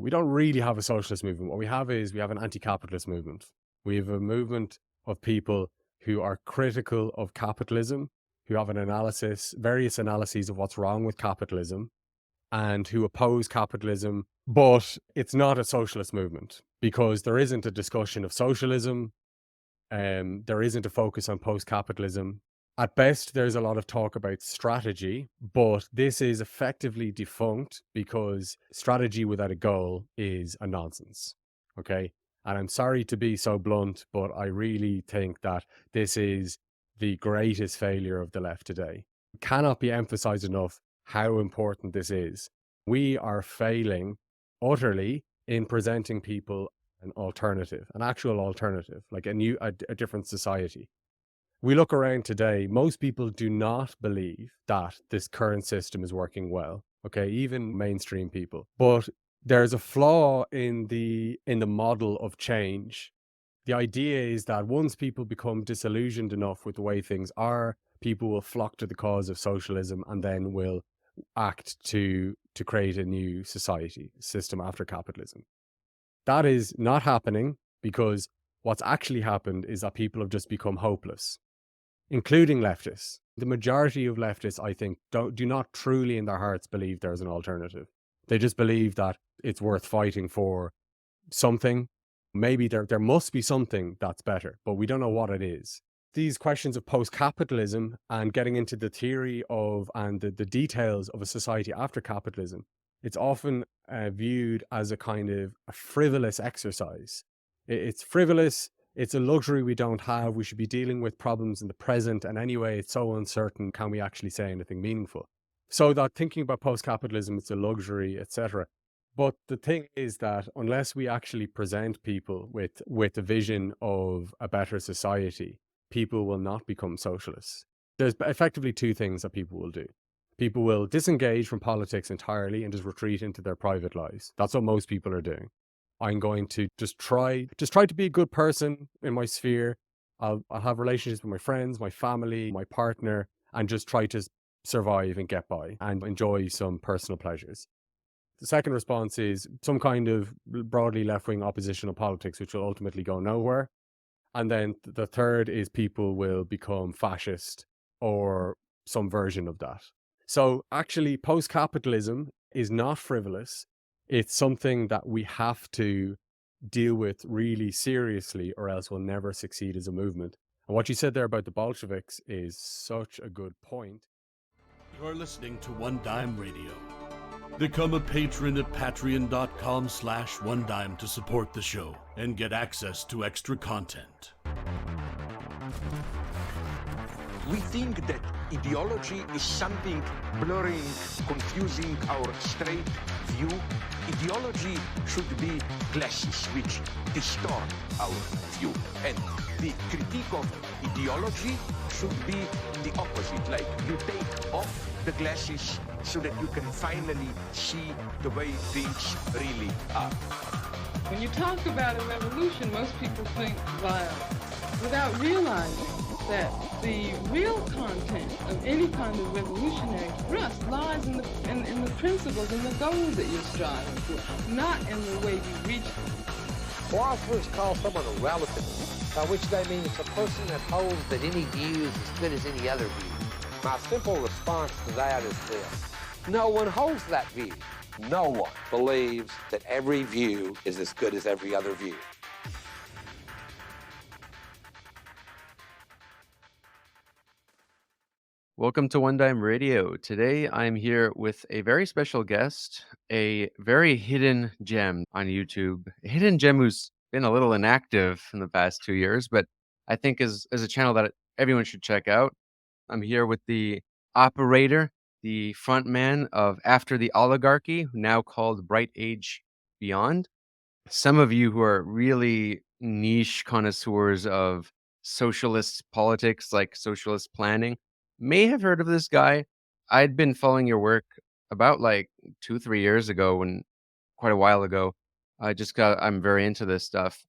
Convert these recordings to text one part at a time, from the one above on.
We don't really have a socialist movement. What we have is we have an anti-capitalist movement. We have a movement of people who are critical of capitalism, who have various analyses of what's wrong with capitalism, and who oppose capitalism. But it's not a socialist movement because there isn't a discussion of socialism. There isn't a focus on post-capitalism. At best, there's a lot of talk about strategy, but this is effectively defunct because strategy without a goal is a nonsense. Okay. And I'm sorry to be so blunt, but I really think that this is the greatest failure of the left today. It cannot be emphasized enough how important this is. We are failing utterly in presenting people an alternative, an actual alternative, like a different society. We look around today, most people do not believe that this current system is working well. Okay, even mainstream people. But there's a flaw in the model of change. The idea is that once people become disillusioned enough with the way things are, people will flock to the cause of socialism and then will act to create a new society system after capitalism. That is not happening because what's actually happened is that people have just become hopeless, including leftists. The majority of leftists, I think, do not truly in their hearts believe there's an alternative. They just believe that it's worth fighting for something. Maybe there must be something that's better, but we don't know what it is. These questions of post-capitalism and getting into the theory of and the details of a society after capitalism, it's often viewed as a kind of a frivolous exercise. It's frivolous. It's a luxury we don't have. We should be dealing with problems in the present. And anyway, it's so uncertain. Can we actually say anything meaningful? So that thinking about post-capitalism, it's a luxury, etc. But the thing is that unless we actually present people with a vision of a better society, people will not become socialists. There's effectively two things that people will do. People will disengage from politics entirely and just retreat into their private lives. That's what most people are doing. I'm going to just try to be a good person in my sphere. I'll have relationships with my friends, my family, my partner, and just try to survive and get by and enjoy some personal pleasures. The second response is some kind of broadly left-wing oppositional politics, which will ultimately go nowhere. And then the third is people will become fascist or some version of that. So actually, post-capitalism is not frivolous. It's something that we have to deal with really seriously, or else we'll never succeed as a movement. And what you said there about the Bolsheviks is such a good point. You're listening to One Dime Radio. Become a patron at patreon.com/onedime to support the show and get access to extra content. We think that ideology is something blurring, confusing our straight view. Ideology should be glasses which distort our view. And the critique of ideology should be the opposite. Like you take off the glasses so that you can finally see the way things really are. When you talk about a revolution, most people think violence, without realizing that the real content of any kind of revolutionary thrust lies in the principles and the goals that you're striving for, not in the way you reach them. Philosophers call someone a relativist, by which they mean it's a person that holds that any view is as good as any other view. My simple response to that is this: no one holds that view. No one believes that every view is as good as every other view. Welcome to One Dime Radio. Today I'm here with a very special guest, a very hidden gem on YouTube. A hidden gem who's been a little inactive in the past 2 years, but I think is a channel that everyone should check out. I'm here with the operator, the front man of After the Oligarchy, now called Bright Age Beyond. Some of you who are really niche connoisseurs of socialist politics, like socialist planning, may have heard of this guy. I'd been following your work about like 2-3 years ago, when quite a while ago. I'm very into this stuff.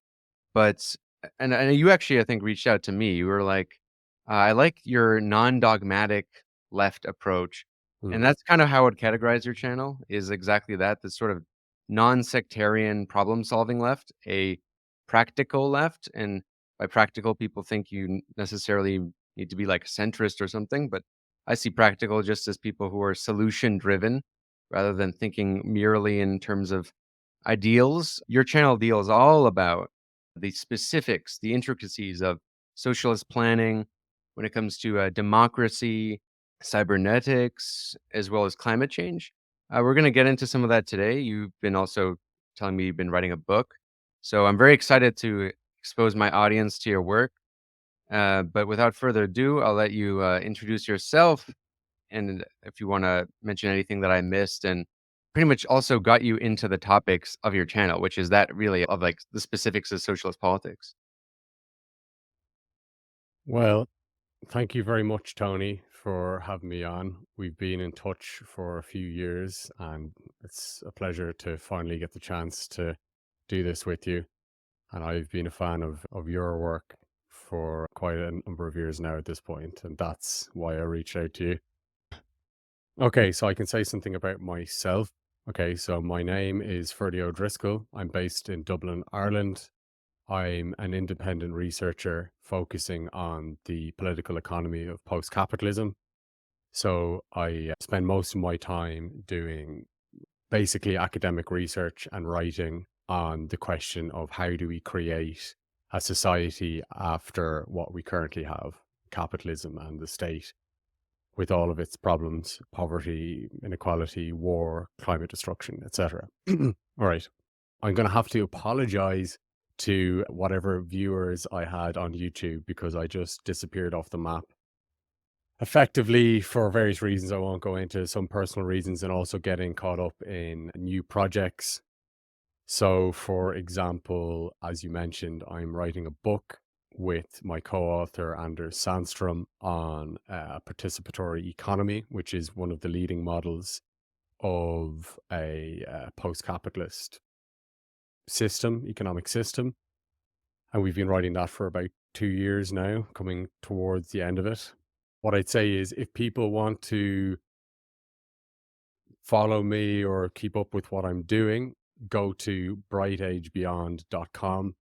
But and you actually, I think, reached out to me. You were like, I like your non-dogmatic left approach. And that's kind of how I would categorize your channel, is exactly that, this sort of non-sectarian problem-solving left, a practical left. And by practical, people think you necessarily need to be like a centrist or something, but I see practical just as people who are solution-driven rather than thinking merely in terms of ideals. Your channel deals all about the specifics, the intricacies of socialist planning when it comes to democracy, cybernetics, as well as climate change. We're going to get into some of that today. You've been also telling me you've been writing a book. So I'm very excited to expose my audience to your work. But without further ado, I'll let you introduce yourself, and if you want to mention anything that I missed, and pretty much also got you into the topics of your channel, which is that really of like the specifics of socialist politics. Well, thank you very much, Tony, for having me on. We've been in touch for a few years, and it's a pleasure to finally get the chance to do this with you. And I've been a fan of your work for quite a number of years now at this point, and that's why I reached out to you. Okay, so I can say something about myself. Okay, so my name is Ferdia O'Driscoll. I'm based in Dublin, Ireland. I'm an independent researcher focusing on the political economy of post-capitalism. So I spend most of my time doing basically academic research and writing on the question of how do we create a society after what we currently have, capitalism and the state, with all of its problems, poverty, inequality, war, climate destruction, etc. All right. I'm going to have to apologize to whatever viewers I had on YouTube because I just disappeared off the map. Effectively, for various reasons, I won't go into, some personal reasons, and also getting caught up in new projects. So, for example, as you mentioned, I'm writing a book with my co-author Anders Sandstrom on participatory economy, which is one of the leading models of a post-capitalist system, economic system. And we've been writing that for about 2 years now, coming towards the end of it. What I'd say is if people want to follow me or keep up with what I'm doing, go to brightagebeyond.com.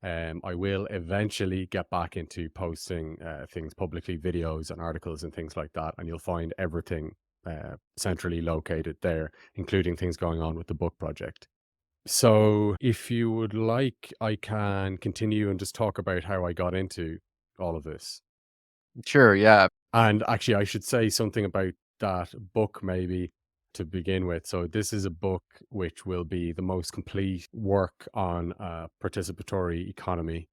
I will eventually get back into posting things publicly, videos and articles and things like that. And you'll find everything centrally located there, including things going on with the book project. So if you would like, I can continue and just talk about how I got into all of this. Sure, yeah. And actually, I should say something about that book maybe to begin with. So this is a book which will be the most complete work on participatory economy.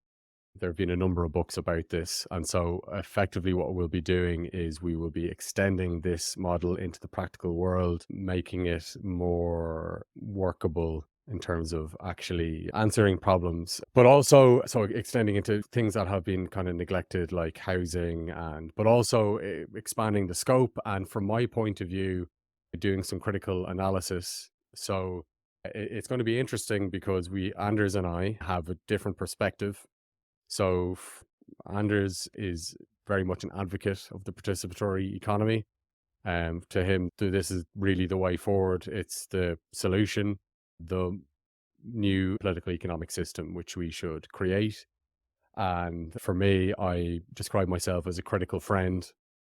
There have been a number of books about this. And so effectively what we'll be doing is we will be extending this model into the practical world, making it more workable in terms of actually answering problems, but also so extending into things that have been kind of neglected, like housing, and but also expanding the scope. And from my point of view, doing some critical analysis. So it's going to be interesting because Anders and I have a different perspective. So Anders is very much an advocate of the participatory economy. To him, this is really the way forward. It's the solution, the new political economic system which we should create. And for me, I describe myself as a critical friend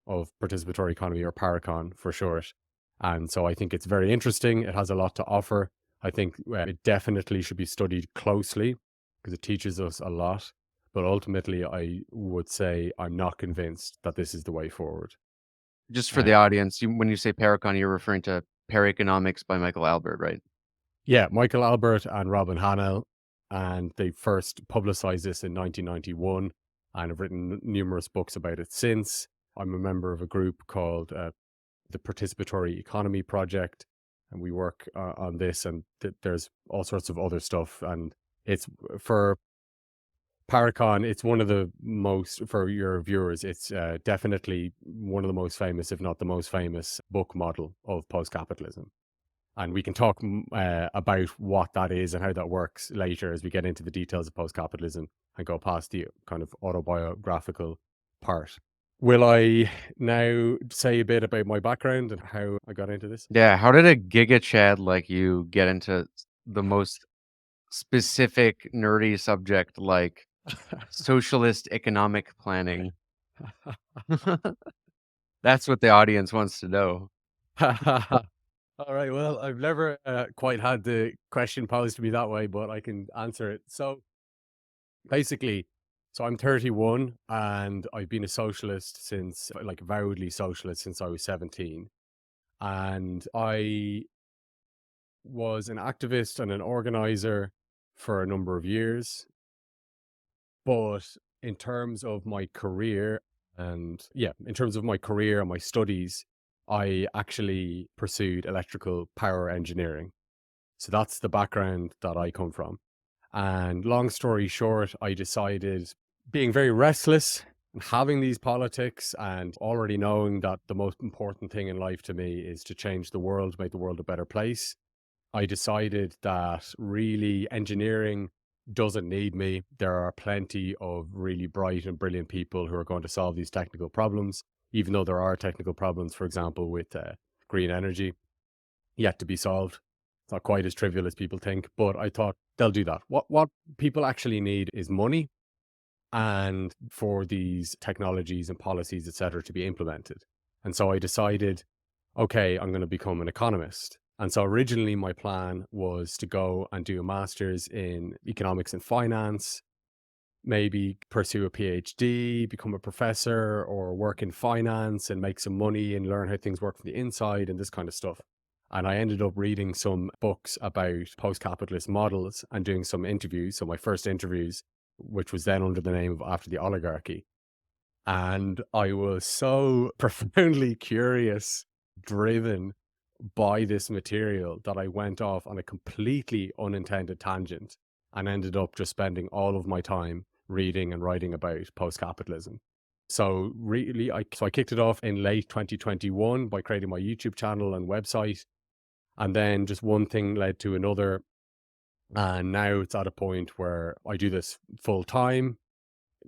of participatory economy, or Paracon for short. And so I think it's very interesting. It has a lot to offer. I think it definitely should be studied closely because it teaches us a lot. But ultimately, I would say I'm not convinced that this is the way forward. Just for the audience, when you say Paracon, you're referring to Economics by Michael Albert, right? Yeah, Michael Albert and Robin Hanel. And they first publicized this in 1991 and have written numerous books about it since. I'm a member of a group called the Participatory Economy Project, and we work on this, and there's all sorts of other stuff. And it's for Paracon, it's one of the most, for your viewers, it's definitely one of the most famous, if not the most famous, book model of post-capitalism. And we can talk about what that is and how that works later as we get into the details of post-capitalism and go past the kind of autobiographical part. Will I now say a bit about my background and how I got into this? Yeah, how did a Giga Chad like you get into the most specific nerdy subject like socialist economic planning. That's what the audience wants to know. All right. Well, I've never quite had the question posed to me that way, but I can answer it. So basically, so I'm 31 and I've been a socialist since, like, avowedly socialist since I was 17. And I was an activist and an organizer for a number of years. But in terms of my career in terms of my career and my studies, I actually pursued electrical power engineering. So that's the background that I come from. And long story short, I decided, being very restless and having these politics and already knowing that the most important thing in life to me is to change the world, make the world a better place, I decided that really engineering doesn't need me. There are plenty of really bright and brilliant people who are going to solve these technical problems, even though there are technical problems, for example, with green energy, yet to be solved. It's not quite as trivial as people think, but I thought they'll do that. What people actually need is money, and for these technologies and policies, etc., to be implemented. And so I decided, okay, I'm going to become an economist. And so originally my plan was to go and do a master's in economics and finance, maybe pursue a PhD, become a professor, or work in finance and make some money and learn how things work from the inside and this kind of stuff. And I ended up reading some books about post-capitalist models and doing some interviews. So my first interviews, which was then under the name of After the Oligarchy. And I was so profoundly curious, driven by this material, that I went off on a completely unintended tangent and ended up just spending all of my time reading and writing about post-capitalism. So really, I kicked it off in late 2021 by creating my YouTube channel and website. And then just one thing led to another. And now it's at a point where I do this full time,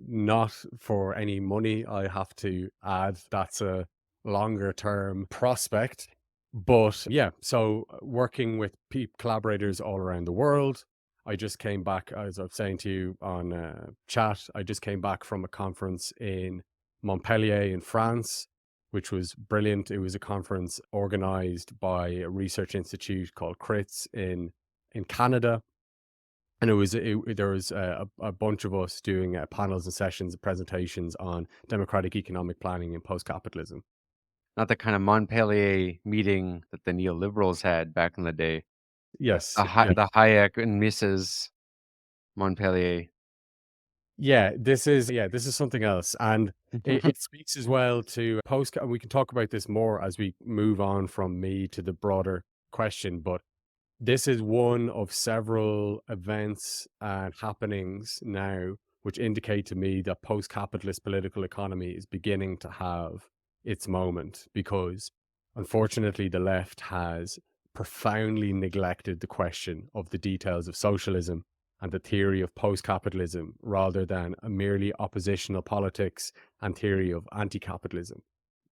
not for any money, I have to add. That's a longer term prospect. But yeah, so working with collaborators all around the world. I just came back, as I was saying to you on chat, I just came back from a conference in Montpellier in France, which was brilliant. It was a conference organized by a research institute called CRITS in Canada. And there was a bunch of us doing panels and sessions and presentations on democratic economic planning and post-capitalism. Not the kind of Montpellier meeting that the neoliberals had back in the day. Yes. The Hayek and Mrs. Montpellier. Yeah, this is something else. And it speaks as well to and we can talk about this more as we move on from me to the broader question, but this is one of several events and happenings now which indicate to me that post-capitalist political economy is beginning to have its moment, because unfortunately the left has profoundly neglected the question of the details of socialism and the theory of post-capitalism, rather than a merely oppositional politics and theory of anti-capitalism.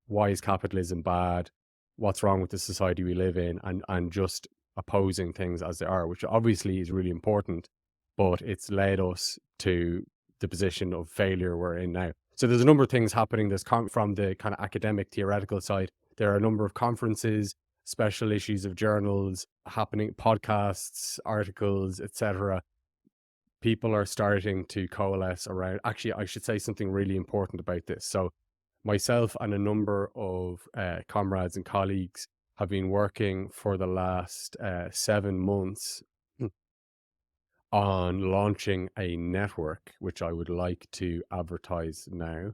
Why is capitalism bad? What's wrong with the society we live in? And just opposing things as they are, which obviously is really important, but it's led us to the position of failure we're in now. So there's a number of things happening. There's from the kind of academic theoretical side, there are a number of conferences, special issues of journals happening, podcasts, articles, etc. People are starting to coalesce around. Actually, I should say something really important about this. So myself and a number of comrades and colleagues have been working for the last 7 months on launching a network, which I would like to advertise now,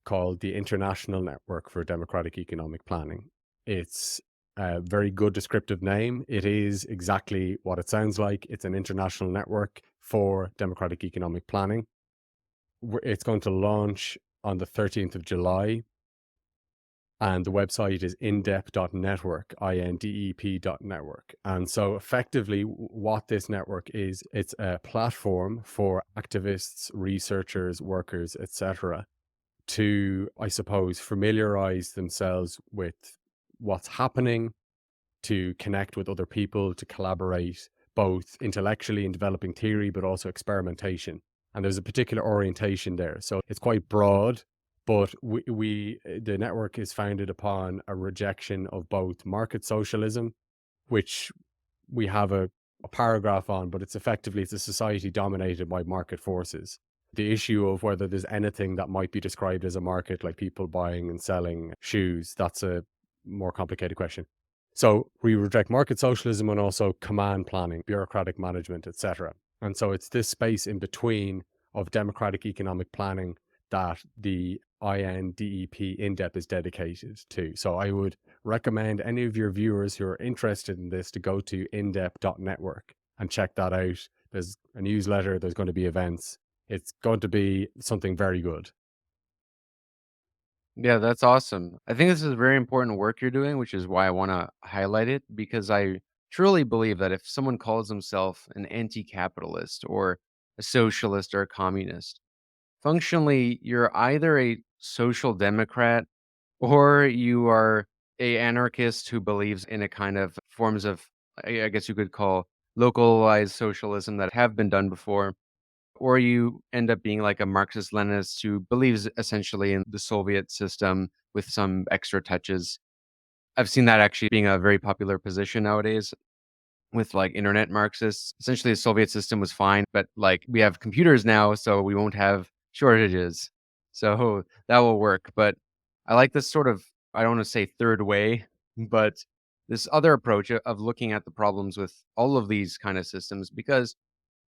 called the International Network for Democratic Economic Planning. It's a very good descriptive name. It is exactly what it sounds like. It's an international network for democratic economic planning. It's going to launch on the 13th of July. And the website is indep.network, INDEP.network. And so effectively what this network is, it's a platform for activists, researchers, workers, etc., to, I suppose, familiarize themselves with what's happening, to connect with other people, to collaborate, both intellectually in developing theory, but also experimentation. And there's a particular orientation there. So it's quite broad, but the network is founded upon a rejection of both market socialism, which we have a paragraph on, but it's a society dominated by market forces. The issue of whether there's anything that might be described as a market, like people buying and selling shoes, that's a more complicated question. So we reject market socialism and also command planning, bureaucratic management, etc. And so it's this space in between of democratic economic planning that the INDEP in-depth is dedicated to. So I would recommend any of your viewers who are interested in this to go to indep.network and check that out. There's a newsletter, there's going to be events. It's going to be something very good. Yeah, that's awesome. I think this is very important work you're doing, which is why I want to highlight it, because I truly believe that if someone calls himself an anti-capitalist or a socialist or a communist, functionally you're either a social democrat or you are a anarchist who believes in a kind of forms of, I guess you could call localized socialism that have been done before, or you end up being like a Marxist Leninist who believes essentially in the Soviet system with some extra touches. I've seen that actually being a very popular position nowadays with like internet Marxists. Essentially, the Soviet system was fine, but like we have computers now, so we won't have shortages. So that will work. But I like this sort of, I don't want to say third way, but this other approach of looking at the problems with all of these kind of systems, because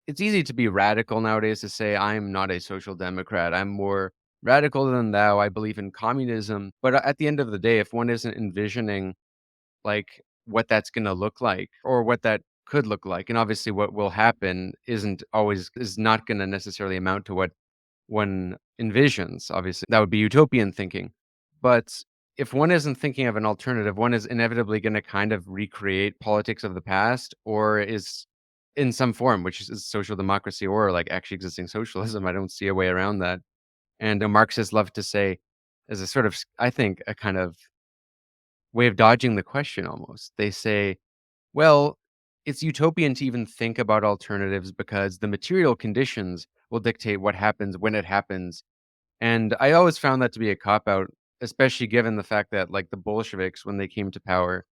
it's easy to be radical nowadays to say, I'm not a social democrat. I'm more radical than thou. I believe in communism. But at the end of the day, if one isn't envisioning like what that's going to look like or what that could look like, and obviously what will happen is not going to necessarily amount to what one envisions. Obviously, that would be utopian thinking. But if one isn't thinking of an alternative, one is inevitably going to kind of recreate politics of the past or is in some form, which is social democracy or like actually existing socialism. I don't see a way around that. And Marxists love to say, as a sort of, I think, a kind of way of dodging the question almost. They say, well, it's utopian to even think about alternatives because the material conditions will dictate what happens when it happens. And I always found that to be a cop out, especially given the fact that, like, the Bolsheviks, when they came to power,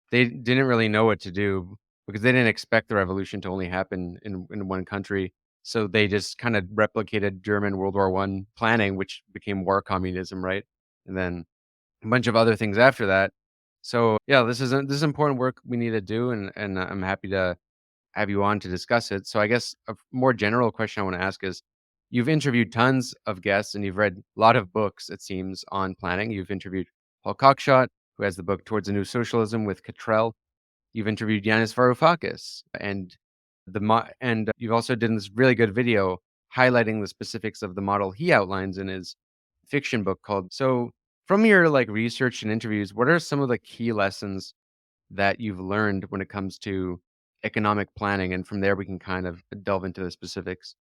they didn't really know what to do because they didn't expect the revolution to only happen in one country. So they just kind of replicated German World War One planning, which became war communism, right? And then a bunch of other things after that. So yeah, this is important work we need to do, and I'm happy to have you on to discuss it. So I guess a more general question I want to ask is, you've interviewed tons of guests and you've read a lot of books, it seems, on planning. You've interviewed Paul Cockshott, who has the book Towards a New Socialism with Cottrell. You've interviewed Yanis Varoufakis, and you've also done this really good video highlighting the specifics of the model he outlines in his fiction book called. So from your like research and interviews, what are some of the key lessons that you've learned when it comes to economic planning? And from there, we can kind of delve into the specifics.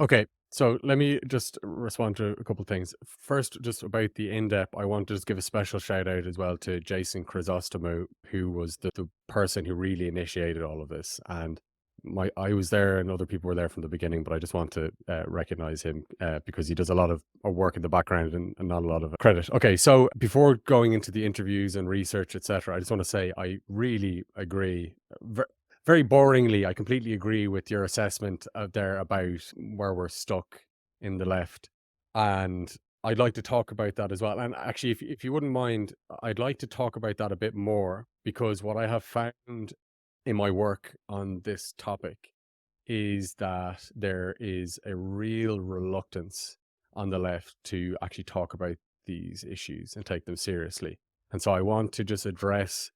Okay, so let me just respond to a couple of things. First, just about the in-depth, I want to just give a special shout out as well to Jason Chrysostomou, who was the person who really initiated all of this. And I was there and other people were there from the beginning, but I just want to recognize him because he does a lot of work in the background and not a lot of credit. Okay, so before going into the interviews and research, etc., I just want to say I really agree. Very boringly, I completely agree with your assessment there about where we're stuck in the left. And I'd like to talk about that as well. And actually, if you wouldn't mind, I'd like to talk about that a bit more, because what I have found in my work on this topic is that there is a real reluctance on the left to actually talk about these issues and take them seriously. And so I want to just address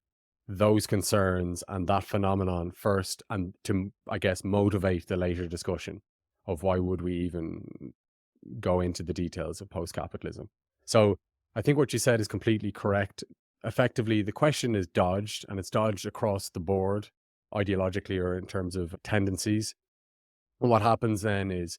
those concerns and that phenomenon first, and to, I guess, motivate the later discussion of why would we even go into the details of post-capitalism. So I think what you said is completely correct. Effectively, the question is dodged, and it's dodged across the board, ideologically or in terms of tendencies. And what happens then is,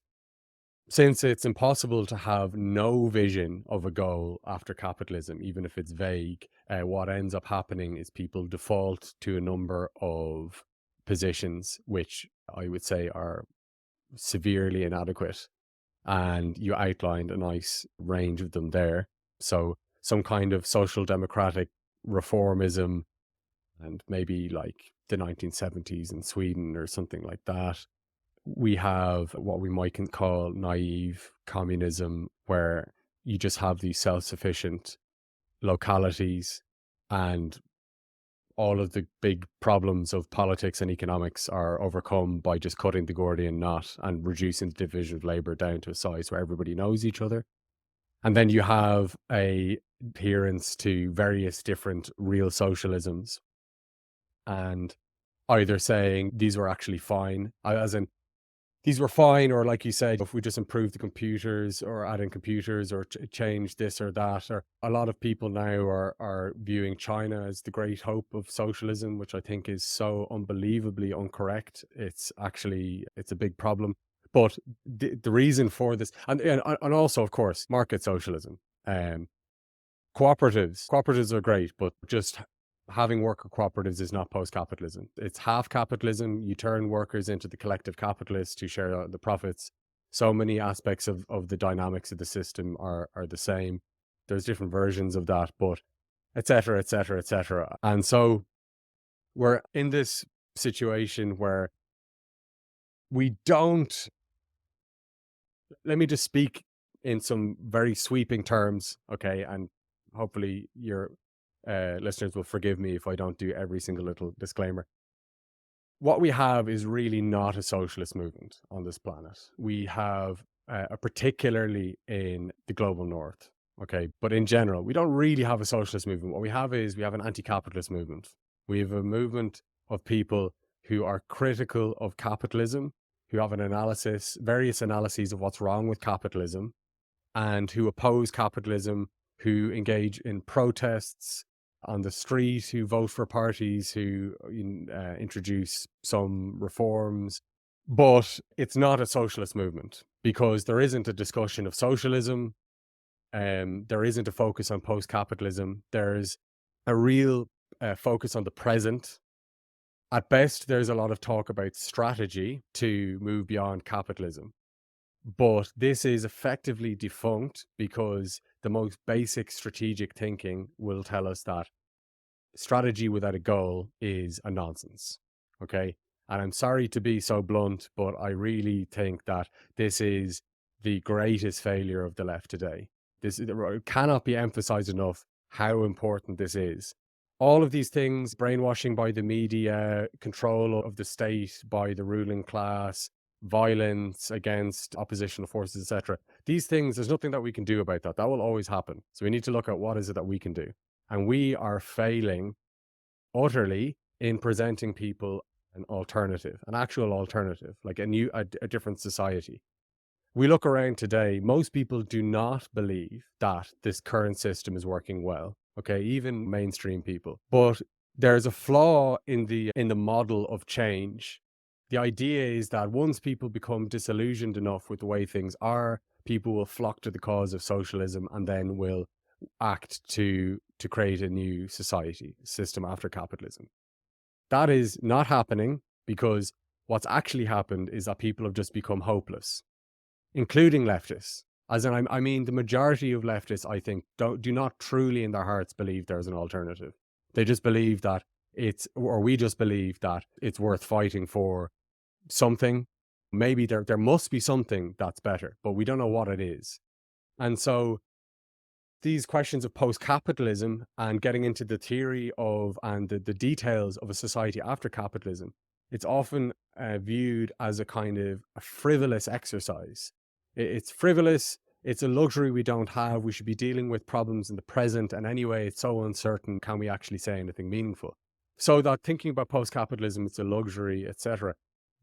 since it's impossible to have no vision of a goal after capitalism, even if it's vague, what ends up happening is people default to a number of positions, which I would say are severely inadequate. And you outlined a nice range of them there. So some kind of social democratic reformism, and maybe like the 1970s in Sweden or something like that. We have what we might call naive communism, where you just have these self-sufficient localities, and all of the big problems of politics and economics are overcome by just cutting the Gordian knot and reducing the division of labor down to a size where everybody knows each other. And then you have a adherence to various different real socialisms, and either saying these were actually fine, as in these were fine, or like you said, if we just improve the computers or add in computers or change this or that. Or a lot of people now are viewing China as the great hope of socialism, which I think is so unbelievably incorrect. It's a big problem. But the reason for this, and also, of course, market socialism. Cooperatives are great, but just having worker cooperatives is not post-capitalism. It's half capitalism. You turn workers into the collective capitalists who share the profits. So many aspects of the dynamics of the system are the same. There's different versions of that, but et cetera, et cetera, et cetera. And so we're in this situation where we don't, let me just speak in some very sweeping terms, okay? And hopefully your listeners will forgive me if I don't do every single little disclaimer. What we have is really not a socialist movement on this planet. We have, particularly in the global north, okay? But in general, we don't really have a socialist movement. What we have is we have an anti-capitalist movement. We have a movement of people who are critical of capitalism, who have various analyses of what's wrong with capitalism, and who oppose capitalism, who engage in protests on the street, who vote for parties who introduce some reforms. But it's not a socialist movement, because there isn't a discussion of socialism. There isn't a focus on post-capitalism. There's a real focus on the present. At best, there's a lot of talk about strategy to move beyond capitalism. But this is effectively defunct, because the most basic strategic thinking will tell us that strategy without a goal is a nonsense. Okay. And I'm sorry to be so blunt, but I really think that this is the greatest failure of the left today. It cannot be emphasized enough how important this is. All of these things, brainwashing by the media, control of the state by the ruling class, violence against oppositional forces, etc. These things, there's nothing that we can do about that. That will always happen. So we need to look at what is it that we can do. And we are failing utterly in presenting people an alternative, an actual alternative, like a different society. We look around today, most people do not believe that this current system is working well. Okay, even mainstream people. But there's a flaw in the model of change. The idea is that once people become disillusioned enough with the way things are, people will flock to the cause of socialism and then will act to create a new society system after capitalism. That is not happening, because what's actually happened is that people have just become hopeless, including leftists. As in, I mean, the majority of leftists, I think, do not truly in their hearts believe there's an alternative. They just believe that we just believe that it's worth fighting for something. Maybe there must be something that's better, but we don't know what it is. And so these questions of post-capitalism and getting into the theory of and the details of a society after capitalism, it's often viewed as a kind of a frivolous exercise. It's frivolous. It's a luxury we don't have. We should be dealing with problems in the present. And anyway, it's so uncertain. Can we actually say anything meaningful? So that thinking about post-capitalism, it's a luxury, etc.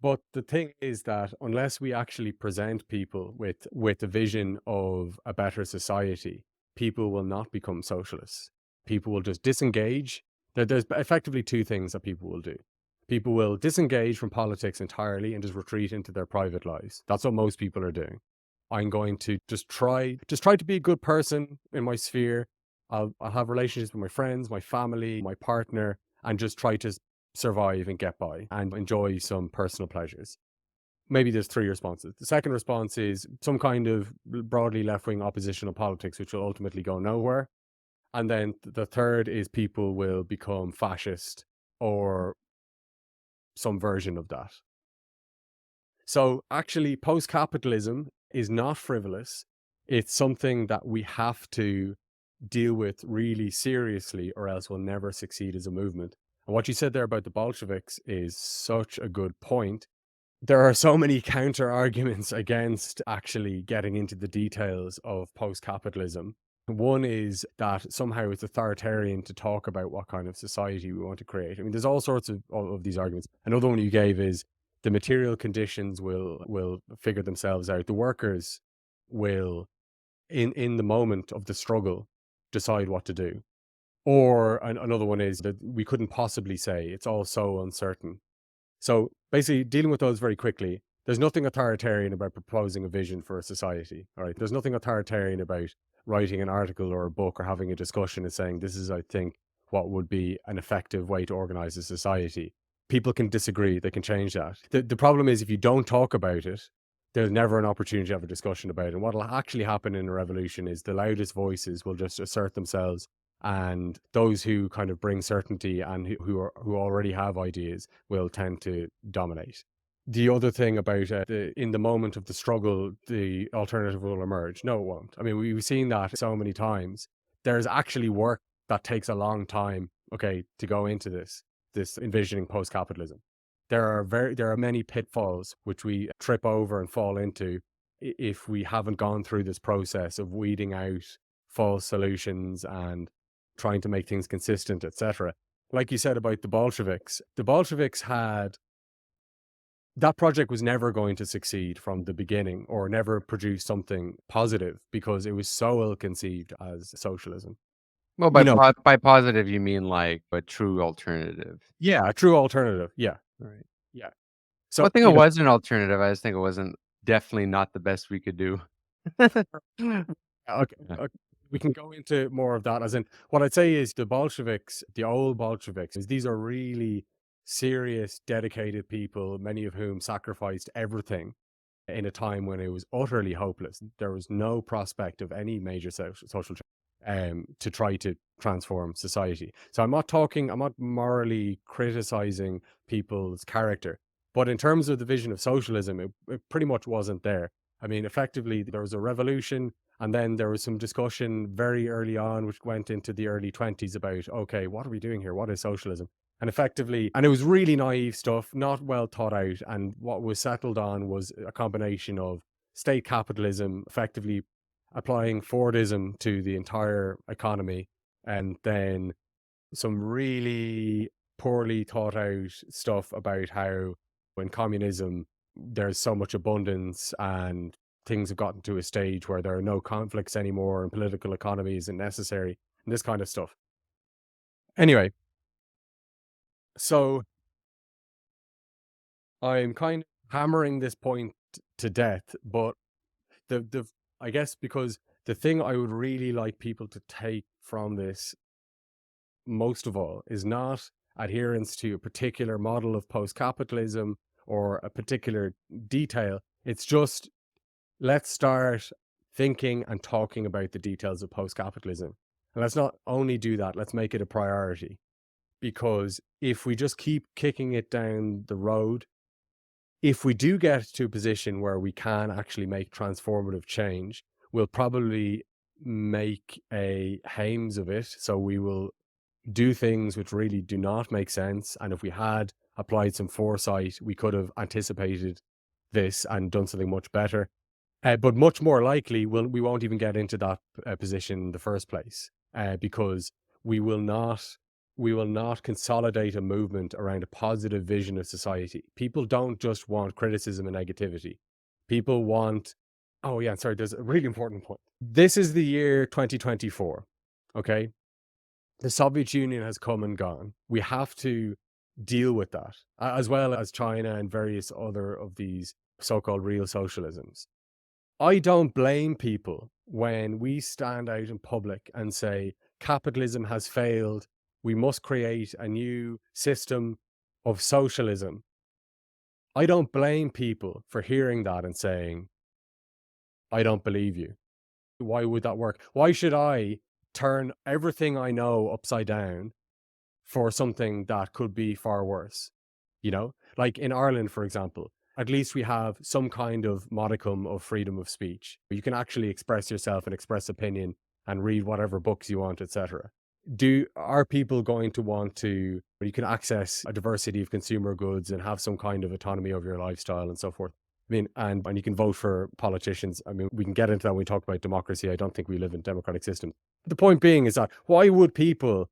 But the thing is that unless we actually present people with a vision of a better society, people will not become socialists. People will just disengage. There's effectively two things that people will do. People will disengage from politics entirely and just retreat into their private lives. That's what most people are doing. I'm going to just try to be a good person in my sphere. I'll have relationships with my friends, my family, my partner, and just try to survive and get by and enjoy some personal pleasures. Maybe there's three responses. The second response is some kind of broadly left-wing oppositional politics, which will ultimately go nowhere. And then the third is people will become fascist or some version of that. So actually, post-capitalism is not frivolous. It's something that we have to deal with really seriously, or else we'll never succeed as a movement. And what you said there about the Bolsheviks is such a good point. There are so many counter arguments against actually getting into the details of post-capitalism. One is that somehow it's authoritarian to talk about what kind of society we want to create. I mean, there's all sorts of these arguments. Another one you gave is the material conditions will figure themselves out. The workers will, in the moment of the struggle, decide what to do. Or another one is that we couldn't possibly say. It's all so uncertain. So basically, dealing with those very quickly, there's nothing authoritarian about proposing a vision for a society. All right, there's nothing authoritarian about writing an article or a book or having a discussion and saying, this is, I think, what would be an effective way to organize a society. People can disagree. They can change that. The problem is if you don't talk about it, there's never an opportunity to have a discussion about it. And what will actually happen in a revolution is the loudest voices will just assert themselves, and those who kind of bring certainty and who already have ideas will tend to dominate. The other thing about in the moment of the struggle, the alternative will emerge. No, it won't. I mean, we've seen that so many times. There's actually work that takes a long time, okay, to go into this envisioning post-capitalism. There are many pitfalls which we trip over and fall into if we haven't gone through this process of weeding out false solutions and trying to make things consistent, etc. Like you said about the Bolsheviks had, that project was never going to succeed from the beginning or never produce something positive because it was so ill-conceived as socialism. Well, by positive, you mean like a true alternative. Yeah, a true alternative. Yeah. Right. Yeah. So I think it was an alternative. I just think it wasn't definitely not the best we could do. Okay. We can go into more of that. As in, what I'd say is the Bolsheviks, the old Bolsheviks, these are really serious, dedicated people, many of whom sacrificed everything in a time when it was utterly hopeless. There was no prospect of any major social change to try to transform society. So I'm not morally criticizing people's character, but in terms of the vision of socialism, it pretty much wasn't there. I mean, effectively, there was a revolution, and then there was some discussion very early on, which went into the early 20s about, okay, what are we doing here? What is socialism? And effectively, and it was really naive stuff, not well thought out. And what was settled on was a combination of state capitalism, effectively applying Fordism to the entire economy, and then some really poorly thought out stuff about how in communism, there's so much abundance and things have gotten to a stage where there are no conflicts anymore and political economy isn't necessary and this kind of stuff. Anyway, so I'm kind of hammering this point to death, but I guess because the thing I would really like people to take from this most of all is not adherence to a particular model of post-capitalism or a particular detail. It's just, let's start thinking and talking about the details of post-capitalism. And let's not only do that, let's make it a priority. Because if we just keep kicking it down the road, if we do get to a position where we can actually make transformative change, we'll probably make a hames of it. So we will do things which really do not make sense. And if we had applied some foresight, we could have anticipated this and done something much better. But much more likely, we won't even get into that position in the first place, because we will not consolidate a movement around a positive vision of society. People don't just want criticism and negativity. People want, oh yeah, sorry, there's a really important point. This is the year 2024, okay? The Soviet Union has come and gone. We have to deal with that, as well as China and various other of these so-called real socialisms. I don't blame people when we stand out in public and say, capitalism has failed. We must create a new system of socialism, I don't blame people for hearing that and saying, I don't believe you. Why would that work? Why should I turn everything I know upside down for something that could be far worse? You know, like in Ireland, for example, at least we have some kind of modicum of freedom of speech. You can actually express yourself and express opinion and read whatever books you want, etc. Are people going to want to, you can access a diversity of consumer goods and have some kind of autonomy over your lifestyle and so forth? I mean, and you can vote for politicians. I mean, we can get into that when we talk about democracy. I don't think we live in democratic systems. The point being is that why would people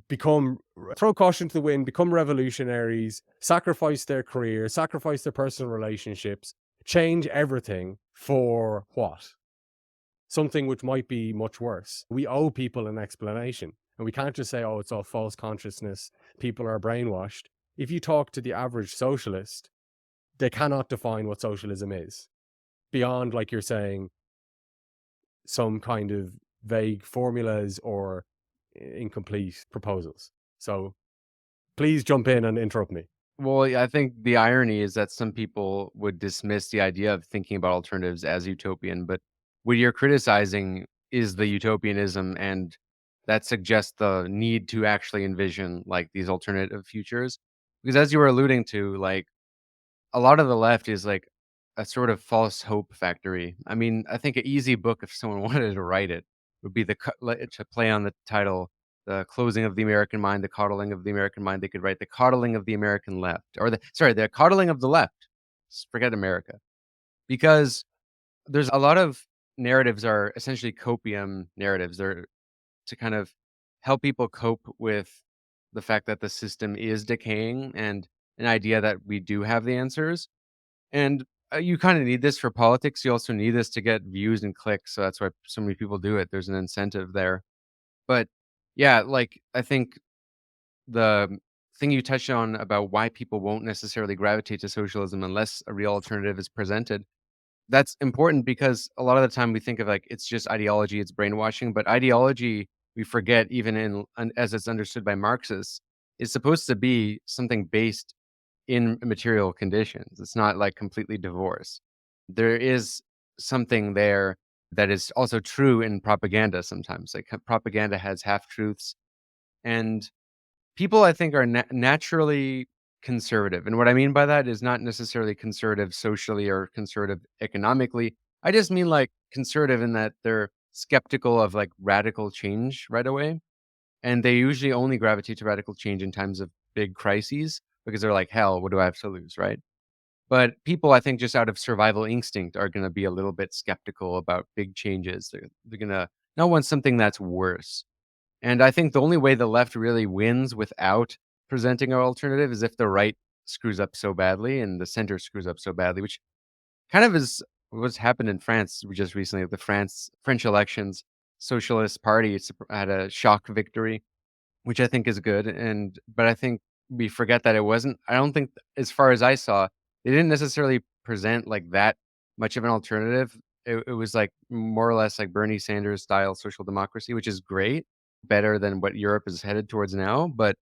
throw caution to the wind, become revolutionaries, sacrifice their career, sacrifice their personal relationships, change everything for what? Something which might be much worse. We owe people an explanation. And we can't just say, oh, it's all false consciousness. People are brainwashed. If you talk to the average socialist, they cannot define what socialism is beyond, like you're saying, some kind of vague formulas or incomplete proposals. So please jump in and interrupt me. Well, yeah, I think the irony is that some people would dismiss the idea of thinking about alternatives as utopian, but what you're criticizing is the utopianism, and that suggests the need to actually envision like these alternative futures. Because as you were alluding to, like a lot of the left is like a sort of false hope factory. I mean, I think an easy book, if someone wanted to write it, would be to play on the title, "The Closing of the American Mind, the Coddling of the American Mind." They could write "The Coddling of the American Left," or the Coddling of the Left. Forget America, because there's a lot of narratives are essentially copium narratives. They're to kind of help people cope with the fact that the system is decaying and an idea that we do have the answers. And, you kinda need this for politics, you also need this to get views and clicks, so that's why so many people do it, there's an incentive there. But, yeah, like, I think the thing you touched on about why people won't necessarily gravitate to socialism unless a real alternative is presented, that's important because a lot of the time we think of, like, it's just ideology, it's brainwashing, but ideology, we forget even as it's understood by Marxists, is supposed to be something based in material conditions. It's not like completely divorced. There is something there that is also true in propaganda sometimes. Like propaganda has half truths, and people I think are naturally conservative. And what I mean by that is not necessarily conservative socially or conservative economically. I just mean like conservative in that they're skeptical of like radical change right away. And they usually only gravitate to radical change in times of big crises because they're like, hell, what do I have to lose, right? But people, I think, just out of survival instinct, are going to be a little bit skeptical about big changes. They're going to not want something that's worse. And I think the only way the left really wins without presenting an alternative is if the right screws up so badly and the center screws up so badly, which kind of is what's happened in France just recently. The French elections, Socialist Party had a shock victory, which I think is good, but I think we forget that it wasn't. I don't think, as far as I saw, they didn't necessarily present, like, that much of an alternative. It was, like, more or less like Bernie Sanders style social democracy, which is great, better than what Europe is headed towards now, but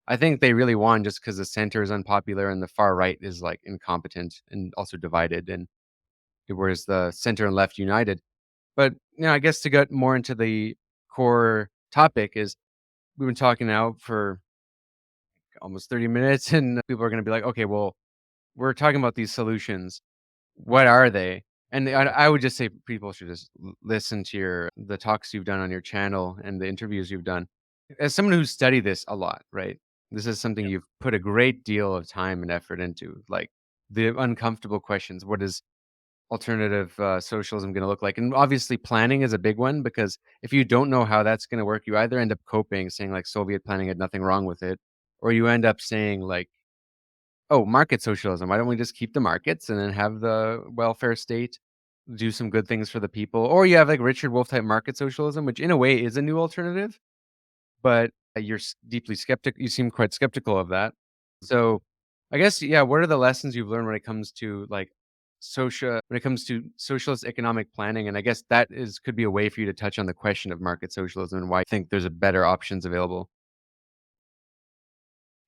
I think they really won just because the center is unpopular and the far right is, like, incompetent and also divided, and whereas the center and left united. But, I guess to get more into the core topic is we've been talking now for almost 30 minutes and people are going to be like, okay, well, we're talking about these solutions. What are they? And I would just say people should just listen to the talks you've done on your channel and the interviews you've done. As someone who's studied this a lot, right? This is something you've put a great deal of time and effort into, like the uncomfortable questions. What is alternative socialism going to look like? And obviously, planning is a big one because if you don't know how that's going to work, you either end up coping, saying like Soviet planning had nothing wrong with it, or you end up saying like, oh, market socialism. Why don't we just keep the markets and then have the welfare state do some good things for the people? Or you have like Richard Wolff type market socialism, which in a way is a new alternative, but you're deeply skeptical. You seem quite skeptical of that. So I guess, yeah, what are the lessons you've learned when it comes to like when it comes to socialist economic planning? And I guess that could be a way for you to touch on the question of market socialism and why you think there's a better options available.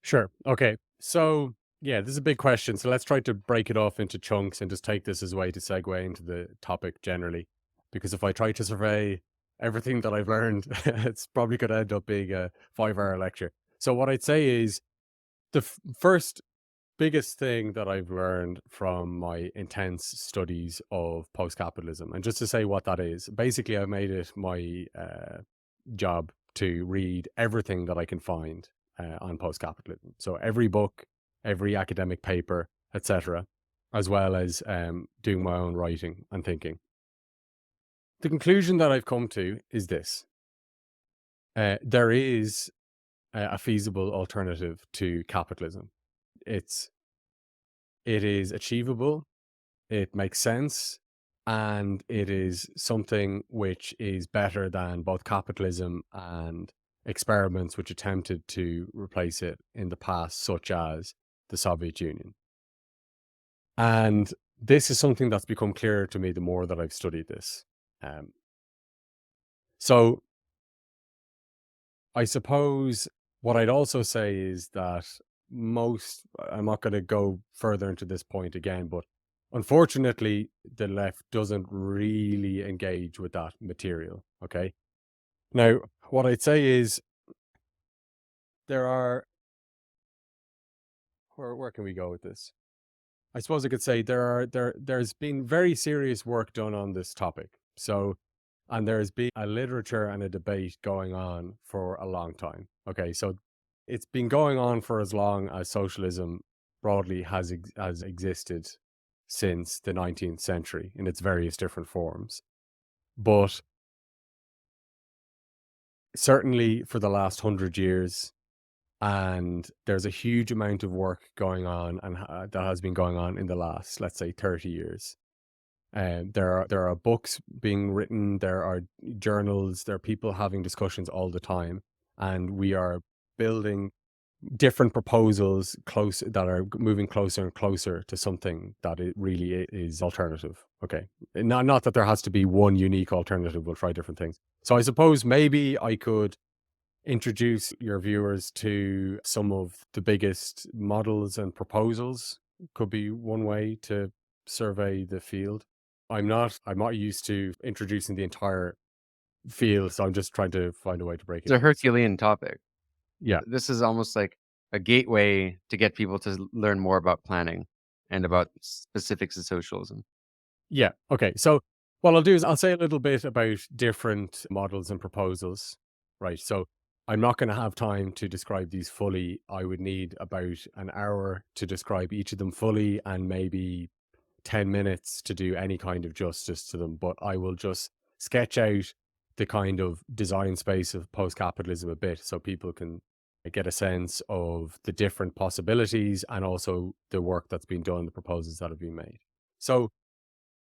Sure. Okay. So, yeah, this is a big question. So let's try to break it off into chunks and just take this as a way to segue into the topic generally. Because if I try to survey everything that I've learned, it's probably going to end up being a 5-hour lecture. So what I'd say is the first biggest thing that I've learned from my intense studies of post-capitalism, and just to say what that is, basically I've made it my job to read everything that I can find on post-capitalism. So every book, every academic paper, etc., as well as doing my own writing and thinking. The conclusion that I've come to is this. There is a feasible alternative to capitalism. It is achievable, it makes sense, and it is something which is better than both capitalism and experiments which attempted to replace it in the past, such as the Soviet Union. And this is something that's become clearer to me the more that I've studied this. So I suppose what I'd also say is that I'm not going to go further into this point again, but unfortunately, the left doesn't really engage with that material. Okay. Now, what I'd say is there are, where can we go with this? I suppose I could say there's been very serious work done on this topic. So, and there's been a literature and a debate going on for a long time. Okay. So it's been going on for as long as socialism broadly has existed since the 19th century in its various different forms. But certainly for the last 100 years, and there's a huge amount of work going on and that has been going on in the last, let's say, 30 years. There are books being written, there are journals, there are people having discussions all the time, and we are building different proposals that are moving closer and closer to something that it really is alternative. Okay, not that there has to be one unique alternative. We'll try different things. So I suppose maybe I could introduce your viewers to some of the biggest models and proposals. Could be one way to survey the field. I'm not used to introducing the entire field, so I'm just trying to find a way to break it It's a down. Herculean topic. Yeah. This is almost like a gateway to get people to learn more about planning and about specifics of socialism. Yeah. Okay. So what I'll do is I'll say a little bit about different models and proposals. Right. So I'm not going to have time to describe these fully. I would need about an hour to describe each of them fully and maybe 10 minutes to do any kind of justice to them. But I will just sketch out the kind of design space of post-capitalism a bit so people can get a sense of the different possibilities and also the work that's been done, the proposals that have been made. So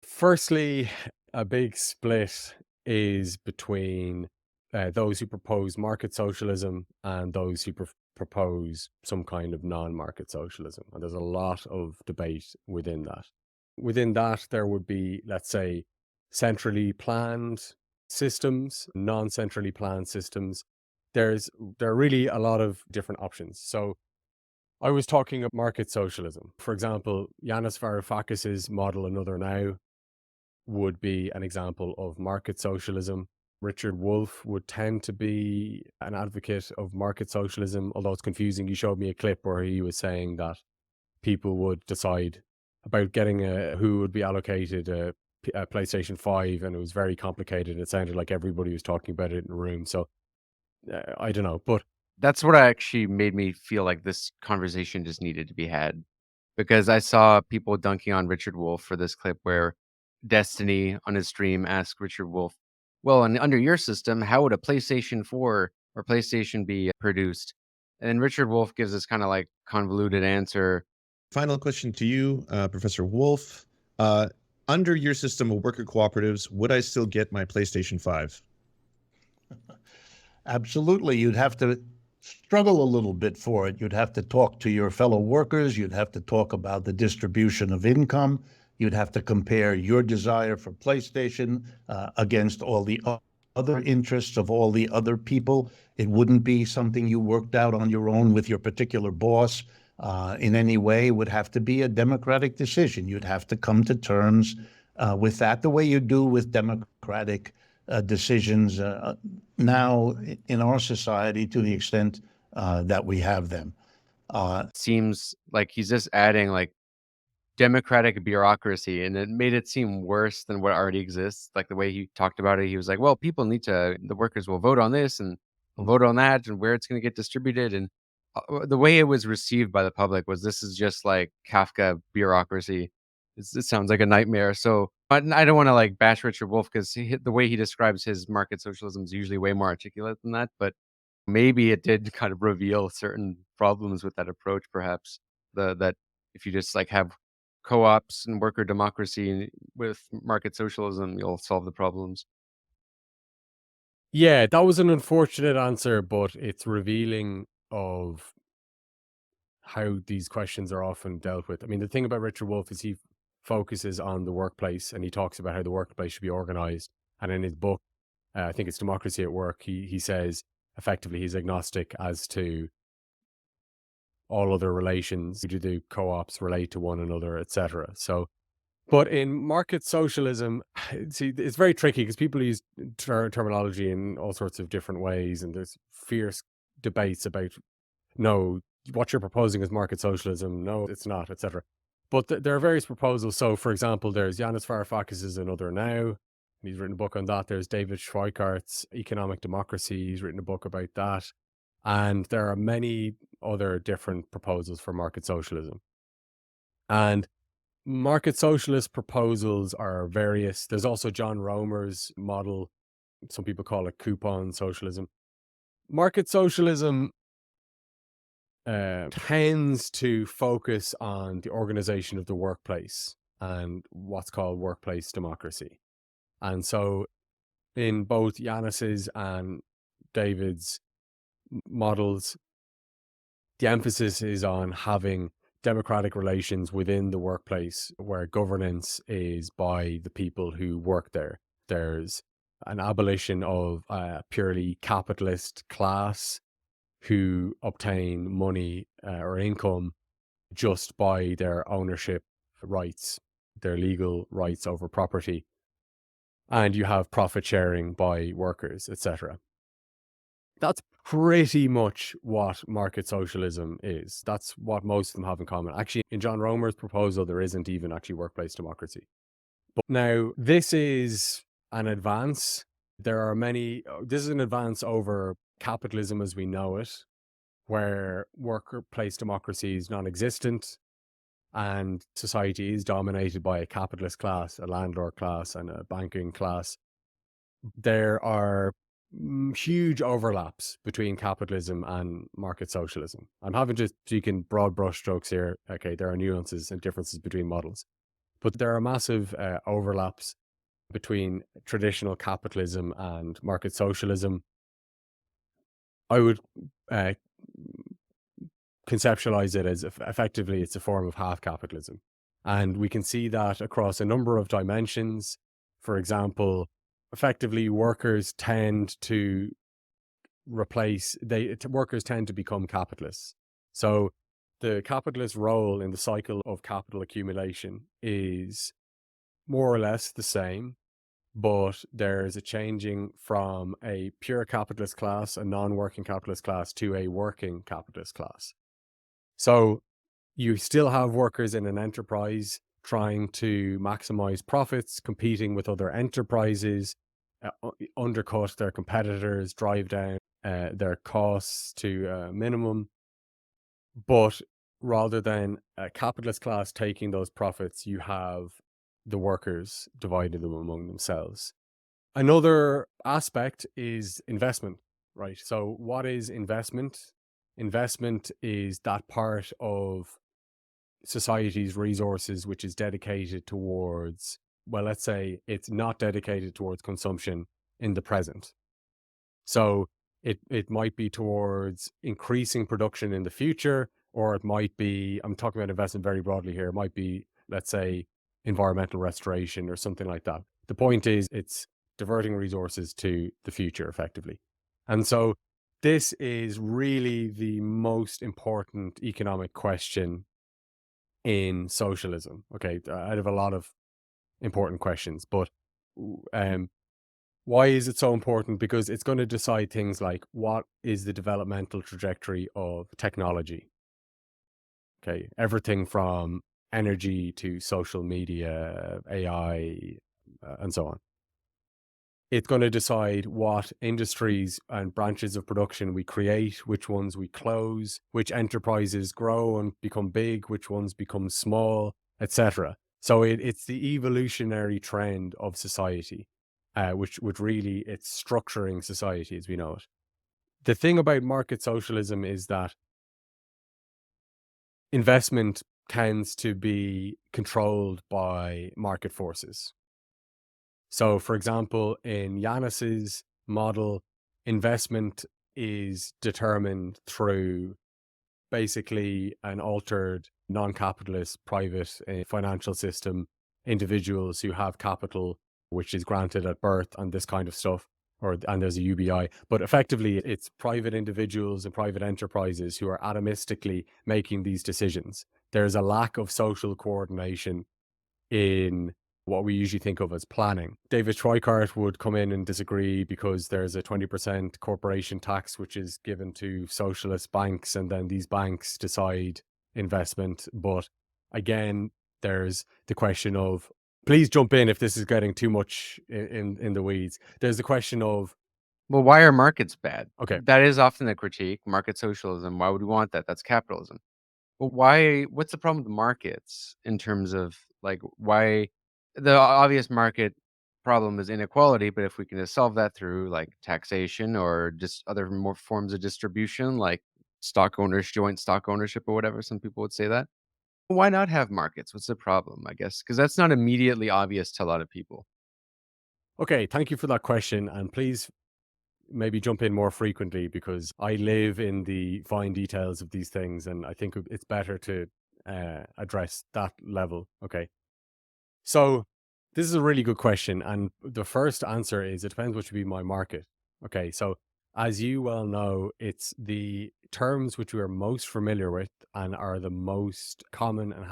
firstly, a big split is between those who propose market socialism and those who propose some kind of non-market socialism. And there's a lot of debate within that. Within that, there would be, let's say, centrally planned systems, non-centrally planned systems. There are really a lot of different options. So I was talking of market socialism. For example, Yanis Varoufakis's model Another Now would be an example of market socialism. Richard Wolff would tend to be an advocate of market socialism, although it's confusing. You showed me a clip where he was saying that people would decide about getting who would be allocated a PlayStation 5, and it was very complicated. It sounded like everybody was talking about it in the room. So I don't know, but That's what actually made me feel like this conversation just needed to be had, because I saw people dunking on Richard Wolff for this clip where Destiny on his stream asked Richard Wolff, well, and under your system, how would a PlayStation 4 or PlayStation be produced? And Richard Wolff gives this kind of like convoluted answer. Final question to you, Professor Wolff. Under your system of worker cooperatives, would I still get my PlayStation 5? Absolutely. You'd have to struggle a little bit for it. You'd have to talk to your fellow workers. You'd have to talk about the distribution of income. You'd have to compare your desire for PlayStation against all the other interests of all the other people. It wouldn't be something you worked out on your own with your particular boss. in any way would have to be a democratic decision. You'd have to come to terms with that, the way you do with democratic decisions now in our society, to the extent that we have them. Seems like he's just adding like democratic bureaucracy, and it made it seem worse than what already exists. Like the way he talked about it, he was like, well, people need to, the workers will vote on this and will vote on that and where it's going to get distributed. And the way it was received by the public was, this is just like Kafka bureaucracy. It sounds like a nightmare. So I don't want to like bash Richard Wolff, because the way he describes his market socialism is usually way more articulate than that. But maybe it did kind of reveal certain problems with that approach, perhaps. That if you just like have co-ops and worker democracy with market socialism, you'll solve the problems. Yeah, that was an unfortunate answer, but it's revealing of how these questions are often dealt with. I mean, the thing about Richard Wolff is he focuses on the workplace, and he talks about how the workplace should be organized. And in his book, I think it's Democracy at Work, he says effectively he's agnostic as to all other relations. Do the co-ops relate to one another, etc. So, but in market socialism, see, it's very tricky because people use terminology in all sorts of different ways, and there's fierce debates about, no, what you're proposing is market socialism, no, it's not, etc. But there are various proposals. So, for example, there's Yanis Varoufakis' Another Now. He's written a book on that. There's David Schweikart's Economic Democracy. He's written a book about that. And there are many other different proposals for market socialism. And market socialist proposals are various. There's also John Romer's model. Some people call it coupon socialism. Market socialism tends to focus on the organization of the workplace and what's called workplace democracy. And so in both Yanis's and David's models, the emphasis is on having democratic relations within the workplace where governance is by the people who work there. There's an abolition of a purely capitalist class who obtain money or income just by their ownership rights, their legal rights over property. And you have profit sharing by workers, etc. That's pretty much what market socialism is. That's what most of them have in common. Actually, in John Romer's proposal, there isn't even actually workplace democracy. But now, this is an advance. This is an advance over capitalism as we know it, where workplace democracy is non-existent and society is dominated by a capitalist class, a landlord class, and a banking class. There are huge overlaps between capitalism and market socialism. I'm having to speak in broad brush strokes here. Okay, there are nuances and differences between models, but there are massive overlaps between traditional capitalism and market socialism. I would conceptualize it as effectively it's a form of half capitalism. And we can see that across a number of dimensions. For example, effectively workers tend to become capitalists. So the capitalist role in the cycle of capital accumulation is more or less the same, but there's a changing from a pure capitalist class, a non-working capitalist class, to a working capitalist class. So you still have workers in an enterprise trying to maximize profits, competing with other enterprises, undercut their competitors, drive down their costs to a minimum. But rather than a capitalist class taking those profits, you have the workers dividing them among themselves. Another aspect is investment, right? So what is investment? Investment is that part of society's resources which is dedicated towards, well, let's say it's not dedicated towards consumption in the present. So it might be towards increasing production in the future, or it might be, I'm talking about investment very broadly here, it might be, let's say, environmental restoration or something like that. The point is it's diverting resources to the future effectively. And so this is really the most important economic question in socialism. Okay, out of a lot of important questions, but why is it so important? Because it's going to decide things like what is the developmental trajectory of technology. Okay, everything from energy to social media, AI, and so on. It's going to decide what industries and branches of production we create, which ones we close, which enterprises grow and become big, which ones become small, etc. So it's the evolutionary trend of society, which really it's structuring society as we know it. The thing about market socialism is that investment tends to be controlled by market forces. So, for example, in Yanis's model, investment is determined through basically an altered non-capitalist private financial system, individuals who have capital, which is granted at birth and this kind of stuff, and there's a UBI. But effectively, it's private individuals and private enterprises who are atomistically making these decisions. There's a lack of social coordination in what we usually think of as planning. David Schweikart would come in and disagree because there's a 20% corporation tax which is given to socialist banks, and then these banks decide investment. But again, there's the question of, please jump in if this is getting too much in the weeds. There's the question of, Well, why are markets bad? okay, That is often the critique. Market socialism. Why would we want that? That's capitalism. But why? What's the problem with the markets in terms of like why? The obvious market problem is inequality, but if we can just solve that through like taxation or just other more forms of distribution, like stock owners, joint stock ownership or whatever, some people would say that. Why not have markets? What's the problem? I guess because that's not immediately obvious to a lot of people. okay, thank you for that question. And please maybe jump in more frequently because I live in the fine details of these things, and I think it's better to address that level. Okay. So this is a really good question. And the first answer is it depends what should be my market. Okay. So as you well know, it's the terms which we are most familiar with and are the most common and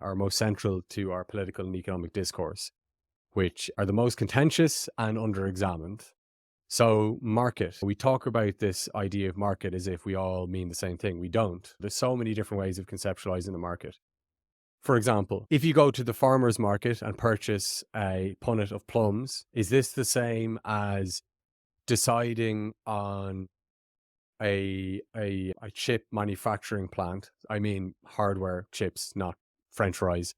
are most central to our political and economic discourse, which are the most contentious and under-examined. So market, we talk about this idea of market as if we all mean the same thing. We don't. There's so many different ways of conceptualizing the market. For example, if you go to the farmer's market and purchase a punnet of plums, is this the same as deciding on a chip manufacturing plant? I mean, hardware chips, not French fries,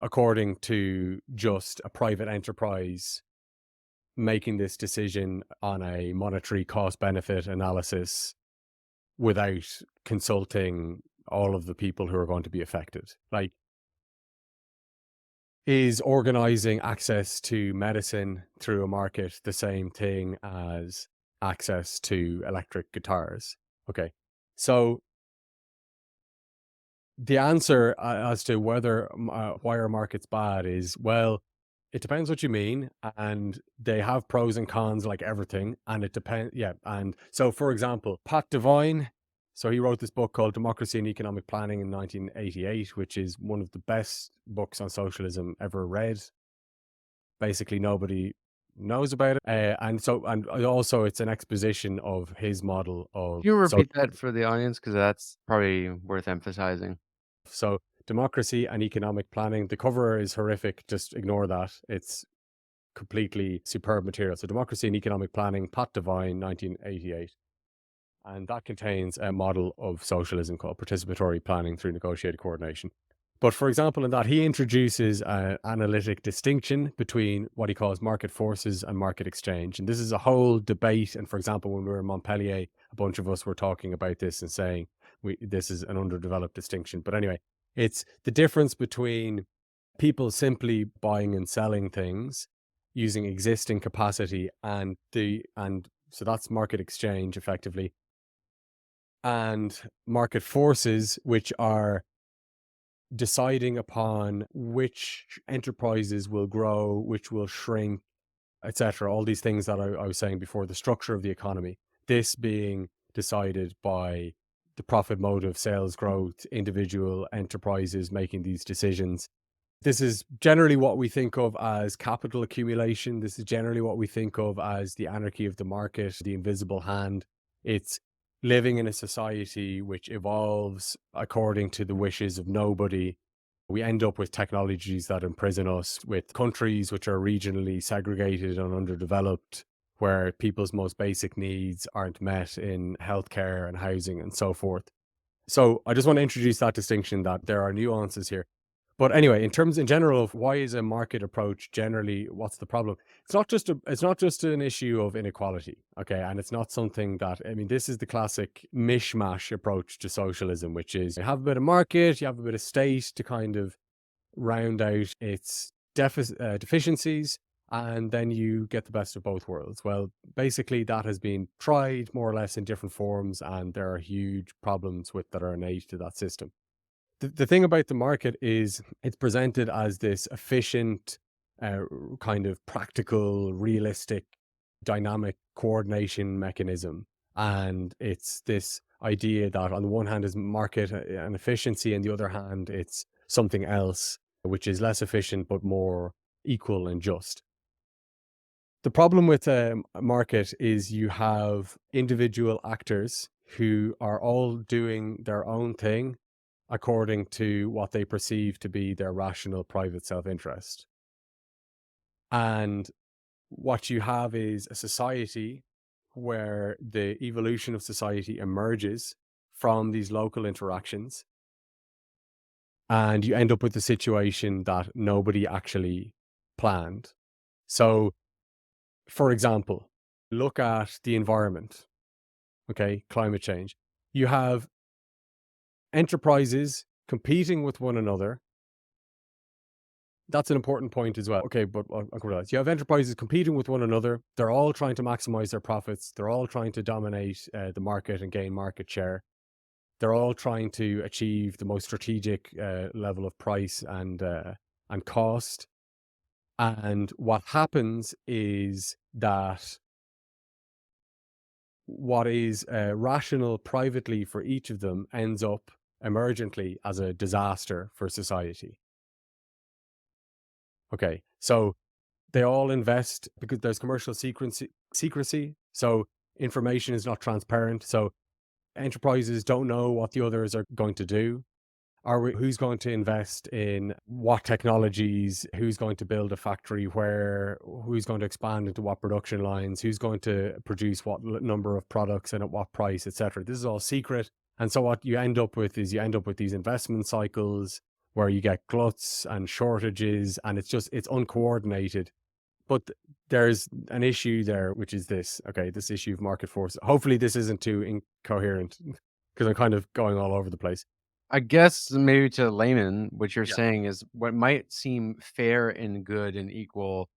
according to just a private enterprise making this decision on a monetary cost benefit analysis without consulting all of the people who are going to be affected. Like, is organizing access to medicine through a market the same thing as access to electric guitars? Okay. So the answer as to whether why are markets bad is, well, it depends what you mean, and they have pros and cons like everything, and it depends. Yeah, and so for example, Pat Devine, so he wrote this book called Democracy and Economic Planning in 1988, which is one of the best books on socialism ever read. Basically, nobody knows about it, and also it's an exposition of his model of. Can you repeat that for the audience because that's probably worth emphasizing. So Democracy and Economic Planning. The cover is horrific. Just ignore that. It's completely superb material. So Democracy and Economic Planning, Pat Devine, 1988. And that contains a model of socialism called participatory planning through negotiated coordination. But for example, in that, he introduces an analytic distinction between what he calls market forces and market exchange. And this is a whole debate. And for example, when we were in Montpellier, a bunch of us were talking about this and saying this is an underdeveloped distinction. But anyway, it's the difference between people simply buying and selling things using existing capacity and so that's market exchange effectively, and market forces, which are deciding upon which enterprises will grow, which will shrink, etc. All these things that I was saying before, the structure of the economy. This being decided by the profit motive, sales growth, individual enterprises making these decisions. This is generally what we think of as capital accumulation. This is generally what we think of as the anarchy of the market, the invisible hand. It's living in a society which evolves according to the wishes of nobody. We end up with technologies that imprison us, with countries which are regionally segregated and underdeveloped, where people's most basic needs aren't met in healthcare and housing and so forth. So I just want to introduce that distinction, that there are nuances here. But anyway, in general of why is a market approach generally, what's the problem? It's not just an issue of inequality, okay? And it's not something that, I mean, this is the classic mishmash approach to socialism, which is you have a bit of market, you have a bit of state to kind of round out its deficiencies, and then you get the best of both worlds. Well, basically that has been tried more or less in different forms, and there are huge problems that are innate to that system. The thing about the market is it's presented as this efficient, kind of practical, realistic, dynamic coordination mechanism. And it's this idea that on the one hand is market and efficiency, and the other hand, it's something else, which is less efficient, but more equal and just. The problem with a market is you have individual actors who are all doing their own thing according to what they perceive to be their rational private self-interest. And what you have is a society where the evolution of society emerges from these local interactions. And you end up with a situation that nobody actually planned. So, for example, look at the environment, okay, climate change. You have enterprises competing with one another. That's an important point as well. Okay, but I'll come to that. You have enterprises competing with one another. They're all trying to maximize their profits. They're all trying to dominate the market and gain market share. They're all trying to achieve the most strategic level of price and cost. And what happens is that what is rational privately for each of them ends up emergently as a disaster for society. Okay, so they all invest because there's commercial secrecy. So information is not transparent. So enterprises don't know what the others are going to do. Who's going to invest in what technologies, who's going to build a factory where, who's going to expand into what production lines, who's going to produce what number of products and at what price, etc. This is all secret. And so what you end up with is these investment cycles where you get gluts and shortages, and it's uncoordinated. But there's an issue there, which is this issue of market force. Hopefully this isn't too incoherent because I'm kind of going all over the place. I guess maybe to layman, what you're saying is what might seem fair and good and equal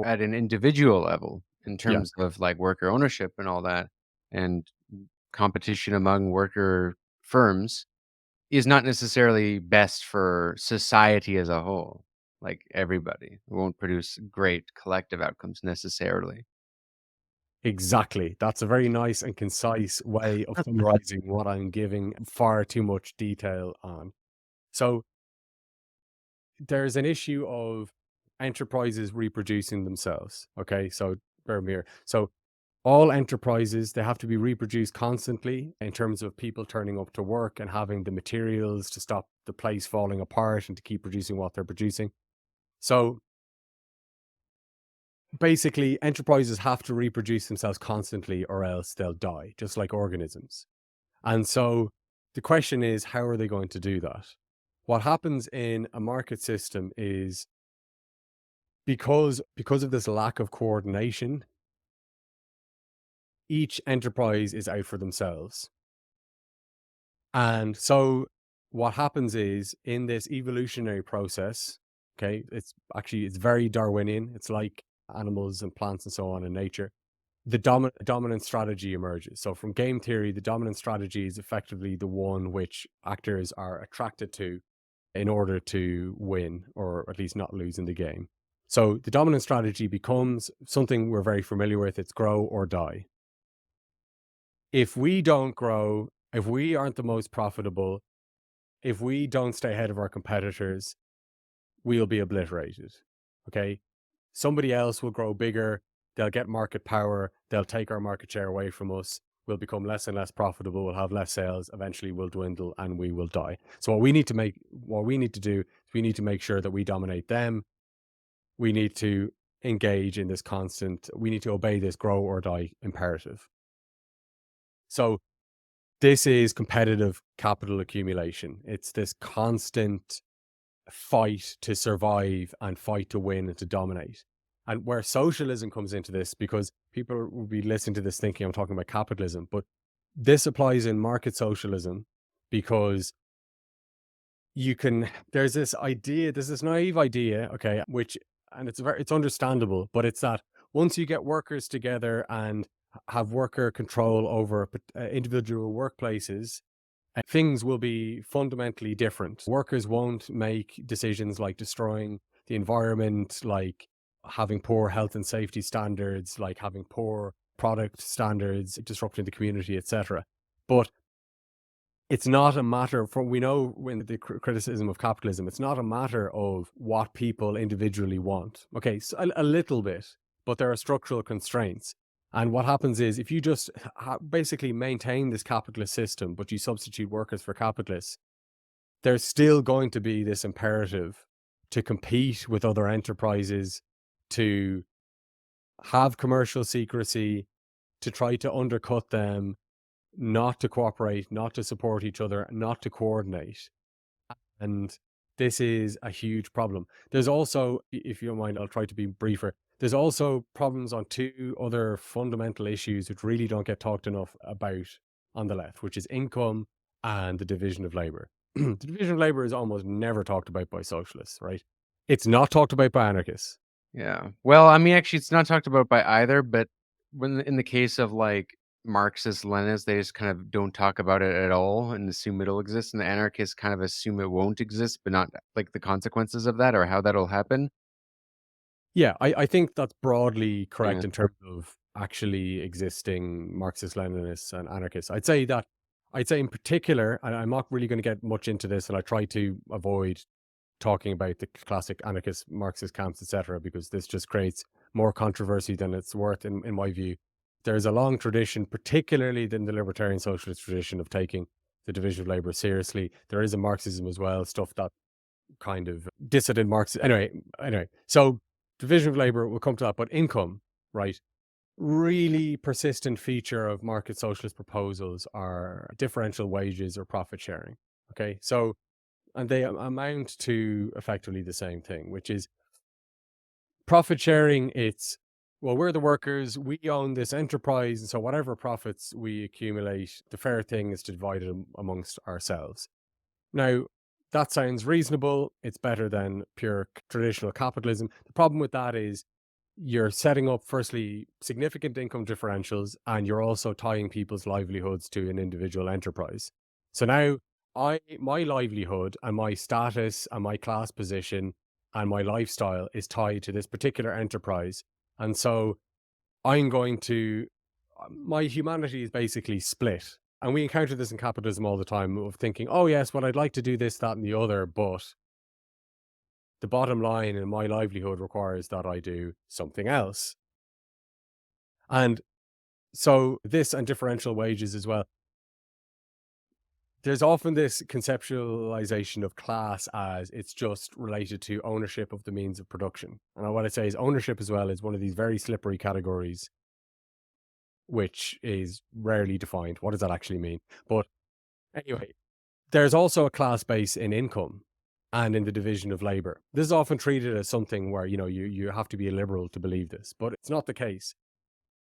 at an individual level in terms of like worker ownership and all that, and competition among worker firms is not necessarily best for society as a whole. Like everybody, it won't produce great collective outcomes necessarily. Exactly. That's a very nice and concise way of summarizing what I'm giving far too much detail on. So there's an issue of enterprises reproducing themselves. Okay, so bear with me here. So all enterprises, they have to be reproduced constantly in terms of people turning up to work and having the materials to stop the place falling apart and to keep producing what they're producing. So basically, enterprises have to reproduce themselves constantly or else they'll die, just like organisms. And so the question is, how are they going to do that? What happens in a market system is because of this lack of coordination, each enterprise is out for themselves. And so what happens is in this evolutionary process, okay, it's very Darwinian. It's like animals and plants and so on in nature. The dominant strategy emerges. So from game theory, the dominant strategy is effectively the one which actors are attracted to in order to win, or at least not lose in the game. So the dominant strategy becomes something we're very familiar with. It's grow or die. if we don't grow, if we aren't the most profitable, if we don't stay ahead of our competitors, we'll be obliterated. Okay. Somebody else will grow bigger. They'll get market power. They'll take our market share away from us. We'll become less and less profitable. We'll have less sales. Eventually we'll dwindle and we will die. So what we need to do is we need to make sure that we dominate them. We need to engage in this we need to obey this grow or die imperative. So this is competitive capital accumulation. It's this constant fight to survive and fight to win and to dominate. And where socialism comes into this, because people will be listening to this thinking I'm talking about capitalism, but this applies in market socialism because there's this naive idea, okay, and it's understandable, but it's that once you get workers together and have worker control over individual workplaces, things will be fundamentally different. Workers won't make decisions like destroying the environment, like having poor health and safety standards, like having poor product standards, disrupting the community, etc. But it's not a matter we know when the criticism of capitalism, it's not a matter of what people individually want. Okay, so a little bit, but there are structural constraints. And what happens is if you just basically maintain this capitalist system, but you substitute workers for capitalists, there's still going to be this imperative to compete with other enterprises, to have commercial secrecy, to try to undercut them, not to cooperate, not to support each other, not to coordinate. And this is a huge problem. There's also, if you don't mind, I'll try to be briefer. There's also problems on two other fundamental issues which really don't get talked enough about on the left, which is income and the division of labor. The division of labor is almost never talked about by socialists, right? It's not talked about by anarchists. Yeah. Well, I mean, actually, it's not talked about by either, but when in the case of like Marxist Leninists, they just kind of don't talk about it at all and assume it'll exist, and the anarchists kind of assume it won't exist, but not like the consequences of that or how that'll happen. Yeah, I think that's broadly correct Yeah. in terms of actually existing Marxist Leninists and anarchists. I'd say in particular, and I'm not really going to get much into this, and I try to avoid talking about the classic anarchist Marxist camps, etc., because this just creates more controversy than it's worth in my view. There's a long tradition, particularly in the libertarian socialist tradition, of taking the division of labor seriously. There is a Marxism as well, stuff that kind of dissident Marxism. Anyway, so division of labor, we'll come to that, but income, right? Really persistent feature of market socialist proposals are differential wages or profit sharing. Okay, so, and they amount to effectively the same thing, which is profit sharing. It's, well, we're the workers, we own this enterprise, and so whatever profits we accumulate, the fair thing is to divide it amongst ourselves. Now, that sounds reasonable. It's better than pure traditional capitalism. The problem with that is you're setting up, firstly, significant income differentials, and you're also tying people's livelihoods to an individual enterprise. So now my livelihood and my status and my class position and my lifestyle is tied to this particular enterprise. And so my humanity is basically split. And we encounter this in capitalism all the time of thinking, oh yes, well, I'd like to do this, that, and the other, but the bottom line in my livelihood requires that I do something else. And so this and differential wages as well. There's often this conceptualization of class as it's just related to ownership of the means of production. And what I say is ownership as well is one of these very slippery categories, which is rarely defined. What does that actually mean? But anyway, there's also a class base in income and in the division of labor. This is often treated as something where, you have to be a liberal to believe this, but it's not the case.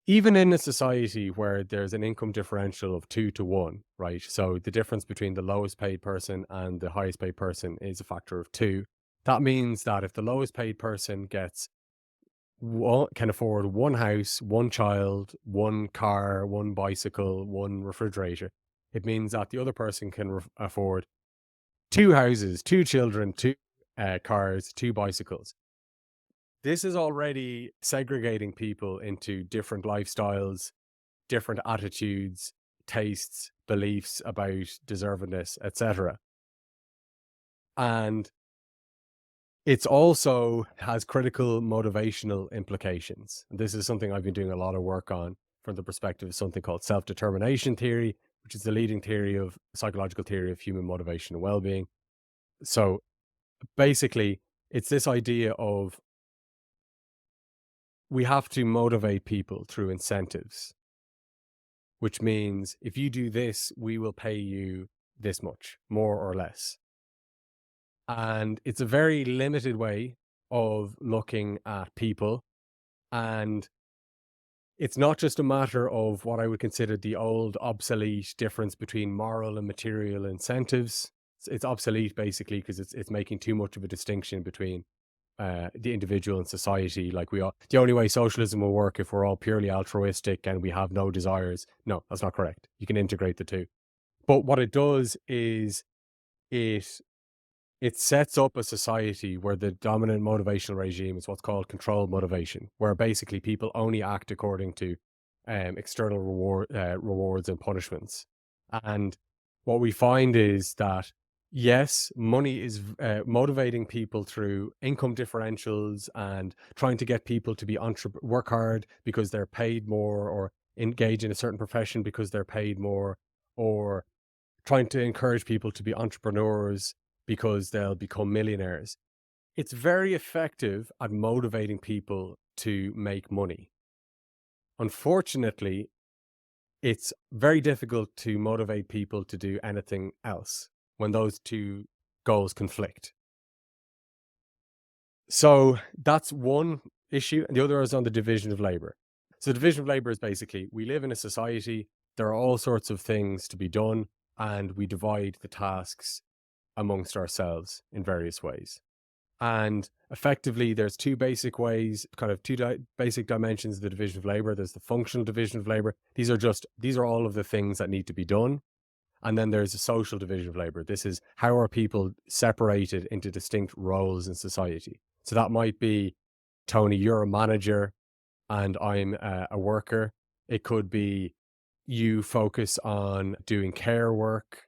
Even in a society where there's an income differential of 2 to 1, right? So the difference between the lowest paid person and the highest paid person is a factor of 2. That means that if the lowest paid person can afford one house, one child, one car, one bicycle, one refrigerator, it means that the other person can afford 2 houses, 2 children, 2 cars, 2 bicycles. This is already segregating people into different lifestyles, different attitudes, tastes, beliefs about deservedness, etc. And it's also has critical motivational implications. And this is something I've been doing a lot of work on from the perspective of something called self-determination theory, which is the leading theory of psychological theory of human motivation and well-being. So basically, it's this idea of we have to motivate people through incentives, which means if you do this, we will pay you this much, more or less. And it's a very limited way of looking at people. And it's not just a matter of what I would consider the old obsolete difference between moral and material incentives. It's obsolete basically because it's making too much of a distinction between the individual and society. Like the only way socialism will work if we're all purely altruistic and we have no desires. No, that's not correct. You can integrate the two. But what it does is it sets up a society where the dominant motivational regime is what's called controlled motivation, where basically people only act according to external rewards and punishments. And what we find is that, yes, money is motivating people through income differentials and trying to get people to be work hard because they're paid more, or engage in a certain profession because they're paid more, or trying to encourage people to be entrepreneurs because they'll become millionaires. It's very effective at motivating people to make money. Unfortunately, it's very difficult to motivate people to do anything else when those two goals conflict. So that's one issue. And the other is on the division of labor. So the division of labor is basically, we live in a society, there are all sorts of things to be done, and we divide the tasks amongst ourselves in various ways. And effectively, there's two basic ways, kind of basic dimensions of the division of labor. There's the functional division of labor. These are all of the things that need to be done. And then there's a social division of labor. This is how are people separated into distinct roles in society. So that might be, Tony, you're a manager and I'm a worker. It could be you focus on doing care work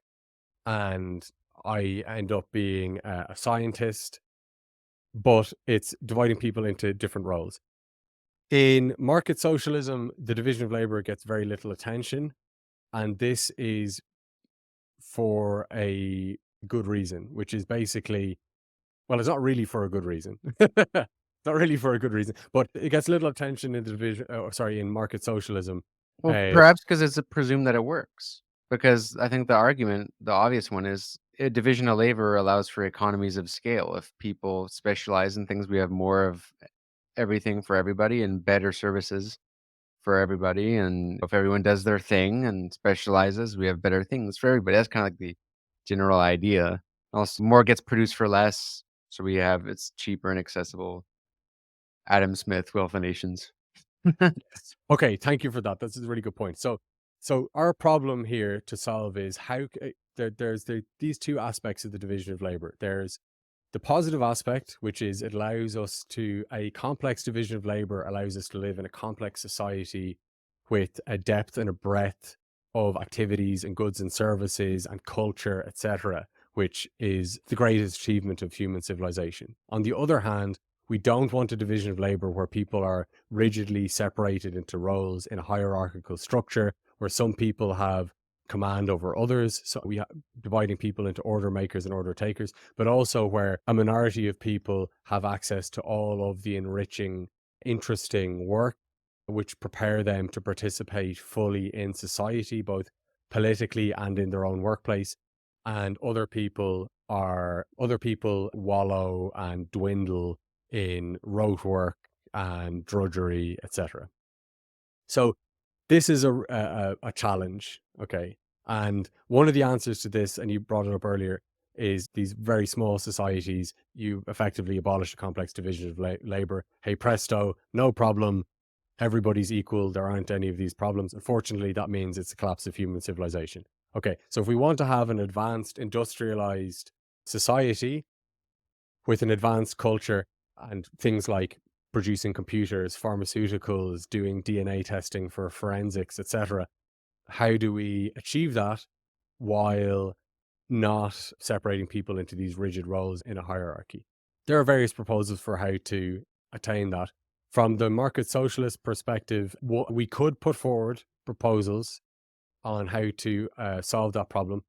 and I end up being a scientist, but it's dividing people into different roles. In market socialism, the division of labor gets very little attention, and this is for a good reason, which is basically, well, it's not really for a good reason. Not really for a good reason, but it gets little attention in the in market socialism. Well, perhaps because it's presumed that it works. Because I think the argument, the obvious one, is a division of labor allows for economies of scale. If people specialize in things, we have more of everything for everybody and better services for everybody. And if everyone does their thing and specializes, we have better things for everybody. That's kind of like the general idea. Also, more gets produced for less, so it's cheaper and accessible. Adam Smith, Wealth of Nations. Okay, thank you for that. That's a really good point. So our problem here to solve is how there's these two aspects of the division of labor. There's the positive aspect, which is it allows us to, a complex division of labor allows us to live in a complex society with a depth and a breadth of activities and goods and services and culture, etc., which is the greatest achievement of human civilization. On the other hand, we don't want a division of labor where people are rigidly separated into roles in a hierarchical structure, where some people have command over others. So we are dividing people into order makers and order takers, but also where a minority of people have access to all of the enriching, interesting work, which prepare them to participate fully in society, both politically and in their own workplace. And other people wallow and dwindle in rote work and drudgery, etc. So this is a challenge, okay? And one of the answers to this, and you brought it up earlier, is these very small societies. You effectively abolish a complex division of labor. Hey, presto, no problem. Everybody's equal. There aren't any of these problems. Unfortunately, that means it's a collapse of human civilization. Okay, so if we want to have an advanced, industrialized society with an advanced culture and things like producing computers, pharmaceuticals, doing DNA testing for forensics, etc., how do we achieve that while not separating people into these rigid roles in a hierarchy? There are various proposals for how to attain that. From the market socialist perspective, we could put forward proposals on how to solve that problem.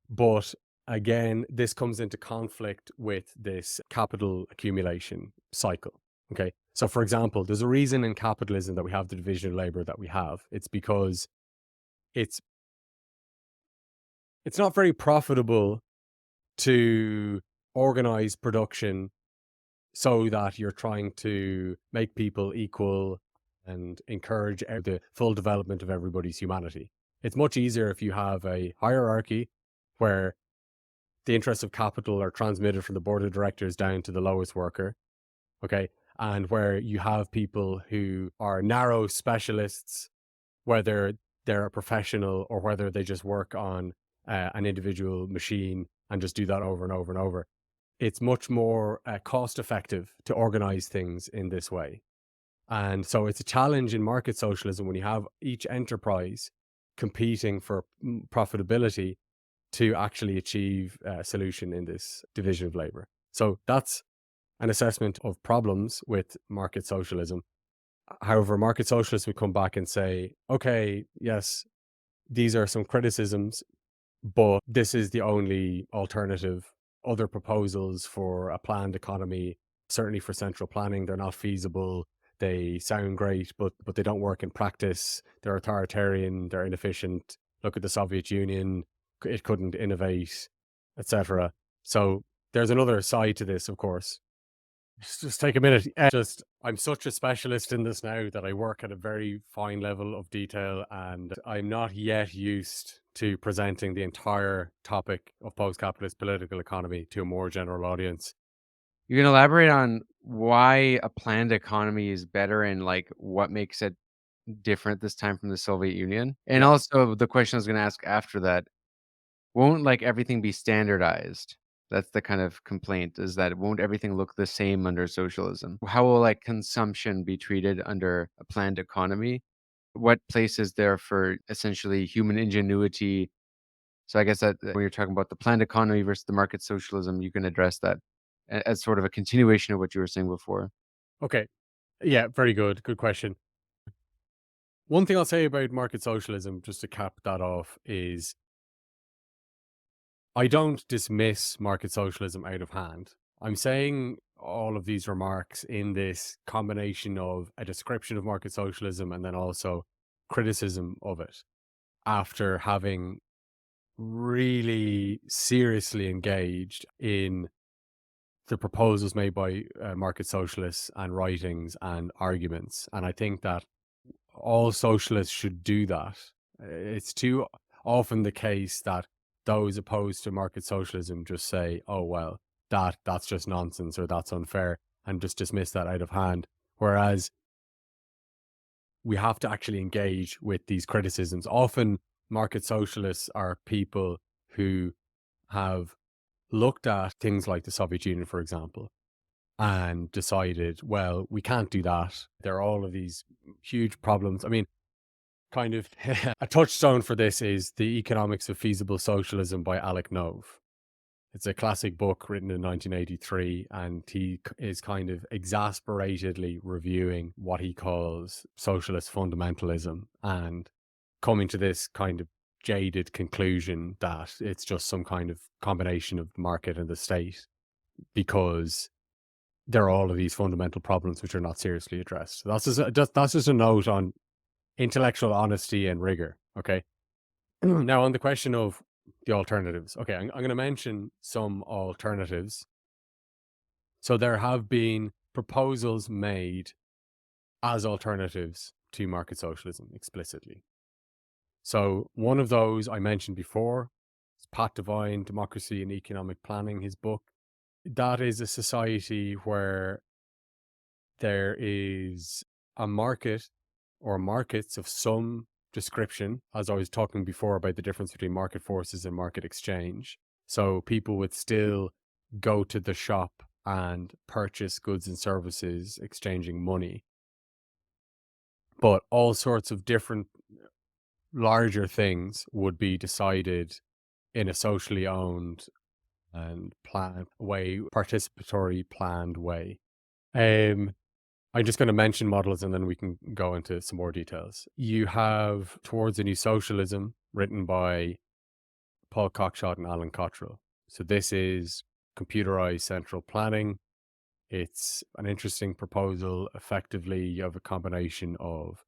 But again, this comes into conflict with this capital accumulation cycle. Okay. So, for example, there's a reason in capitalism that we have the division of labor that we have. It's because it's not very profitable to organize production so that you're trying to make people equal and encourage the full development of everybody's humanity. It's much easier if you have a hierarchy where the interests of capital are transmitted from the board of directors down to the lowest worker, okay? And where you have people who are narrow specialists, whether they're a professional or whether they just work on an individual machine and just do that over and over and over. It's much more cost effective to organize things in this way. And so it's a challenge in market socialism when you have each enterprise competing for profitability to actually achieve a solution in this division of labor. So that's an assessment of problems with market socialism. However, market socialists would come back and say, okay, yes, these are some criticisms, but this is the only alternative. Other proposals for a planned economy, certainly for central planning, they're not feasible. They sound great, but they don't work in practice. They're authoritarian, they're inefficient. Look at the Soviet Union, it couldn't innovate, etc. So there's another side to this, of course. Just take a minute. I'm such a specialist in this now that I work at a very fine level of detail, and I'm not yet used to presenting the entire topic of post-capitalist political economy to a more general audience. You can elaborate on why a planned economy is better and like what makes it different this time from the Soviet Union? And Yeah. also the question I was going to ask after that, won't like everything be standardized? That's the kind of complaint, is that won't everything look the same under socialism? How will like consumption be treated under a planned economy? What place is there for essentially human ingenuity? So I guess that when you're talking about the planned economy versus the market socialism, you can address that as sort of a continuation of what you were saying before. Okay. Yeah, very good. Good question. One thing I'll say about market socialism, just to cap that off, is I don't dismiss market socialism out of hand. I'm saying all of these remarks in this combination of a description of market socialism and then also criticism of it after having really seriously engaged in the proposals made by market socialists and writings and arguments. And I think that all socialists should do that. It's too often the case that those opposed to market socialism just say, oh, well, that's just nonsense or that's unfair, and just dismiss that out of hand. Whereas we have to actually engage with these criticisms. Often market socialists are people who have looked at things like the Soviet Union, for example, and decided, well, we can't do that. There are all of these huge problems. I mean, kind of a touchstone for this is The Economics of Feasible Socialism by Alec Nove. It's a classic book written in 1983, and he is kind of exasperatedly reviewing what he calls socialist fundamentalism and coming to this kind of jaded conclusion that it's just some kind of combination of market and the state, because there are all of these fundamental problems which are not seriously addressed. That's just a note on intellectual honesty and rigor. Okay. Now, on the question of the alternatives, okay, I'm going to mention some alternatives. So there have been proposals made as alternatives to market socialism explicitly. So one of those I mentioned before is Pat Devine, Democracy and Economic Planning, his book. That is a society where there is a market or markets of some description, as I was talking before about the difference between market forces and market exchange. So people would still go to the shop and purchase goods and services, exchanging money. But all sorts of different larger things would be decided in a socially owned and planned way, participatory planned way. I'm just going to mention models and then we can go into some more details. You have Towards a New Socialism, written by Paul Cockshott and Alan Cottrell. So this is computerized central planning. It's an interesting proposal. Effectively, you have a combination of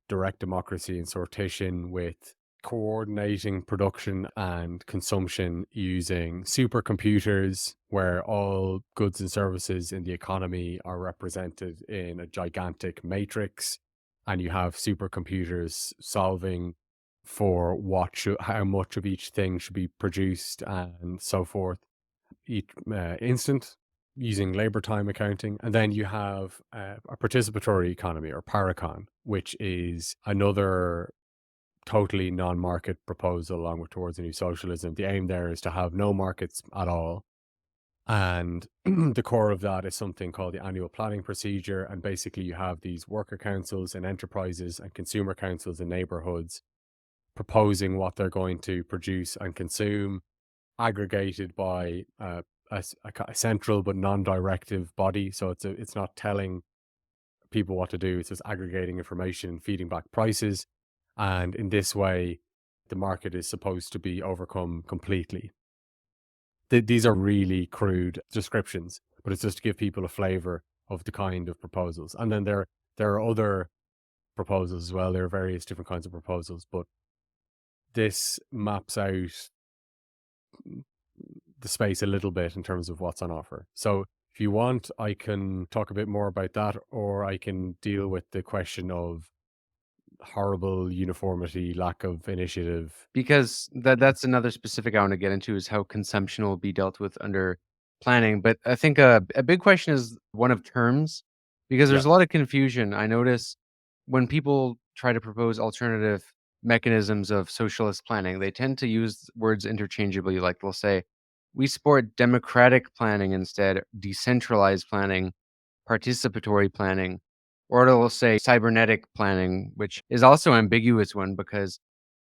direct democracy and sortition with coordinating production and consumption using supercomputers, where all goods and services in the economy are represented in a gigantic matrix, and you have supercomputers solving for how much of each thing should be produced and so forth each instant, using labor time accounting. And then you have a participatory economy, or Paracon, which is another totally non-market proposal along with Towards a New Socialism. The aim there is to have no markets at all. And the core of that is something called the annual planning procedure. And basically you have these worker councils and enterprises and consumer councils in neighborhoods proposing what they're going to produce and consume, aggregated by a central but non-directive body. So it's not telling people what to do. It's just aggregating information and feeding back prices. And in this way, the market is supposed to be overcome completely. These are really crude descriptions, but it's just to give people a flavor of the kind of proposals. And then there are other proposals as well. There are various different kinds of proposals, but this maps out the space a little bit in terms of what's on offer. So if you want, I can talk a bit more about that, or I can deal with the question of horrible uniformity, lack of initiative. Because that's another specific I want to get into, is how consumption will be dealt with under planning. But I think a big question is one of terms, because there's a lot of confusion. I notice when people try to propose alternative mechanisms of socialist planning, they tend to use words interchangeably. Like they'll say, we support democratic planning instead, decentralized planning, participatory planning, or it'll say cybernetic planning, which is also an ambiguous one, because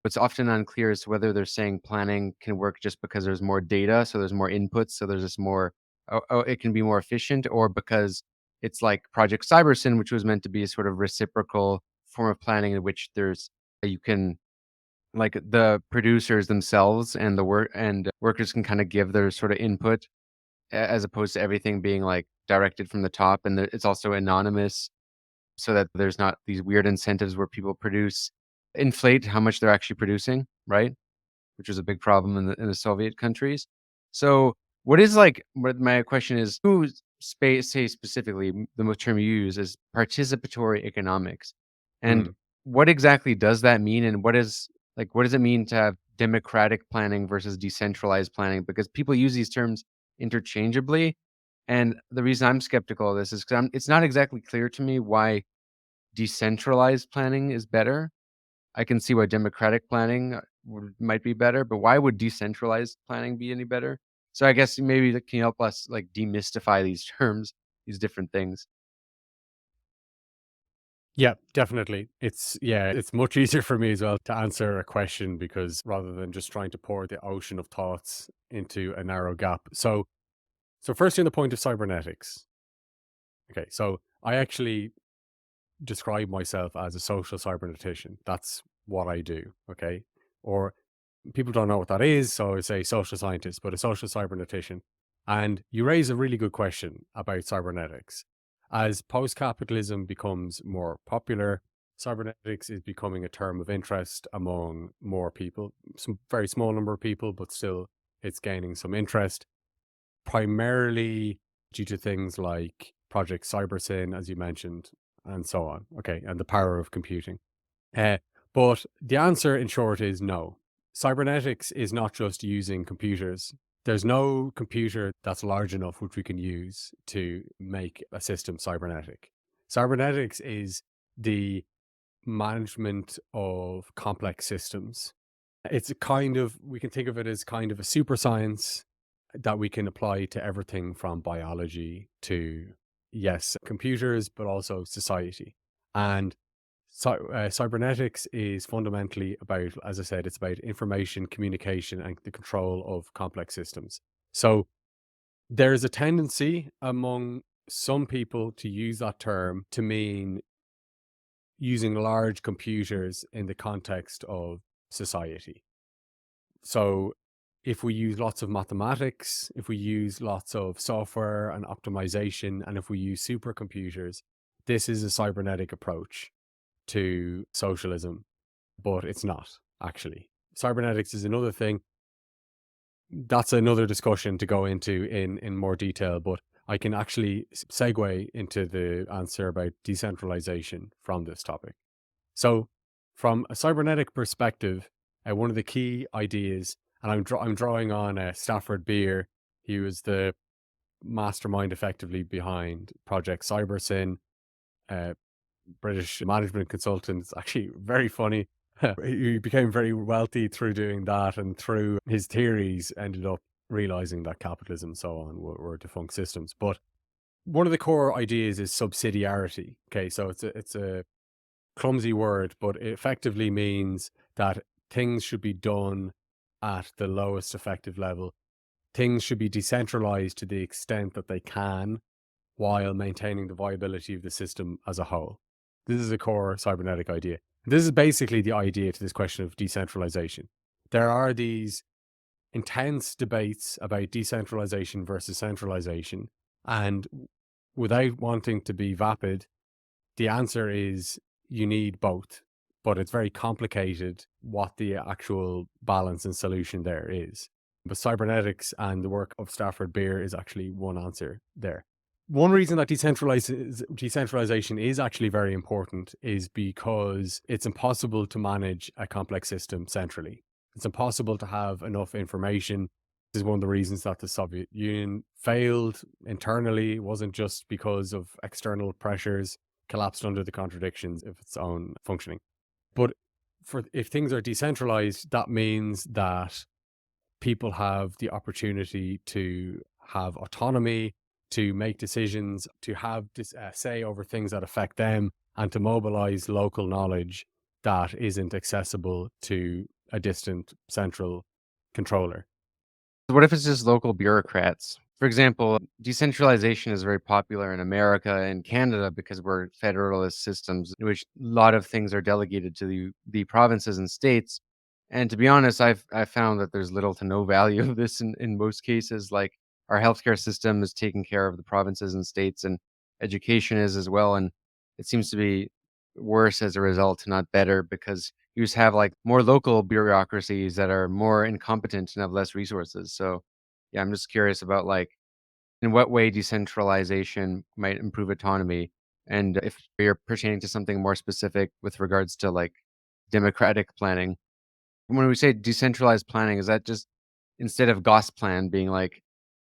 it's often unclear as to whether they're saying planning can work just because there's more data, so there's more inputs, so there's just more, it can be more efficient, or because it's like Project Cybersyn, which was meant to be a sort of reciprocal form of planning in which you can, like, the producers themselves and workers can kind of give their sort of input, as opposed to everything being like directed from the top, and it's also anonymous, so that there's not these weird incentives where people inflate how much they're actually producing, right? Which was a big problem in the Soviet countries. So what my question is, say specifically, the term you use is participatory economics. And what exactly does that mean? And what does it mean to have democratic planning versus decentralized planning? Because people use these terms interchangeably. And the reason I'm skeptical of this is because it's not exactly clear to me why decentralized planning is better. I can see why democratic planning might be better, but why would decentralized planning be any better? So I guess maybe that can help us like demystify these terms, these different things. Yeah, definitely. It's much easier for me as well to answer a question, because rather than just trying to pour the ocean of thoughts into a narrow gap. So firstly, on the point of cybernetics. Okay, so I actually describe myself as a social cybernetician. That's what I do. Okay. Or people don't know what that is, so I say social scientist, but a social cybernetician. And you raise a really good question about cybernetics. As post-capitalism becomes more popular, cybernetics is becoming a term of interest among more people, some very small number of people, but still it's gaining some interest, primarily due to things like Project Cybersyn, as you mentioned, and so on. Okay, and the power of computing. But the answer, in short, is no. Cybernetics is not just using computers. There's no computer that's large enough which we can use to make a system cybernetic. Cybernetics is the management of complex systems. It's we can think of it as kind of a super science that we can apply to everything from biology to, yes, computers, but also society. And Cybernetics is fundamentally about, as I said, it's about information, communication, and the control of complex systems. So there is a tendency among some people to use that term to mean using large computers in the context of society. So if we use lots of mathematics, if we use lots of software and optimization, and if we use supercomputers, this is a cybernetic approach to socialism, but it's not actually. Cybernetics is another thing. That's another discussion to go into in more detail, but I can actually segue into the answer about decentralization from this topic. So, from a cybernetic perspective, one of the key ideas, and I'm drawing on Stafford Beer. He was the mastermind effectively behind Project CyberSyn, British management consultant. It's actually very funny. He became very wealthy through doing that, and through his theories ended up realizing that capitalism and so on were defunct systems. But one of the core ideas is subsidiarity. Okay, so it's a clumsy word, but it effectively means that things should be done at the lowest effective level. Things should be decentralized to the extent that they can, while maintaining the viability of the system as a whole. This is a core cybernetic idea. This is basically the idea to this question of decentralization. There are these intense debates about decentralization versus centralization, and without wanting to be vapid, the answer is you need both, but it's very complicated what the actual balance and solution there is. But cybernetics and the work of Stafford Beer is actually one answer there. One reason that decentralization is actually very important is because it's impossible to manage a complex system centrally. It's impossible to have enough information. This is one of the reasons that the Soviet Union failed internally. It wasn't just because of external pressures, collapsed under the contradictions of its own functioning. But if things are decentralized, that means that people have the opportunity to have autonomy, to make decisions, to have this say over things that affect them, and to mobilize local knowledge that isn't accessible to a distant central controller. What if it's just local bureaucrats? For example, decentralization is very popular in America and Canada because we're federalist systems in which a lot of things are delegated to the provinces and states. And to be honest, I've found that there's little to no value of this in most cases. Like our healthcare system is taking care of the provinces and states, and education is as well. And it seems to be worse as a result, not better, because you just have like more local bureaucracies that are more incompetent and have less resources. So yeah, I'm just curious about like in what way decentralization might improve autonomy, and if you're pertaining to something more specific with regards to like democratic planning. When we say decentralized planning, is that just instead of Gosplan being like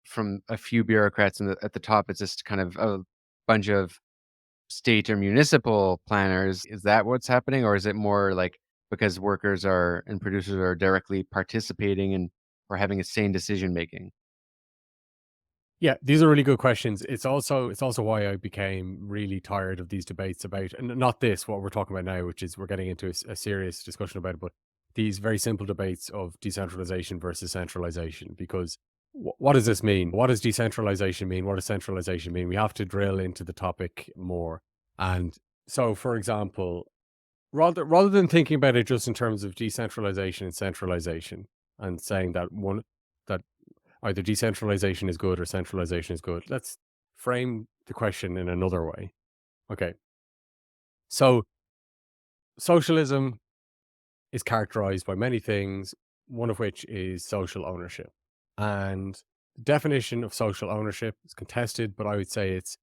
from a few bureaucrats at the top, it's just kind of a bunch of state or municipal planners? Is that what's happening? Or is it more like because workers are and producers are directly participating and or having a sane decision making? Yeah, these are really good questions. It's also why I became really tired of these debates about, and not this, what we're talking about now, which is we're getting into a serious discussion about it, but these very simple debates of decentralization versus centralization. Because what does this mean? What does decentralization mean? What does centralization mean? We have to drill into the topic more. And so, for example, rather than thinking about it just in terms of decentralization and centralization, and saying that that either decentralization is good or centralization is good, let's frame the question in another way. Okay. So socialism is characterized by many things, one of which is social ownership. And the definition of social ownership is contested, but I would say it's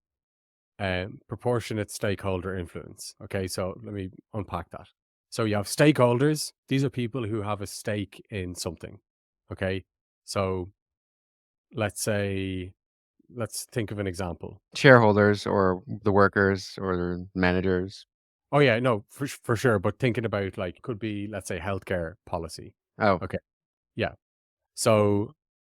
proportionate stakeholder influence. Okay, so let me unpack that. So you have stakeholders. These are people who have a stake in something. Okay, so let's think of an example. Shareholders or the workers or the managers? Oh yeah, no, for sure. But thinking about like could be, let's say, healthcare policy. Oh, Okay, yeah. So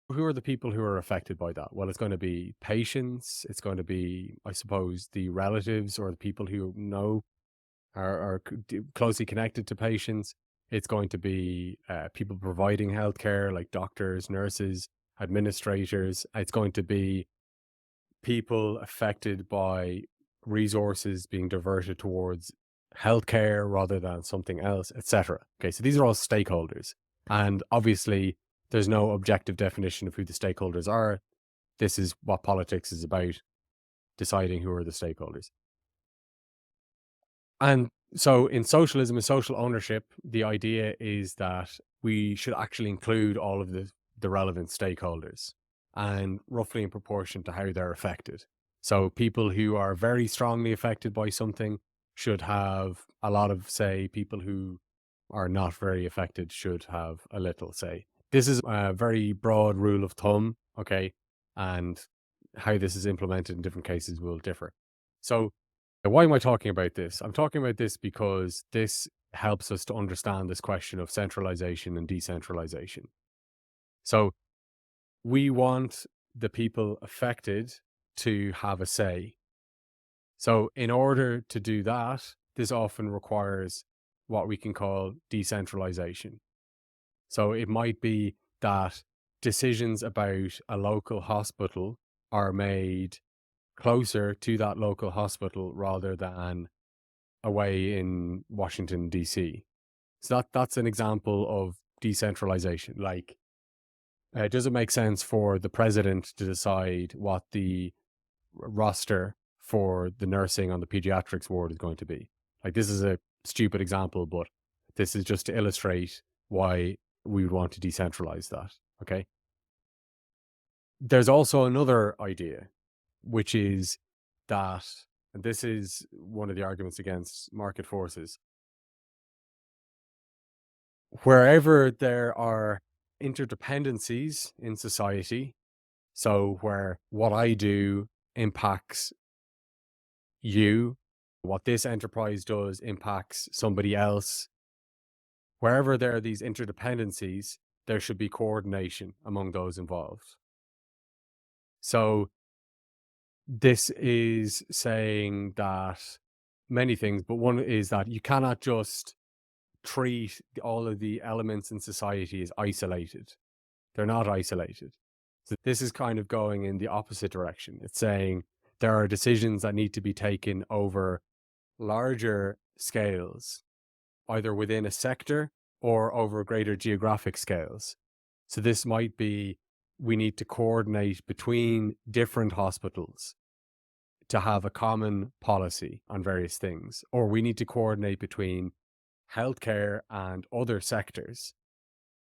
who are the people who are affected by that? Well, it's going to be patients. It's going to be, I suppose, the relatives or the people who know are closely connected to patients. It's going to be people providing healthcare, like doctors, nurses, administrators. It's going to be people affected by resources being diverted towards healthcare rather than something else, etc. Okay, so these are all stakeholders. And obviously, there's no objective definition of who the stakeholders are. This is what politics is about, deciding who are the stakeholders. And so in socialism and social ownership, the idea is that we should actually include all of the relevant stakeholders, and roughly in proportion to how they're affected. So people who are very strongly affected by something should have a lot of say. People who are not very affected should have a little say. This is a very broad rule of thumb, okay? And how this is implemented in different cases will differ. So why am I talking about this? I'm talking about this because this helps us to understand this question of centralization and decentralization. So we want the people affected to have a say. So in order to do that, this often requires what we can call decentralization. So it might be that decisions about a local hospital are made closer to that local hospital rather than away in Washington, D.C. So that's an example of decentralization. Like, does it make sense for the president to decide what the roster for the nursing on the pediatrics ward is going to be? Like, this is a stupid example, but this is just to illustrate why we would want to decentralize that. Okay. There's also another idea, which is that, and this is one of the arguments against market forces, wherever there are interdependencies in society, so where what I do impacts you, what this enterprise does impacts somebody else, wherever there are these interdependencies, there should be coordination among those involved. So this is saying that many things, but one is that you cannot just treat all of the elements in society as isolated. They're not isolated. So this is kind of going in the opposite direction. It's saying there are decisions that need to be taken over larger scales, either within a sector or over greater geographic scales. So this might be, we need to coordinate between different hospitals to have a common policy on various things, or we need to coordinate between healthcare and other sectors.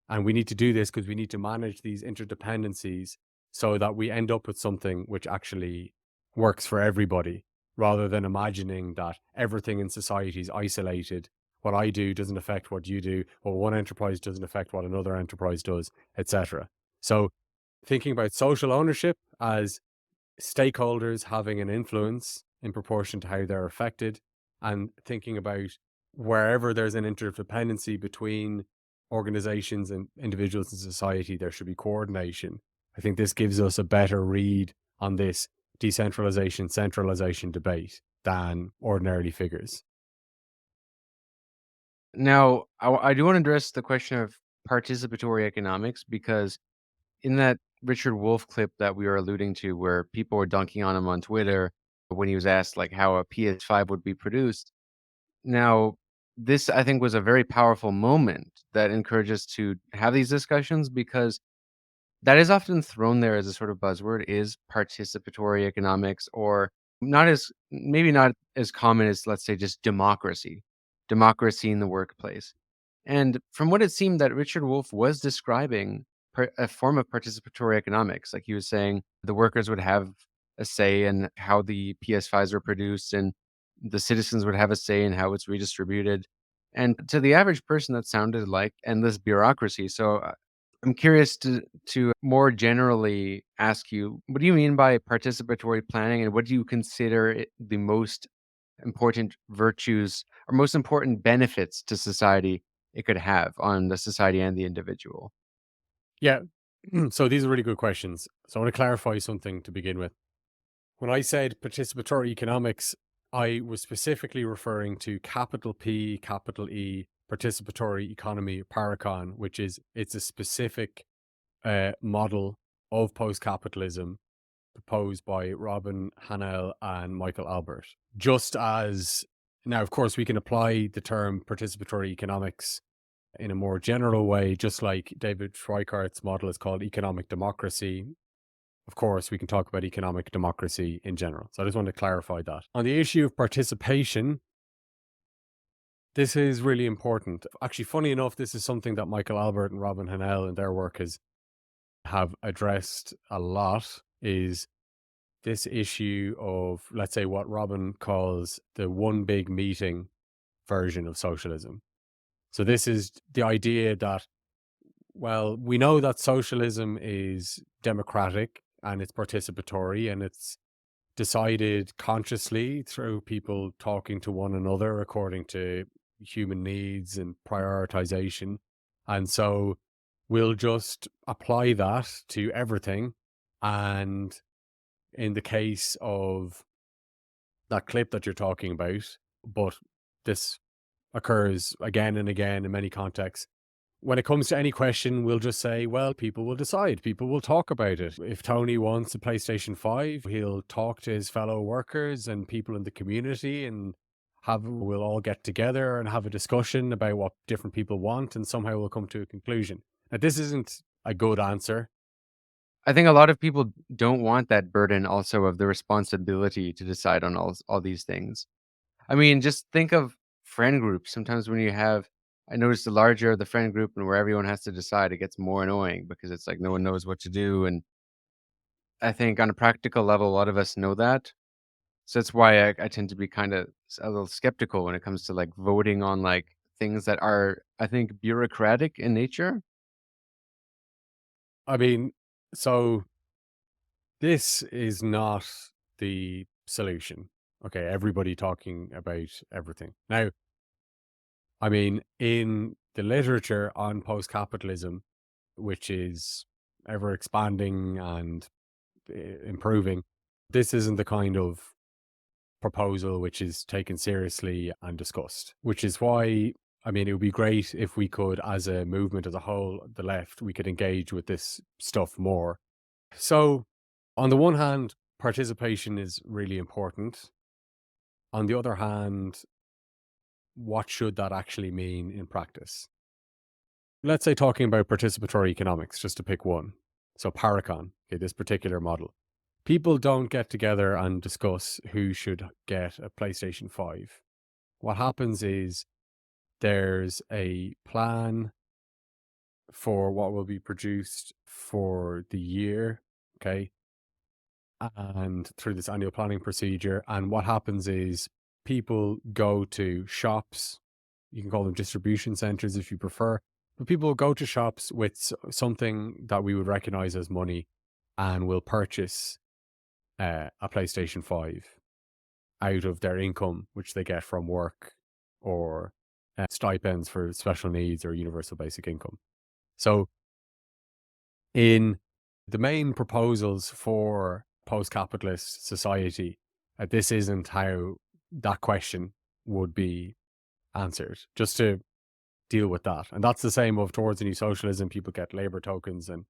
And we need to do this because we need to manage these interdependencies so that we end up with something which actually works for everybody, rather than imagining that everything in society is isolated. What I do doesn't affect what you do, or one enterprise doesn't affect what another enterprise does, etc. So thinking about social ownership as stakeholders having an influence in proportion to how they're affected, and thinking about wherever there's an interdependency between organizations and individuals in society, there should be coordination. I think this gives us a better read on this decentralization, centralization debate than ordinarily figures. Now, I do want to address the question of participatory economics, because in that Richard Wolff clip that we were alluding to, where people were dunking on him on Twitter when he was asked like how a PS5 would be produced. Now, this I think was a very powerful moment that encouraged us to have these discussions, because that is often thrown there as a sort of buzzword, is participatory economics, or not as, maybe not as common as, let's say, just democracy in the workplace. And from what it seemed that Richard Wolff was describing a form of participatory economics, like he was saying the workers would have a say in how the PS5s are produced, and the citizens would have a say in how it's redistributed. And to the average person, that sounded like endless bureaucracy. So I'm curious to more generally ask you, what do you mean by participatory planning, and what do you consider the most important virtues or most important benefits to society it could have on the society and the individual? Yeah. So these are really good questions. So I want to clarify something to begin with. When I said participatory economics, I was specifically referring to capital P, capital E, participatory economy, Paracon, which is, it's a specific model of post-capitalism proposed by Robin Hanel and Michael Albert. Just as, now, of course, we can apply the term participatory economics in a more general way, just like David Schweikart's model is called economic democracy. Of course, we can talk about economic democracy in general. So I just want to clarify that. On the issue of participation, this is really important. Actually, funny enough, this is something that Michael Albert and Robin Hanel in their work have addressed a lot, is this issue of, let's say, what Robin calls the one big meeting version of socialism. So this is the idea that, well, we know that socialism is democratic and it's participatory and it's decided consciously through people talking to one another according to human needs and prioritization. And so we'll just apply that to everything. And in the case of that clip that you're talking about, but this occurs again and again in many contexts. When it comes to any question, we'll just say, well, people will decide. People will talk about it. If Tony wants a PlayStation 5, he'll talk to his fellow workers and people in the community, and we'll all get together and have a discussion about what different people want, and somehow we'll come to a conclusion. Now, this isn't a good answer. I think a lot of people don't want that burden also of the responsibility to decide on all these things. I mean, just think of friend groups. Sometimes when you have, I notice the larger the friend group and where everyone has to decide, it gets more annoying because it's like no one knows what to do. And I think on a practical level, a lot of us know that. So that's why I tend to be kind of a little skeptical when it comes to like voting on like things that are, I think, bureaucratic in nature. I mean, so this is not the solution. Okay, everybody talking about everything. Now, I mean, in the literature on post-capitalism, which is ever expanding and improving, this isn't the kind of proposal which is taken seriously and discussed, which is why, I mean, it would be great if we could, as a movement as a whole, the left, we could engage with this stuff more. So, on the one hand, participation is really important. On the other hand, what should that actually mean in practice? Let's say talking about participatory economics, just to pick one. So Paracon, okay, this particular model. People don't get together and discuss who should get a PlayStation 5. What happens is there's a plan for what will be produced for the year, okay? And through this annual planning procedure. And what happens is people go to shops. You can call them distribution centers if you prefer. But people go to shops with something that we would recognize as money and will purchase a PlayStation 5 out of their income, which they get from work or stipends for special needs or universal basic income. So in the main proposals for post-capitalist society, this isn't how that question would be answered, just to deal with that. And that's the same of towards a new socialism, people get labor tokens and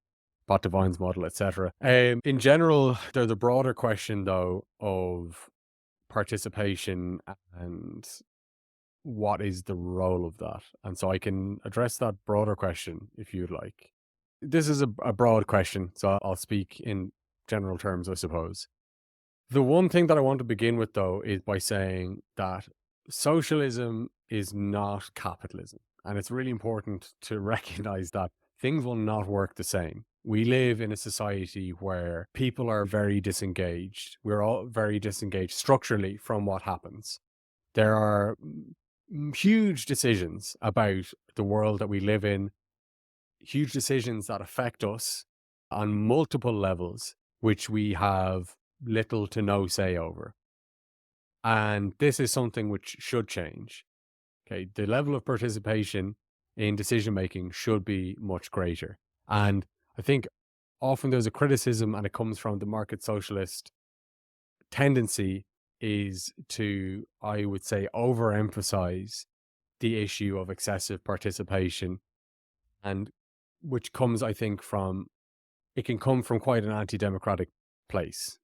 Potvines model, etc. In general, there's a broader question, though, of participation and what is the role of that. And so I can address that broader question if you'd like. This is a broad question, so I'll speak in general terms, I suppose. The one thing that I want to begin with, though, is by saying that socialism is not capitalism. And it's really important to recognize that things will not work the same. We live in a society where people are very disengaged. We're all very disengaged structurally from what happens. There are huge decisions about the world that we live in, huge decisions that affect us on multiple levels, which we have little to no say over. And this is something which should change. Okay, the level of participation in decision making should be much greater. And I think often there's a criticism, and it comes from the market socialist tendency, is to, I would say, overemphasize the issue of excessive participation, and which comes, I think, from, it can come from quite an anti-democratic place.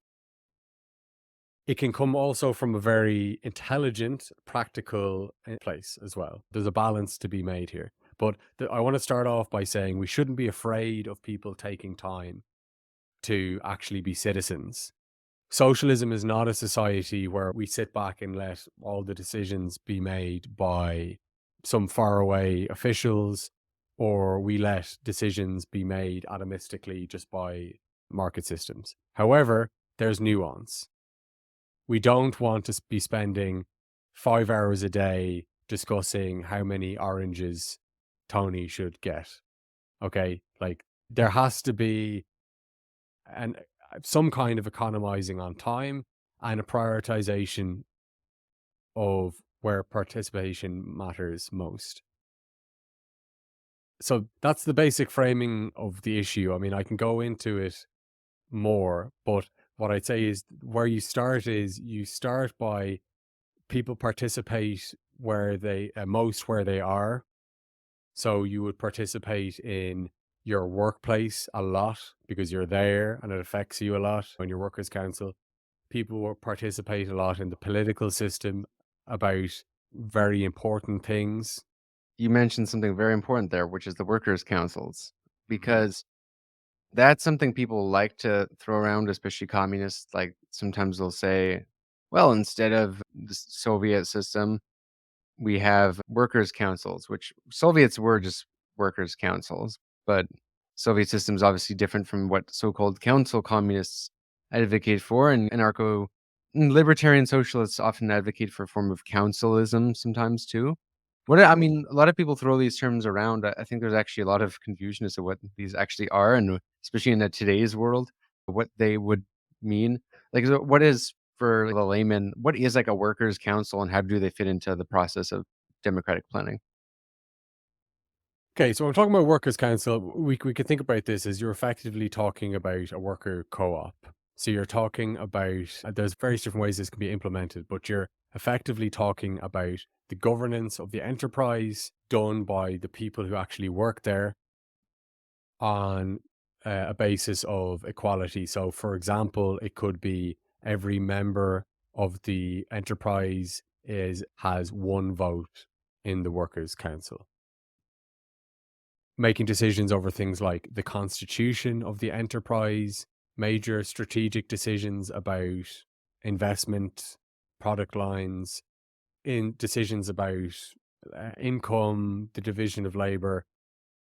It can come also from a very intelligent, practical place as well. There's a balance to be made here. But I want to start off by saying we shouldn't be afraid of people taking time to actually be citizens. Socialism is not a society where we sit back and let all the decisions be made by some faraway officials, or we let decisions be made atomistically just by market systems. However, there's nuance. We don't want to be spending 5 hours a day discussing how many oranges Tony should get. Okay, like there has to be some kind of economizing on time and a prioritization of where participation matters most. So that's the basic framing of the issue. I mean, I can go into it more, but what I'd say is where you start is you start by people participate where they most where they are. So you would participate in your workplace a lot because you're there and it affects you a lot. When your workers' council, people will participate a lot in the political system about very important things. You mentioned something very important there, which is the workers' councils, because that's something people like to throw around, especially communists. Like sometimes they'll say, well, instead of the Soviet system, we have workers' councils, which Soviets were just workers' councils, but Soviet system is obviously different from what so-called council communists advocate for, and libertarian socialists often advocate for a form of councilism sometimes too. I mean, a lot of people throw these terms around. I think there's actually a lot of confusion as to what these actually are, and especially in today's world, what they would mean. Like, so what is, for the layman, what is like a workers' council, and how do they fit into the process of democratic planning? Okay, so when we're talking about workers' council, we could think about this as you're effectively talking about a worker co-op. So you're talking about, there's various different ways this can be implemented, but you're effectively talking about the governance of the enterprise done by the people who actually work there on a basis of equality. So, for example, it could be every member of the enterprise has one vote in the workers' council, making decisions over things like the constitution of the enterprise, major strategic decisions about investment, product lines, in decisions about income, the division of labor.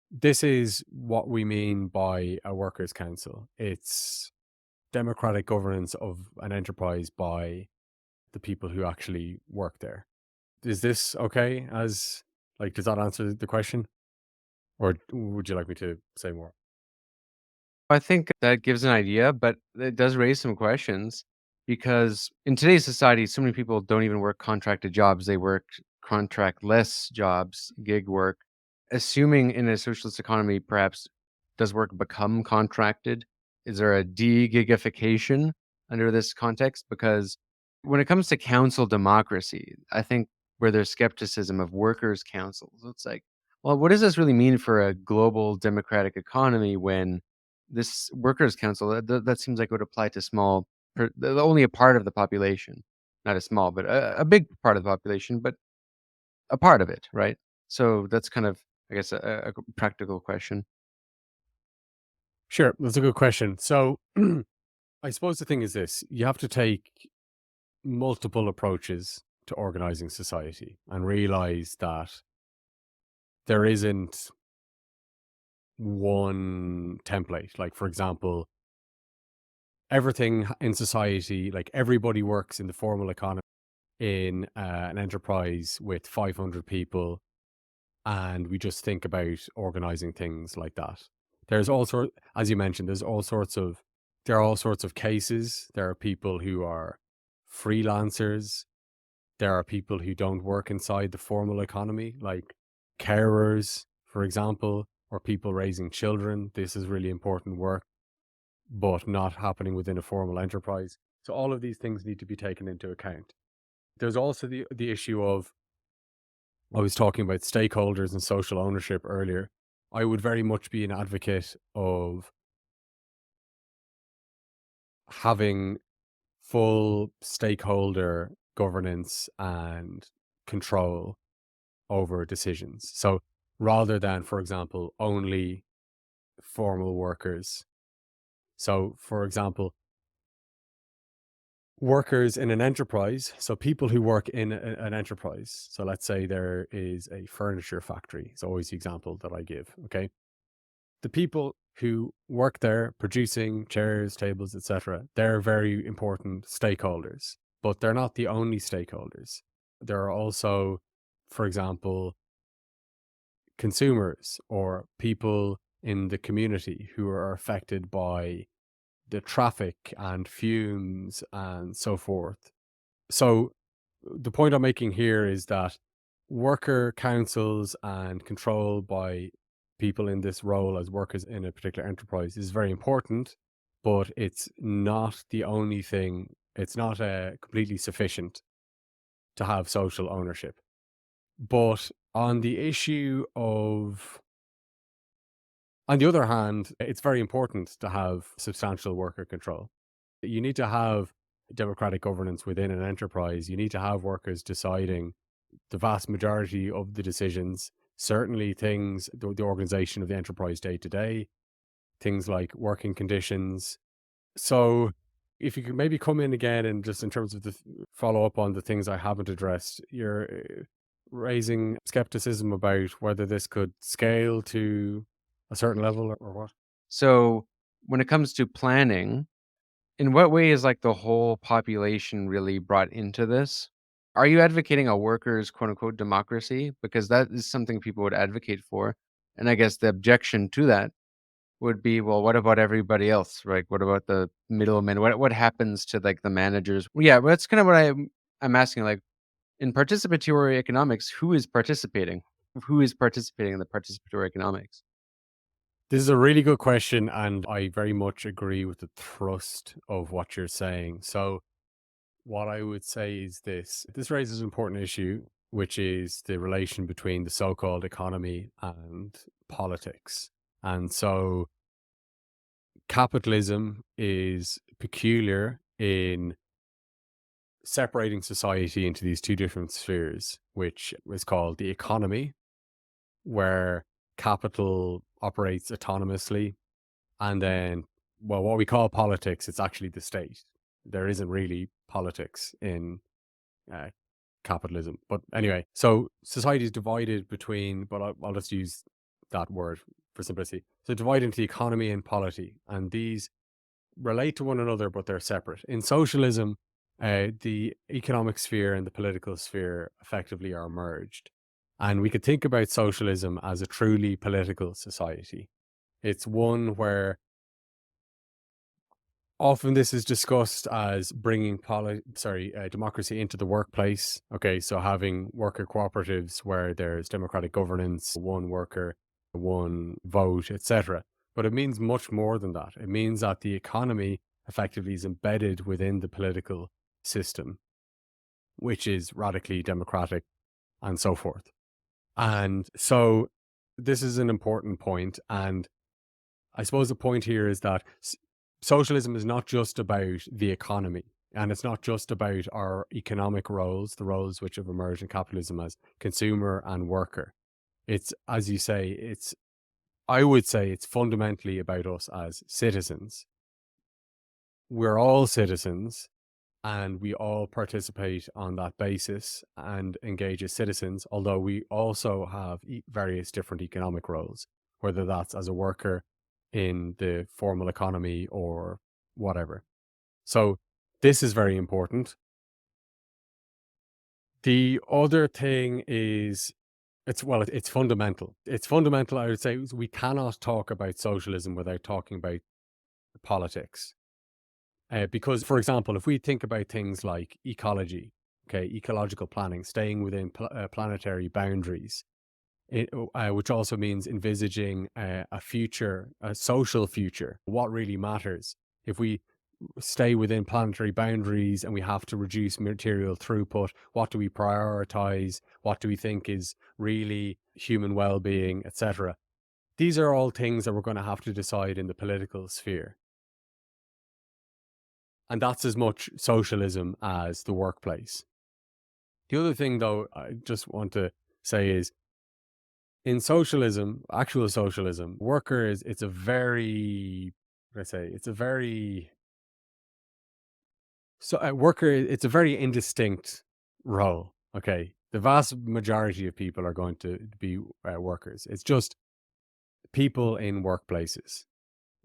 This is what we mean by a workers' council. It's democratic governance of an enterprise by the people who actually work there. Is this okay? Does that answer the question? Or would you like me to say more? I think that gives an idea, but it does raise some questions because in today's society, so many people don't even work contracted jobs. They work contract-less jobs, gig work. Assuming in a socialist economy, perhaps, does work become contracted? Is there a de-gigification under this context? Because when it comes to council democracy, I think where there's skepticism of workers' councils, it's like, well, what does this really mean for a global democratic economy when this workers' council, that seems like it would apply to only a part of the population, not a small, but a big part of the population, but a part of it, right? So that's kind of, I guess, a practical question. Sure, that's a good question. So I suppose the thing is this, you have to take multiple approaches to organizing society and realize that there isn't one template. Like, for example, everything in society, like everybody works in the formal economy in an enterprise with 500 people, and we just think about organizing things like that. There's also, as you mentioned, there are all sorts of cases. There are people who are freelancers. There are people who don't work inside the formal economy, like carers, for example, or people raising children. This is really important work, but not happening within a formal enterprise. So all of these things need to be taken into account. There's also the issue of, I was talking about stakeholders and social ownership earlier. I would very much be an advocate of having full stakeholder governance and control over decisions. So rather than, for example, only formal workers. So, for example, workers in an enterprise, so people who work in an enterprise. So let's say there is a furniture factory. It's always the example that I give, okay? The people who work there producing chairs, tables, etc., they're very important stakeholders, but they're not the only stakeholders. There are also, for example, consumers or people in the community who are affected by the traffic and fumes and so forth. So the point I'm making here is that worker councils and control by people in this role as workers in a particular enterprise is very important, but it's not the only thing. It's not completely sufficient to have social ownership. But on the issue of, on the other hand, it's very important to have substantial worker control. You need to have democratic governance within an enterprise. You need to have workers deciding the vast majority of the decisions, certainly things, the organization of the enterprise day to day, things like working conditions. So if you could maybe come in again and just in terms of the follow up on the things I haven't addressed, you're raising skepticism about whether this could scale to a certain level or what? So when it comes to planning, in what way is like the whole population really brought into this? Are you advocating a workers' quote unquote democracy? Because that is something people would advocate for. And I guess the objection to that would be, well, what about everybody else? Right? What about the middlemen? What happens to like the managers? Well, yeah, well, that's kind of what I'm asking. Like in participatory economics, who is participating? Who is participating in the participatory economics? This is a really good question, and I very much agree with the thrust of what you're saying. So, what I would say is this raises an important issue, which is the relation between the so called economy and politics. And so, capitalism is peculiar in separating society into these two different spheres, which is called the economy, where capital operates autonomously, and then, well, what we call politics, it's actually the state. There isn't really politics in uh, capitalism. But anyway, so society is divided between, but I'll just use that word for simplicity. So divided into the economy and polity, and these relate to one another, but they're separate. In socialism, the economic sphere and the political sphere effectively are merged. And we could think about socialism as a truly political society. It's one where often this is discussed as bringing democracy into the workplace. Okay, so having worker cooperatives where there's democratic governance, one worker, one vote, etc. But it means much more than that. It means that the economy effectively is embedded within the political system, which is radically democratic and so forth. And so this is an important point. And I suppose the point here is that socialism is not just about the economy, and it's not just about our economic roles, the roles which have emerged in capitalism as consumer and worker. It's, as you say, I would say it's fundamentally about us as citizens. We're all citizens, and we all participate on that basis and engage as citizens, although we also have various different economic roles, whether that's as a worker in the formal economy or whatever. So this is very important. The other thing is, it's fundamental. It's fundamental, I would say. We cannot talk about socialism without talking about politics. Because, for example, if we think about things like ecology, okay, ecological planning, staying within planetary boundaries, which also means envisaging a future, a social future, what really matters. If we stay within planetary boundaries and we have to reduce material throughput? What do we prioritize? What do we think is really human well-being, etc.? These are all things that we're going to have to decide in the political sphere. And that's as much socialism as the workplace. The other thing, though, I just want to say is, in socialism, actual socialism, workers, it's a very, it's a very indistinct role. Okay. The vast majority of people are going to be workers. It's just people in workplaces.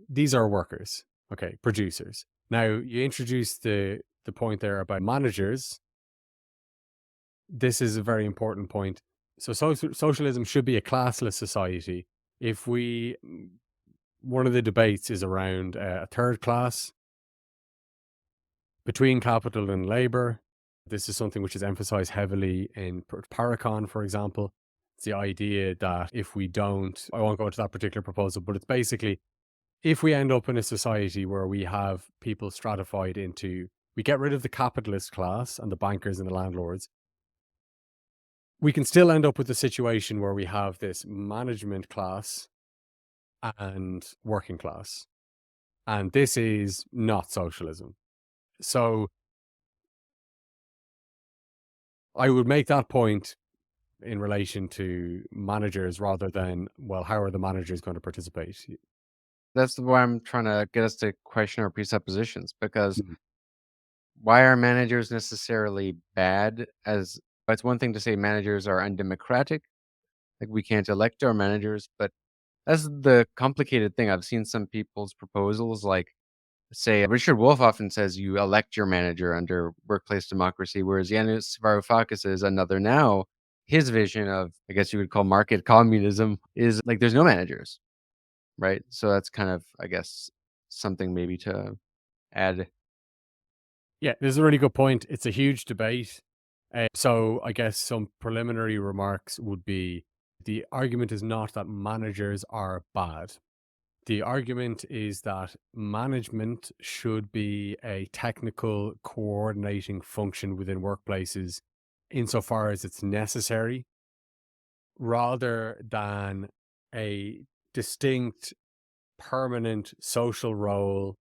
These are workers. Okay. Producers. Now, you introduced the point there about managers. This is a very important point. So socialism should be a classless society. One of the debates is around a third class between capital and labor. This is something which is emphasized heavily in Paracon, for example. It's the idea that I won't go into that particular proposal, but it's basically, if we end up in a society where we have people stratified we get rid of the capitalist class and the bankers and the landlords, we can still end up with a situation where we have this management class and working class. And this is not socialism. So I would make that point in relation to managers rather than, well, how are the managers going to participate? That's why I'm trying to get us to question our presuppositions, because why are managers necessarily bad? As it's one thing to say managers are undemocratic, like we can't elect our managers, but that's the complicated thing. I've seen some people's proposals, like, say, Richard Wolff often says you elect your manager under workplace democracy, whereas Yanis Varoufakis is another now. His vision of, I guess you would call market communism, is like there's no managers, right? So that's kind of, I guess, something maybe to add. Yeah, this is a really good point. It's a huge debate. So I guess some preliminary remarks would be, the argument is not that managers are bad. The argument is that management should be a technical coordinating function within workplaces insofar as it's necessary, rather than a distinct, permanent social role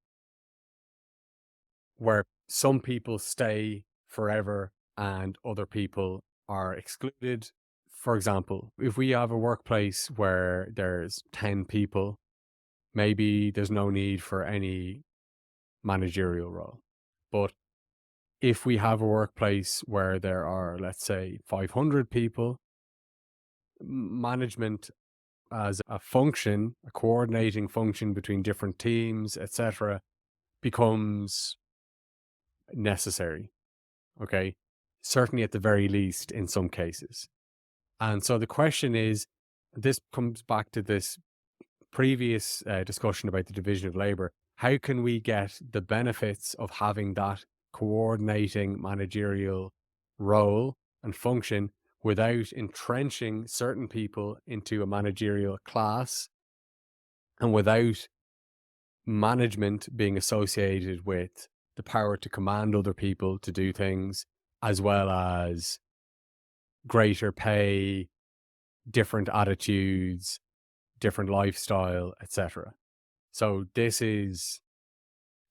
where some people stay forever and other people are excluded. For example, if we have a workplace where there's 10 people, maybe there's no need for any managerial role. But if we have a workplace where there are, let's say, 500 people, management as a function, a coordinating function between different teams, etc., becomes necessary. Okay. Certainly at the very least in some cases. And so the question is, this comes back to this previous discussion about the division of labor. How can we get the benefits of having that coordinating managerial role and function without entrenching certain people into a managerial class, and without management being associated with the power to command other people to do things, as well as greater pay, different attitudes, different lifestyle, etc. So this is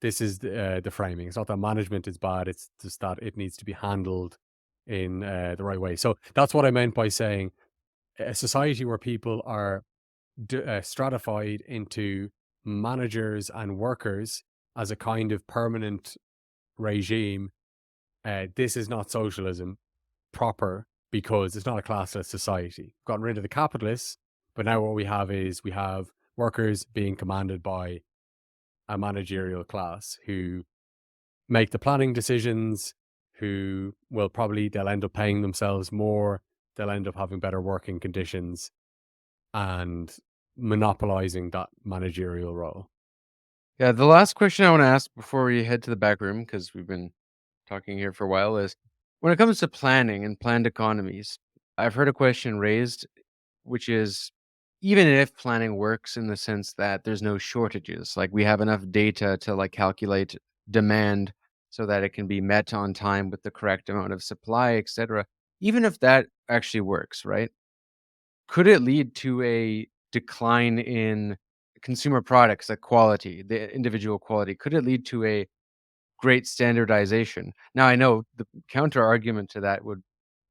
the framing. It's not that management is bad, it's just that it needs to be handled in the right way. So that's what I meant by saying a society where people are stratified into managers and workers as a kind of permanent regime. This is not socialism proper, because it's not a classless society. We've gotten rid of the capitalists, but now what we have is workers being commanded by a managerial class who make the planning decisions, who they'll end up paying themselves more, they'll end up having better working conditions and monopolizing that managerial role. Yeah, the last question I want to ask before we head to the back room, because we've been talking here for a while, is when it comes to planning and planned economies, I've heard a question raised, which is, even if planning works in the sense that there's no shortages, like we have enough data to like calculate demand so that it can be met on time with the correct amount of supply, etc. Even if that actually works, right? Could it lead to a decline in consumer products, like quality, the individual quality? Could it lead to a great standardization? Now, I know the counter argument to that would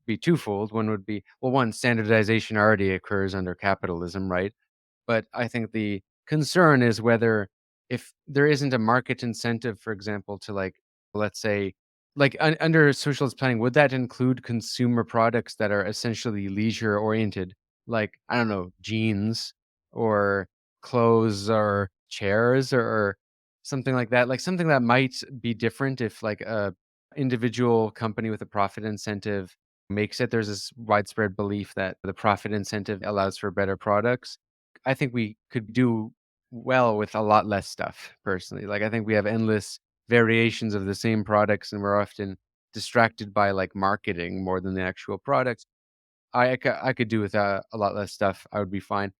be twofold. One would be, well, one, standardization already occurs under capitalism, right? But I think the concern is whether if there isn't a market incentive, for example, to like, let's say, like under socialist planning, would that include consumer products that are essentially leisure oriented, like, I don't know, jeans or clothes or chairs or something like that? Like something that might be different if like a individual company with a profit incentive makes it. There's this widespread belief that the profit incentive allows for better products. I think we could do well with a lot less stuff, personally. Like, I think we have endless variations of the same products, and we're often distracted by like marketing more than the actual products. I could do with a lot less stuff. I would be fine.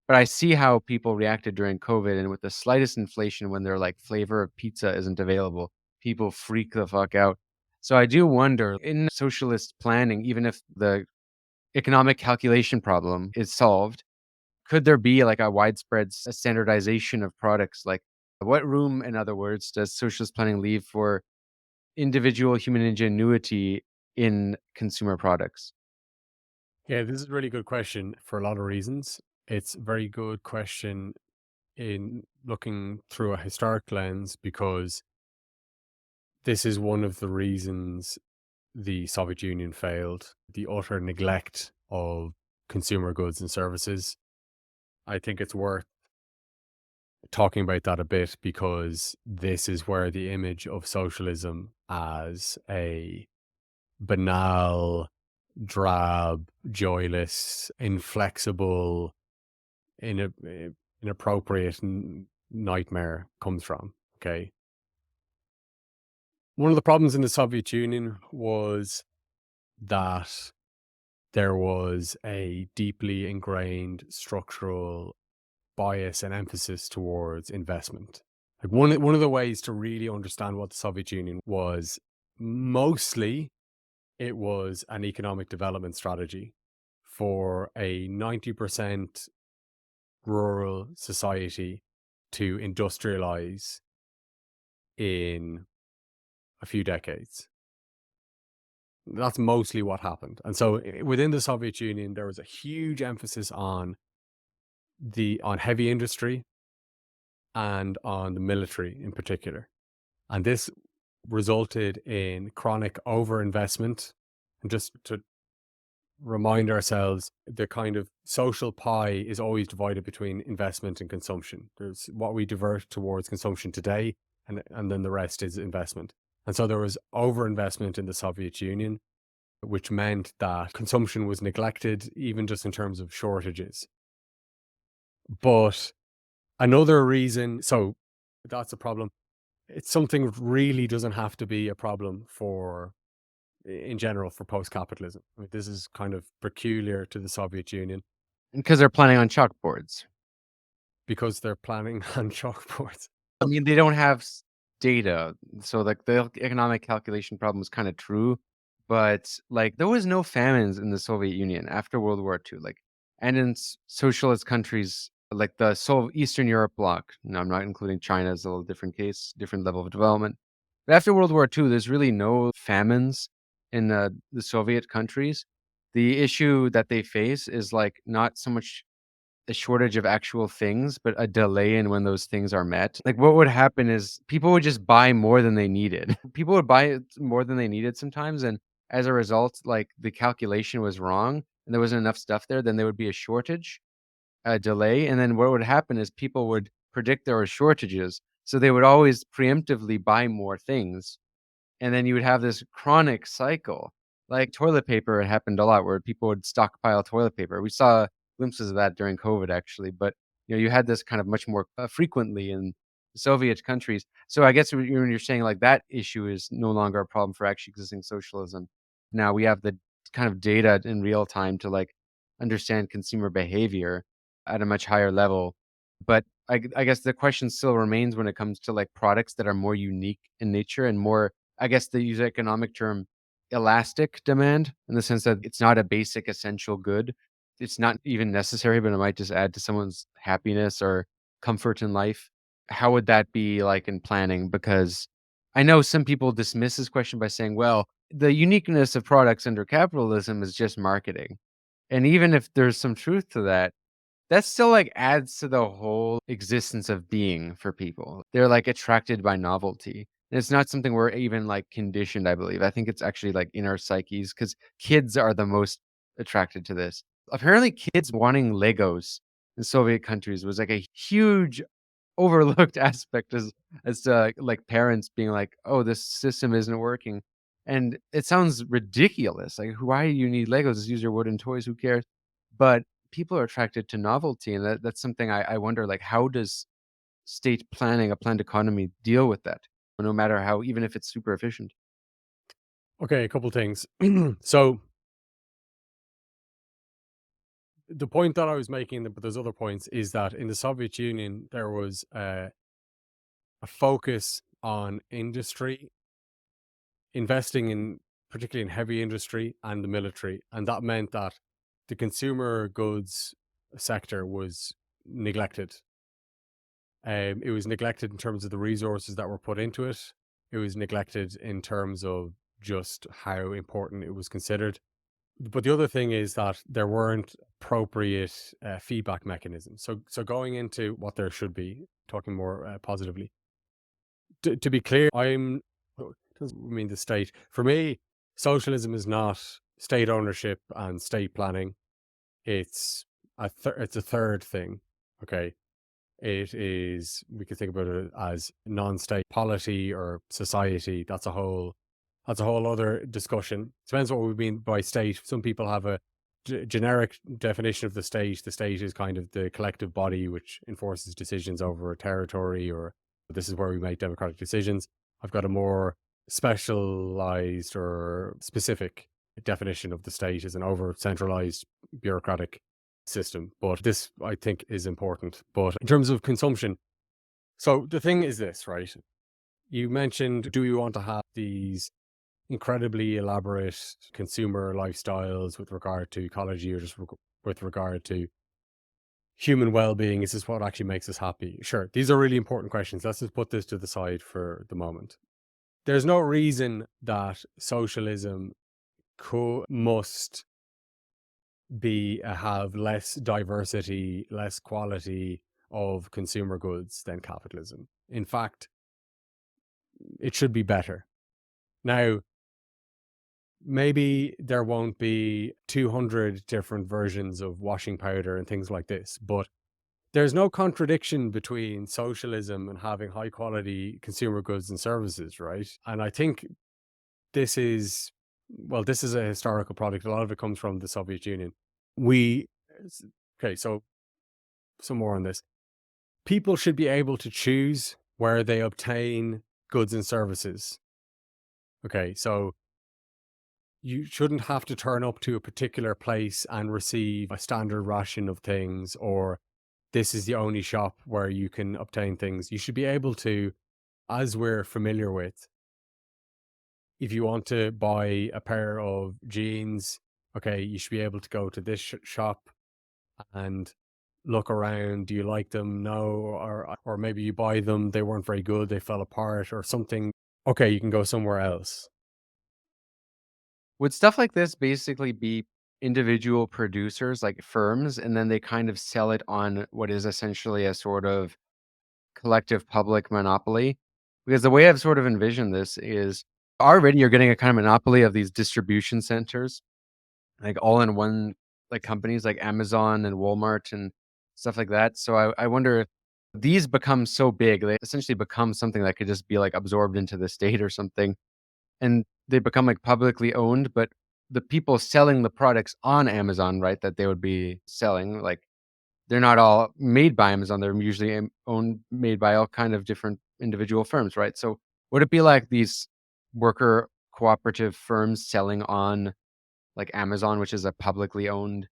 But I see how people reacted during COVID, and with the slightest inflation, when their like flavor of pizza isn't available, people freak the fuck out. So I do wonder in socialist planning, even if the economic calculation problem is solved, could there be like a widespread standardization of products? Like, what room, in other words, does socialist planning leave for individual human ingenuity in consumer products? Yeah, this is a really good question for a lot of reasons. It's a very good question in looking through a historic lens because this is one of the reasons the Soviet Union failed, the utter neglect of consumer goods and services. I think it's worth talking about that a bit because this is where the image of socialism as a banal, drab, joyless, inflexible, inappropriate nightmare comes from. Okay. One of the problems in the Soviet Union was that there was a deeply ingrained structural bias and emphasis towards investment. Like one of the ways to really understand what the Soviet Union was, mostly it was an economic development strategy for a 90% rural society to industrialize in a few decades. That's mostly what happened. And so within the Soviet Union, there was a huge emphasis on heavy industry and on the military in particular. And this resulted in chronic overinvestment. And just to remind ourselves, the kind of social pie is always divided between investment and consumption. There's what we divert towards consumption today, and then the rest is investment. And so there was overinvestment in the Soviet Union, which meant that consumption was neglected, even just in terms of shortages. But another reason, so that's a problem. It's something really doesn't have to be a problem in general, for post-capitalism. I mean, this is kind of peculiar to the Soviet Union Because they're planning on chalkboards. because they're planning on chalkboards. I mean, they don't have data. So, like, the economic calculation problem is kind of true. But, like, there was no famines in the Soviet Union after World War II. Like, and in socialist countries, like the Eastern Europe bloc, no, I'm not including China as a little different case, different level of development. But after World War II, there's really no famines in the Soviet countries. The issue that they face is like not so much a shortage of actual things, but a delay in when those things are met. Like, what would happen is people would just buy more than they needed. People would buy more than they needed sometimes, and as a result, like, the calculation was wrong and there wasn't enough stuff there, then there would be a shortage, a delay, and then what would happen is people would predict there were shortages, so they would always preemptively buy more things, and then you would have this chronic cycle. Like toilet paper, it happened a lot where people would stockpile toilet paper. We saw glimpses of that during COVID, actually, but you had this kind of much more frequently in the Soviet countries. So I guess when you're saying like that issue is no longer a problem for actually existing socialism. Now we have the kind of data in real time to like understand consumer behavior at a much higher level. But I guess the question still remains when it comes to like products that are more unique in nature and more, I guess the use economic term, elastic demand, in the sense that it's not a basic essential good. It's not even necessary, but it might just add to someone's happiness or comfort in life. How would that be like in planning? Because I know some people dismiss this question by saying, well, the uniqueness of products under capitalism is just marketing. And even if there's some truth to that, that still, like, adds to the whole existence of being for people. They're, like, attracted by novelty. And it's not something we're even, like, conditioned, I believe. I think it's actually, like, in our psyches because kids are the most attracted to this. Apparently, kids wanting Legos in Soviet countries was, like, a huge overlooked aspect as to, like, parents being like, "Oh, this system isn't working." And it sounds ridiculous, like, "Why do you need Legos? Just use your wooden toys, who cares?" But people are attracted to novelty, and that's something I wonder, like, how does state planning, a planned economy deal with that? No matter how even if it's super efficient. Okay, a couple things. So the point that I was making, but there's other points, is that in the Soviet Union there was a focus on industry, investing in particularly in heavy industry and the military, and that meant that the consumer goods sector was neglected. It was neglected in terms of the resources that were put into it. It was neglected in terms of just how important it was considered. But the other thing is that there weren't appropriate feedback mechanisms. So going into what there should be, talking more positively. To be clear, doesn't mean the state. For me, socialism is not state ownership and state planning. It's it's a third thing. Okay, it is, we could think about it as non-state polity or society. That's a whole other discussion. Depends what we mean by state. Some people have a generic definition of the state. The state is kind of the collective body which enforces decisions over a territory, or this is where we make democratic decisions. I've got a more specialized or specific definition of the state as an over centralized bureaucratic system. But this, I think, is important. But in terms of consumption, so the thing is this, right? You mentioned, do we want to have these incredibly elaborate consumer lifestyles with regard to ecology, or just with regard to human well-being? Is this what actually makes us happy? Sure, these are really important questions. Let's just put this to the side for the moment. There's no reason that socialism must be have less diversity, less quality of consumer goods than capitalism. In fact, it should be better. Now, maybe there won't be 200 different versions of washing powder and things like this, but there's no contradiction between socialism and having high quality consumer goods and services, right? And I think this is, well, this is a historical product. A lot of it comes from the Soviet Union. Okay, so some more on this. People should be able to choose where they obtain goods and services. Okay, so you shouldn't have to turn up to a particular place and receive a standard ration of things, or this is the only shop where you can obtain things. You should be able to, as we're familiar with, if you want to buy a pair of jeans, okay, you should be able to go to this shop and look around. Do you like them? No. Or maybe you buy them, they weren't very good, they fell apart or something. Okay, you can go somewhere else. Would stuff like this basically be individual producers, like firms, and then they kind of sell it on what is essentially a sort of collective public monopoly? Because the way I've sort of envisioned this is already you're getting a kind of monopoly of these distribution centers, like all in one, like companies like Amazon and Walmart and stuff like that. So I wonder if these become so big, they essentially become something that could just be like absorbed into the state or something. And they become like publicly owned, but the people selling the products on Amazon, right, that they would be selling, like they're not all made by Amazon. They're usually made by all kind of different individual firms, right? So would it be like these worker cooperative firms selling on like Amazon, which is a publicly owned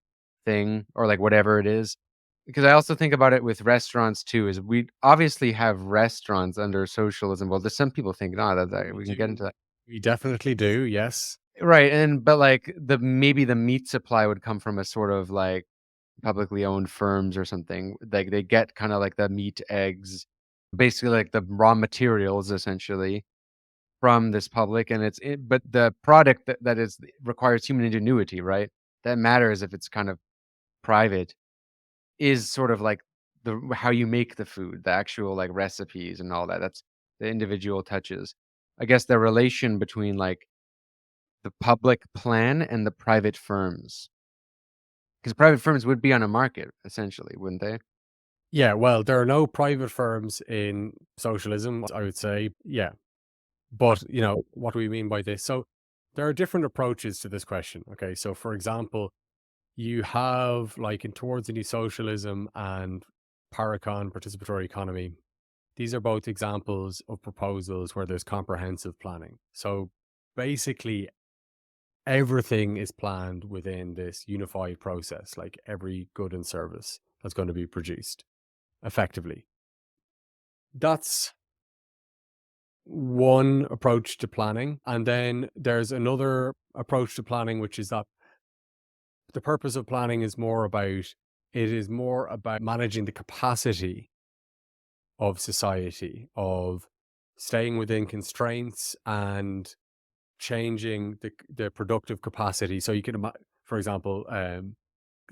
thing, or like whatever it is? because I also think about it with restaurants too, is we obviously have restaurants under socialism. Well, there's some people think, no, that we can get into that. We definitely do, yes. Right. But like maybe the meat supply would come from a sort of like publicly owned firms or something. Like they get kind of like the meat, eggs, basically like the raw materials essentially from this public, and but the product that is requires human ingenuity, right? That matters if it's kind of private, is sort of like how you make the food, the actual like recipes and all that. That's the individual touches. I guess the relation between like the public plan and the private firms, because private firms would be on a market essentially, wouldn't they? Yeah, well, there are no private firms in socialism, I would say. Yeah. But, what do we mean by this? So there are different approaches to this question. Okay. So, for example, you have like towards the new socialism and Paracon, participatory economy. These are both examples of proposals where there's comprehensive planning. So basically, everything is planned within this unified process, like every good and service that's going to be produced effectively. That's one approach to planning. And then there's another approach to planning, which is that the purpose of planning is more about managing the capacity of society, of staying within constraints and changing the productive capacity. So you can, for example,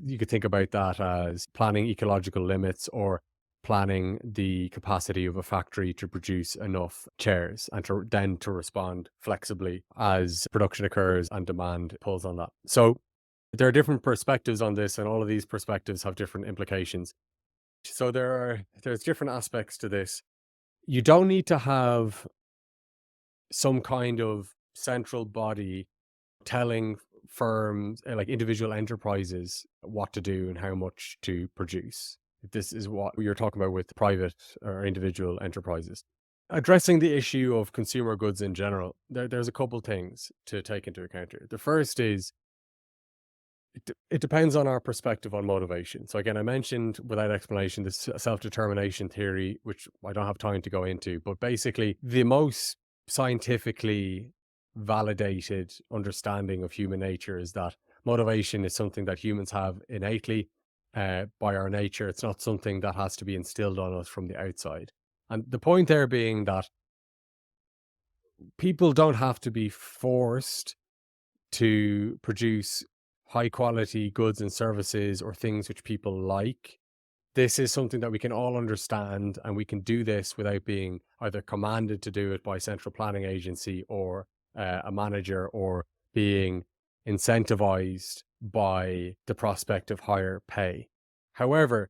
you could think about that as planning ecological limits or planning the capacity of a factory to produce enough chairs and to respond flexibly as production occurs and demand pulls on that. So there are different perspectives on this, and all of these perspectives have different implications. So there's different aspects to this. You don't need to have some kind of central body telling firms, like individual enterprises, what to do and how much to produce. This is what you're talking about with private or individual enterprises. Addressing the issue of consumer goods in general, there's a couple things to take into account here. The first is it depends on our perspective on motivation. So again, I mentioned without explanation this self-determination theory, which I don't have time to go into, but basically the most scientifically validated understanding of human nature is that motivation is something that humans have innately by our nature. It's not something that has to be instilled on us from the outside. And the point there being that people don't have to be forced to produce high quality goods and services or things which people like. This is something that we can all understand, and we can do this without being either commanded to do it by a central planning agency or a manager, or being incentivized by the prospect of higher pay. However,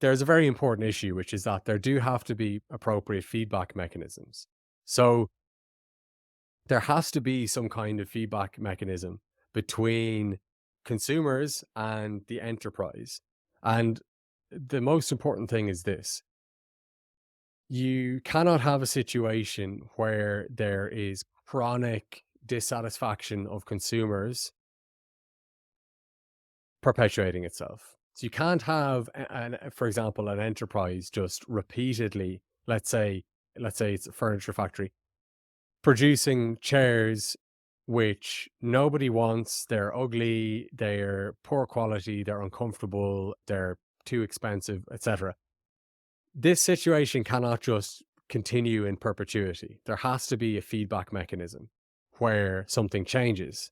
there's a very important issue, which is that there do have to be appropriate feedback mechanisms. So there has to be some kind of feedback mechanism between consumers and the enterprise. And the most important thing is this: you cannot have a situation where there is chronic dissatisfaction of consumers perpetuating itself. So you can't have, for example, an enterprise just repeatedly, let's say it's a furniture factory, producing chairs which nobody wants. They're ugly, they're poor quality, they're uncomfortable, they're too expensive, etc. This situation cannot just continue in perpetuity. There has to be a feedback mechanism where something changes.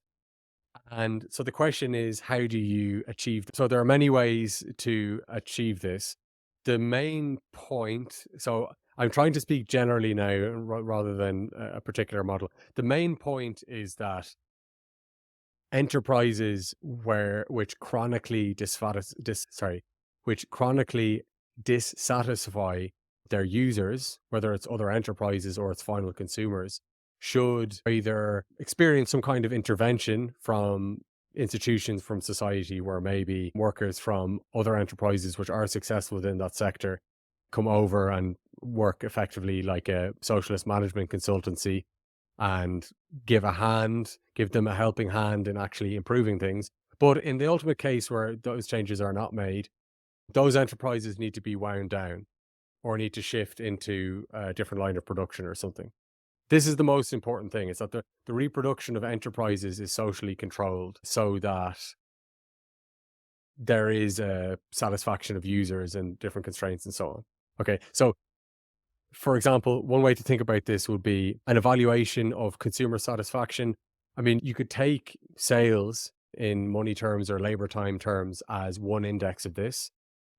And so the question is, how do you achieve this? So there are many ways to achieve this. The main point, so I'm trying to speak generally now rather than a particular model. The main point is that enterprises which chronically dissatisfy their users, whether it's other enterprises or its final consumers, should either experience some kind of intervention from institutions, from society, where maybe workers from other enterprises which are successful within that sector come over and work effectively like a socialist management consultancy and give them a helping hand in actually improving things. But in the ultimate case where those changes are not made, those enterprises need to be wound down or need to shift into a different line of production or something. This is the most important thing, is that the reproduction of enterprises is socially controlled so that there is a satisfaction of users and different constraints and so on. Okay, so for example, one way to think about this would be an evaluation of consumer satisfaction. I mean, you could take sales in money terms or labor time terms as one index of this.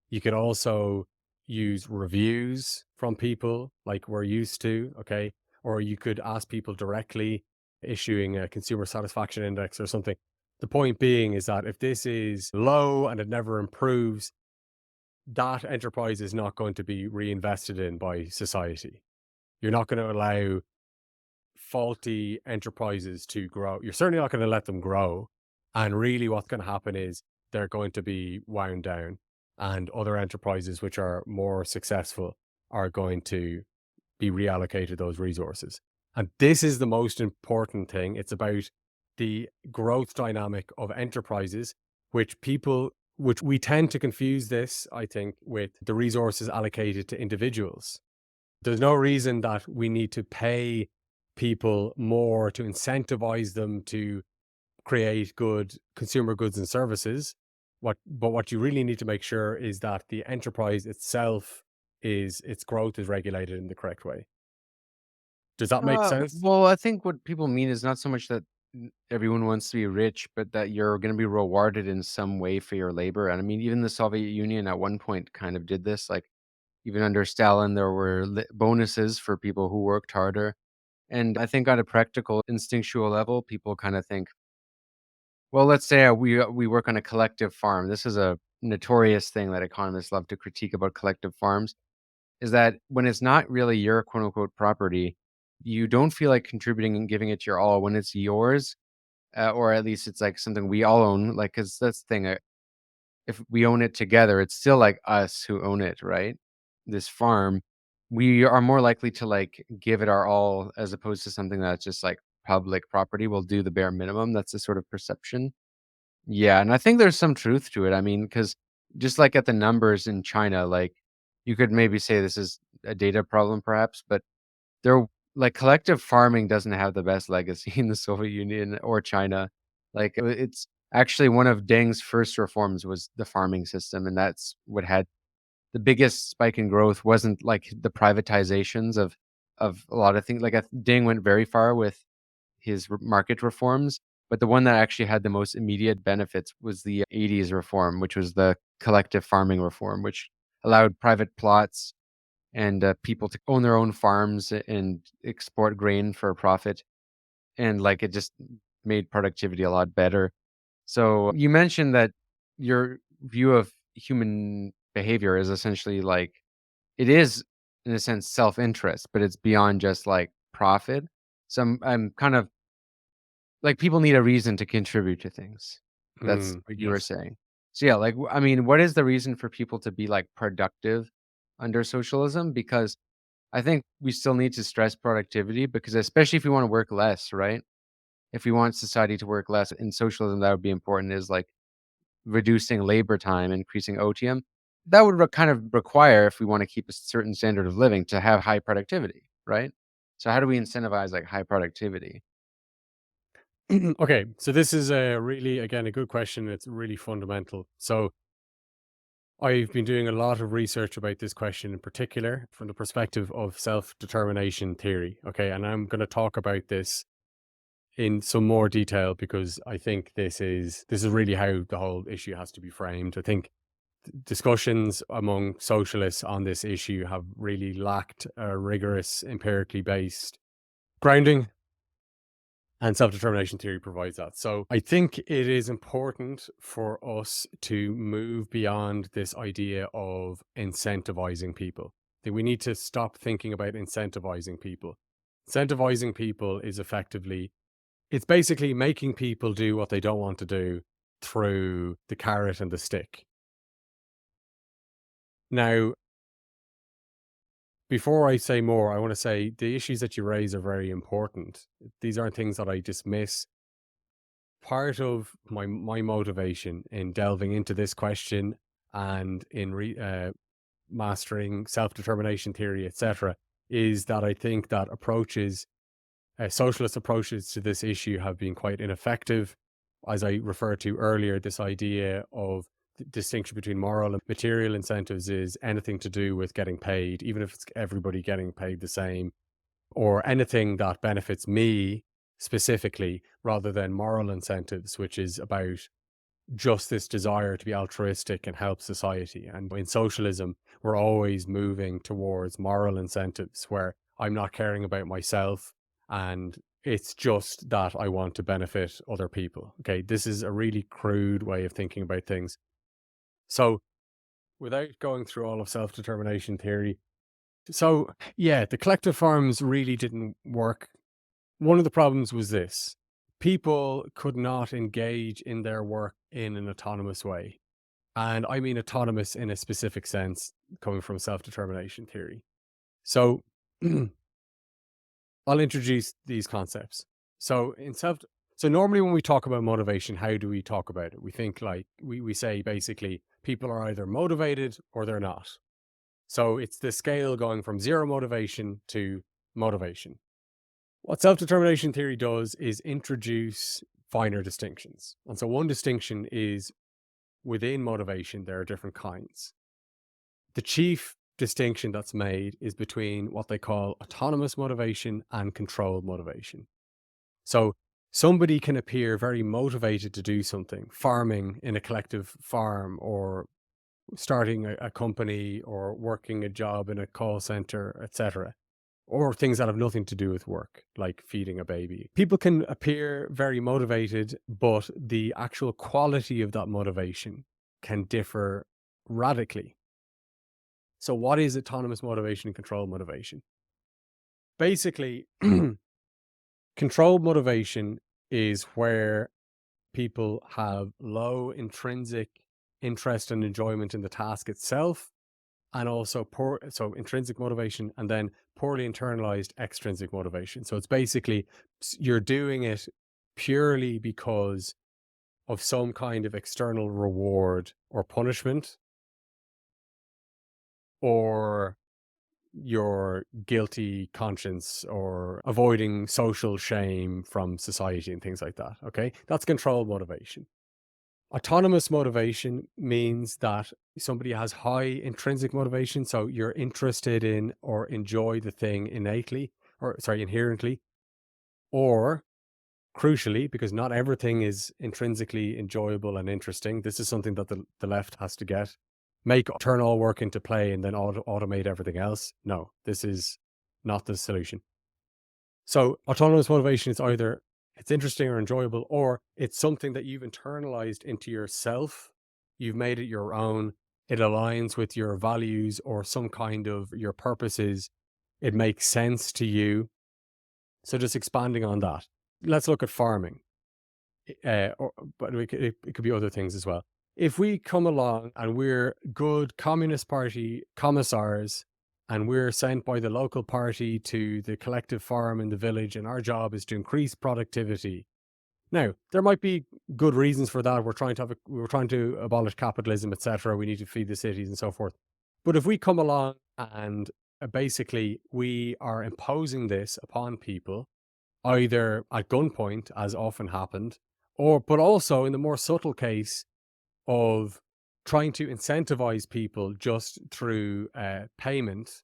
You could also use reviews from people like we're used to, okay? Or you could ask people directly, issuing a consumer satisfaction index or something. The point being is that if this is low and it never improves, that enterprise is not going to be reinvested in by society. You're not going to allow faulty enterprises to grow. You're certainly not going to let them grow. And really what's going to happen is they're going to be wound down, and other enterprises which are more successful are going to be reallocated those resources. And this is the most important thing. It's about the growth dynamic of enterprises, which we tend to confuse this, I think, with the resources allocated to individuals. There's no reason that we need to pay people more to incentivize them to create good consumer goods and services. But what you really need to make sure is that the enterprise itself its growth is regulated in the correct way. Does that make sense? Well, I think what people mean is not so much that everyone wants to be rich, but that you're going to be rewarded in some way for your labor. And I mean, even the Soviet Union at one point kind of did this. Like, even under Stalin, there were bonuses for people who worked harder. And I think on a practical, instinctual level, people kind of think, well, let's say we work on a collective farm. This is a notorious thing that economists love to critique about collective farms, is that when it's not really your quote unquote property, you don't feel like contributing and giving it your all. When it's yours, or at least it's like something we all own, like, because that's the thing. If we own it together, it's still like us who own it, right? This farm, we are more likely to like give it our all as opposed to something that's just like public property. We'll do the bare minimum. That's the sort of perception. Yeah, and I think there's some truth to it. I mean, because just like at the numbers in China, like you could maybe say this is a data problem, perhaps, but there, like collective farming doesn't have the best legacy in the Soviet Union or China. Like it's actually one of Deng's first reforms was the farming system, and that's what had the biggest spike in growth. Wasn't like the privatizations of a lot of things. Like Deng went very far with his market reforms, but the one that actually had the most immediate benefits was the 80s reform, which was the collective farming reform, which allowed private plots and people to own their own farms and export grain for a profit. And like it just made productivity a lot better. So you mentioned that your view of human behavior is essentially like it is, in a sense, self-interest, but it's beyond just like profit. So I'm kind of like people need a reason to contribute to things. That's what you were Yes. saying. So yeah, like I mean, what is the reason for people to be like productive under socialism? Because I think we still need to stress productivity because especially if you want to work less, right? If we want society to work less in socialism, that would be important is like reducing labor time, increasing OTM. That would kind of require, if we want to keep a certain standard of living, to have high productivity, right? So how do we incentivize like high productivity? Okay, so this is a really, again, a good question. It's really fundamental. So I've been doing a lot of research about this question in particular from the perspective of self-determination theory. Okay, and I'm going to talk about this in some more detail because I think this is really how the whole issue has to be framed. I think discussions among socialists on this issue have really lacked a rigorous, empirically based grounding, and self-determination theory provides that. So I think it is important for us to move beyond this idea of incentivizing people. That we need to stop thinking about incentivizing people. Incentivizing people is effectively, it's basically making people do what they don't want to do through the carrot and the stick. Now, before I say more, I want to say the issues that you raise are very important. These aren't things that I dismiss. Part of my motivation in delving into this question and in mastering self-determination theory, etc., is that I think that socialist approaches to this issue have been quite ineffective. As I referred to earlier, this idea of the distinction between moral and material incentives is anything to do with getting paid, even if it's everybody getting paid the same, or anything that benefits me specifically, rather than moral incentives, which is about just this desire to be altruistic and help society. And in socialism, we're always moving towards moral incentives where I'm not caring about myself and it's just that I want to benefit other people. Okay, this is a really crude way of thinking about things. So, without going through all of self-determination theory, so yeah, the collective farms really didn't work. One of the problems was this: people could not engage in their work in an autonomous way. And I mean autonomous in a specific sense, coming from self-determination theory. So I'll introduce these concepts. So normally when we talk about motivation, how do we talk about it? We think like we say basically people are either motivated or they're not. So it's the scale going from zero motivation to motivation. What self-determination theory does is introduce finer distinctions. And so one distinction is within motivation, there are different kinds. The chief distinction that's made is between what they call autonomous motivation and controlled motivation. So somebody can appear very motivated to do something, farming in a collective farm, or starting a company, or working a job in a call center, etc., or things that have nothing to do with work, like feeding a baby. People can appear very motivated, but the actual quality of that motivation can differ radically. So what is autonomous motivation and controlled motivation? Basically, controlled motivation is where people have low intrinsic interest and enjoyment in the task itself, and also so intrinsic motivation, and then poorly internalized extrinsic motivation. So it's basically you're doing it purely because of some kind of external reward or punishment, or your guilty conscience, or avoiding social shame from society and things like that. Okay, that's controlled motivation. Autonomous motivation means that somebody has high intrinsic motivation, so you're interested in or enjoy the thing inherently, or crucially, because not everything is intrinsically enjoyable and interesting. This is something that the left has to get. Turn all work into play and then automate everything else. No, this is not the solution. So autonomous motivation is either it's interesting or enjoyable, or it's something that you've internalized into yourself. You've made it your own. It aligns with your values or some kind of your purposes. It makes sense to you. So just expanding on that, let's look at farming. But it could be other things as well. If we come along and we're good Communist Party commissars, and we're sent by the local party to the collective farm in the village, and our job is to increase productivity. Now, there might be good reasons for that. We're trying to abolish capitalism, etc. We need to feed the cities and so forth. But if we come along and basically we are imposing this upon people, either at gunpoint, as often happened, but also in the more subtle case of trying to incentivize people just through payment,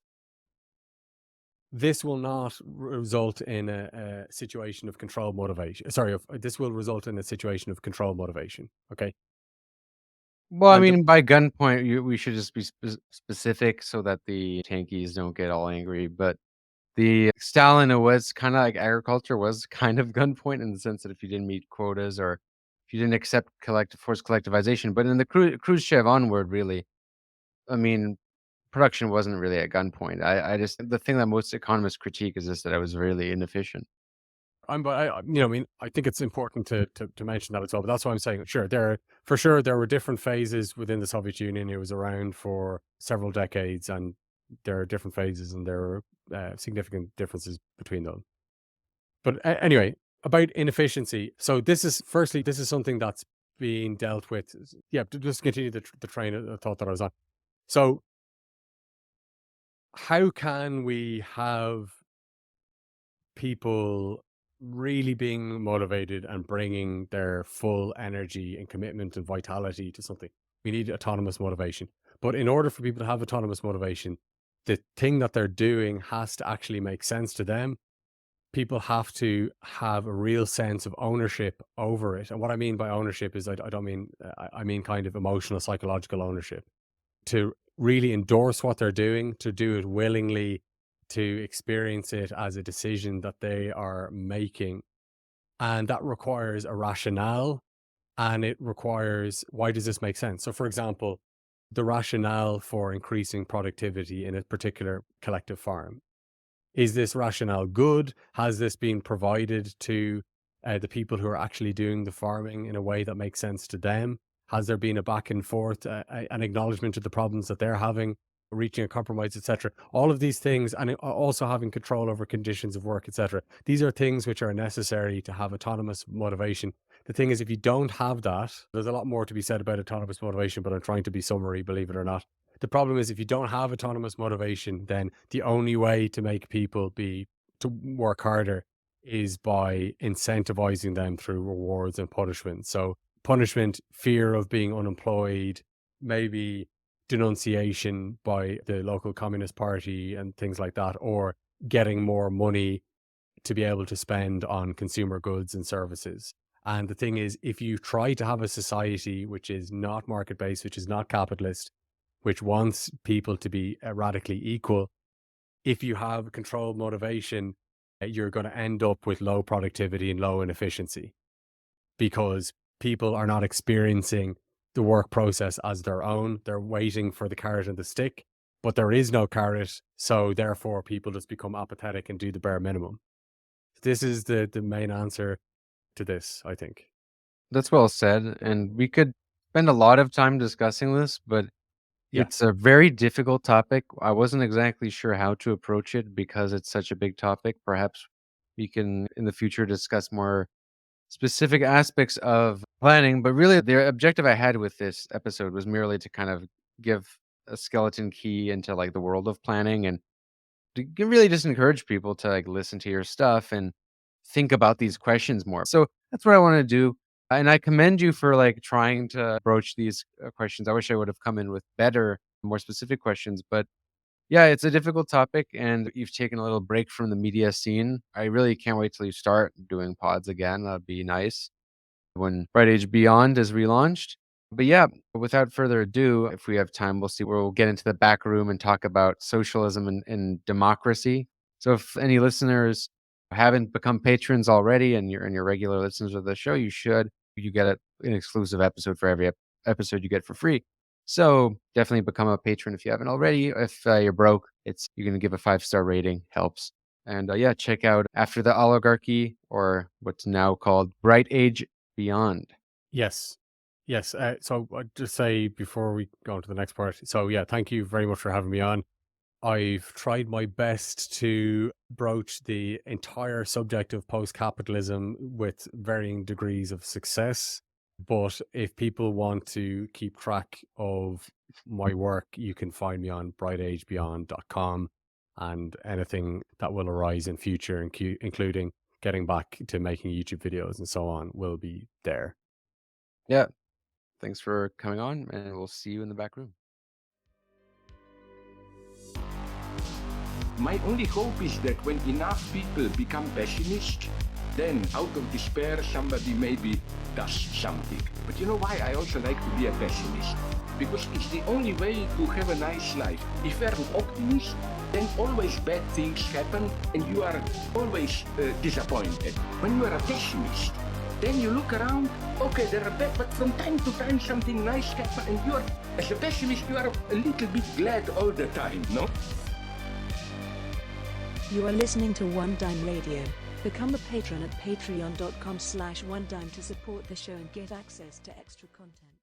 this will not result in a situation of controlled motivation. This will result in a situation of controlled motivation. Okay. Well, I mean, by gunpoint, we should just be specific so that the tankies don't get all angry. But the Stalin, it was kind of like agriculture was kind of gunpoint, in the sense that if you didn't meet quotas, or if you didn't accept forced collectivization. But in the Khrushchev onward, really, I mean, production wasn't really at gunpoint. The thing that most economists critique is just that it was really inefficient. I think it's important to mention that as well. But that's why I'm saying, there were different phases within the Soviet Union. It was around for several decades, and there are different phases, and there are significant differences between them. But anyway, about inefficiency. So this is something that's being dealt with. Yeah, to just continue the train of thought that I was on. So how can we have people really being motivated and bringing their full energy and commitment and vitality to something? We need autonomous motivation. But in order for people to have autonomous motivation, the thing that they're doing has to actually make sense to them. People have to have a real sense of ownership over it. And what I mean by ownership is I don't mean, I mean kind of emotional, psychological ownership. To really endorse what they're doing, to do it willingly, to experience it as a decision that they are making. And that requires a rationale, and it requires, why does this make sense? So for example, the rationale for increasing productivity in a particular collective farm. Is this rationale good? Has this been provided to the people who are actually doing the farming in a way that makes sense to them? Has there been a back and forth, an acknowledgement of the problems that they're having, reaching a compromise, etc.? All of these things, and also having control over conditions of work, etc. These are things which are necessary to have autonomous motivation. The thing is, if you don't have that, there's a lot more to be said about autonomous motivation, but I'm trying to be summary, believe it or not. The problem is, if you don't have autonomous motivation, then the only way to make people to work harder is by incentivizing them through rewards and punishment. So punishment, fear of being unemployed, maybe denunciation by the local Communist Party and things like that, or getting more money to be able to spend on consumer goods and services. And the thing is, if you try to have a society which is not market-based, which is not capitalist, which wants people to be radically equal, if you have controlled motivation, you're going to end up with low productivity and low inefficiency, because people are not experiencing the work process as their own. They're waiting for the carrot and the stick, but there is no carrot. So therefore people just become apathetic and do the bare minimum. This is the main answer to this, I think. That's well said. And we could spend a lot of time discussing this, but Yeah. it's a very difficult topic. I wasn't exactly sure how to approach it because it's such a big topic. Perhaps we can in the future discuss more specific aspects of planning. But really, the objective I had with this episode was merely to kind of give a skeleton key into like the world of planning, and to really just encourage people to like listen to your stuff and think about these questions more. So that's what I want to do. And I commend you for like trying to broach these questions. I wish I would have come in with better, more specific questions, but yeah, it's a difficult topic, and you've taken a little break from the media scene. I really can't wait till you start doing pods again. That'd be nice when Bright Age Beyond is relaunched. But yeah, without further ado, if we have time, we'll get into the back room and talk about socialism and democracy. So if any listeners haven't become patrons already and you're regular listeners of the show, you should. You get an exclusive episode for every episode you get for free. So definitely become a patron if you haven't already. If you're broke, you're going to give a 5-star rating, helps. And yeah, check out After the Oligarchy, or what's now called Bright Age Beyond. Yes. So I'd just say before we go on to the next part. So yeah, thank you very much for having me on. I've tried my best to broach the entire subject of post-capitalism with varying degrees of success. But if people want to keep track of my work, you can find me on brightagebeyond.com, and anything that will arise in future, including getting back to making YouTube videos and so on, will be there. Yeah. Thanks for coming on, and we'll see you in the back room. My only hope is that when enough people become pessimist, then out of despair somebody maybe does something. But you know why I also like to be a pessimist? Because it's the only way to have a nice life. If you're an optimist, then always bad things happen and you are always disappointed. When you are a pessimist, then you look around, okay, there are bad, but from time to time something nice happens, and you are, as a pessimist, you are a little bit glad all the time, no? You are listening to One Dime Radio. Become a patron at patreon.com/onedime to support the show and get access to extra content.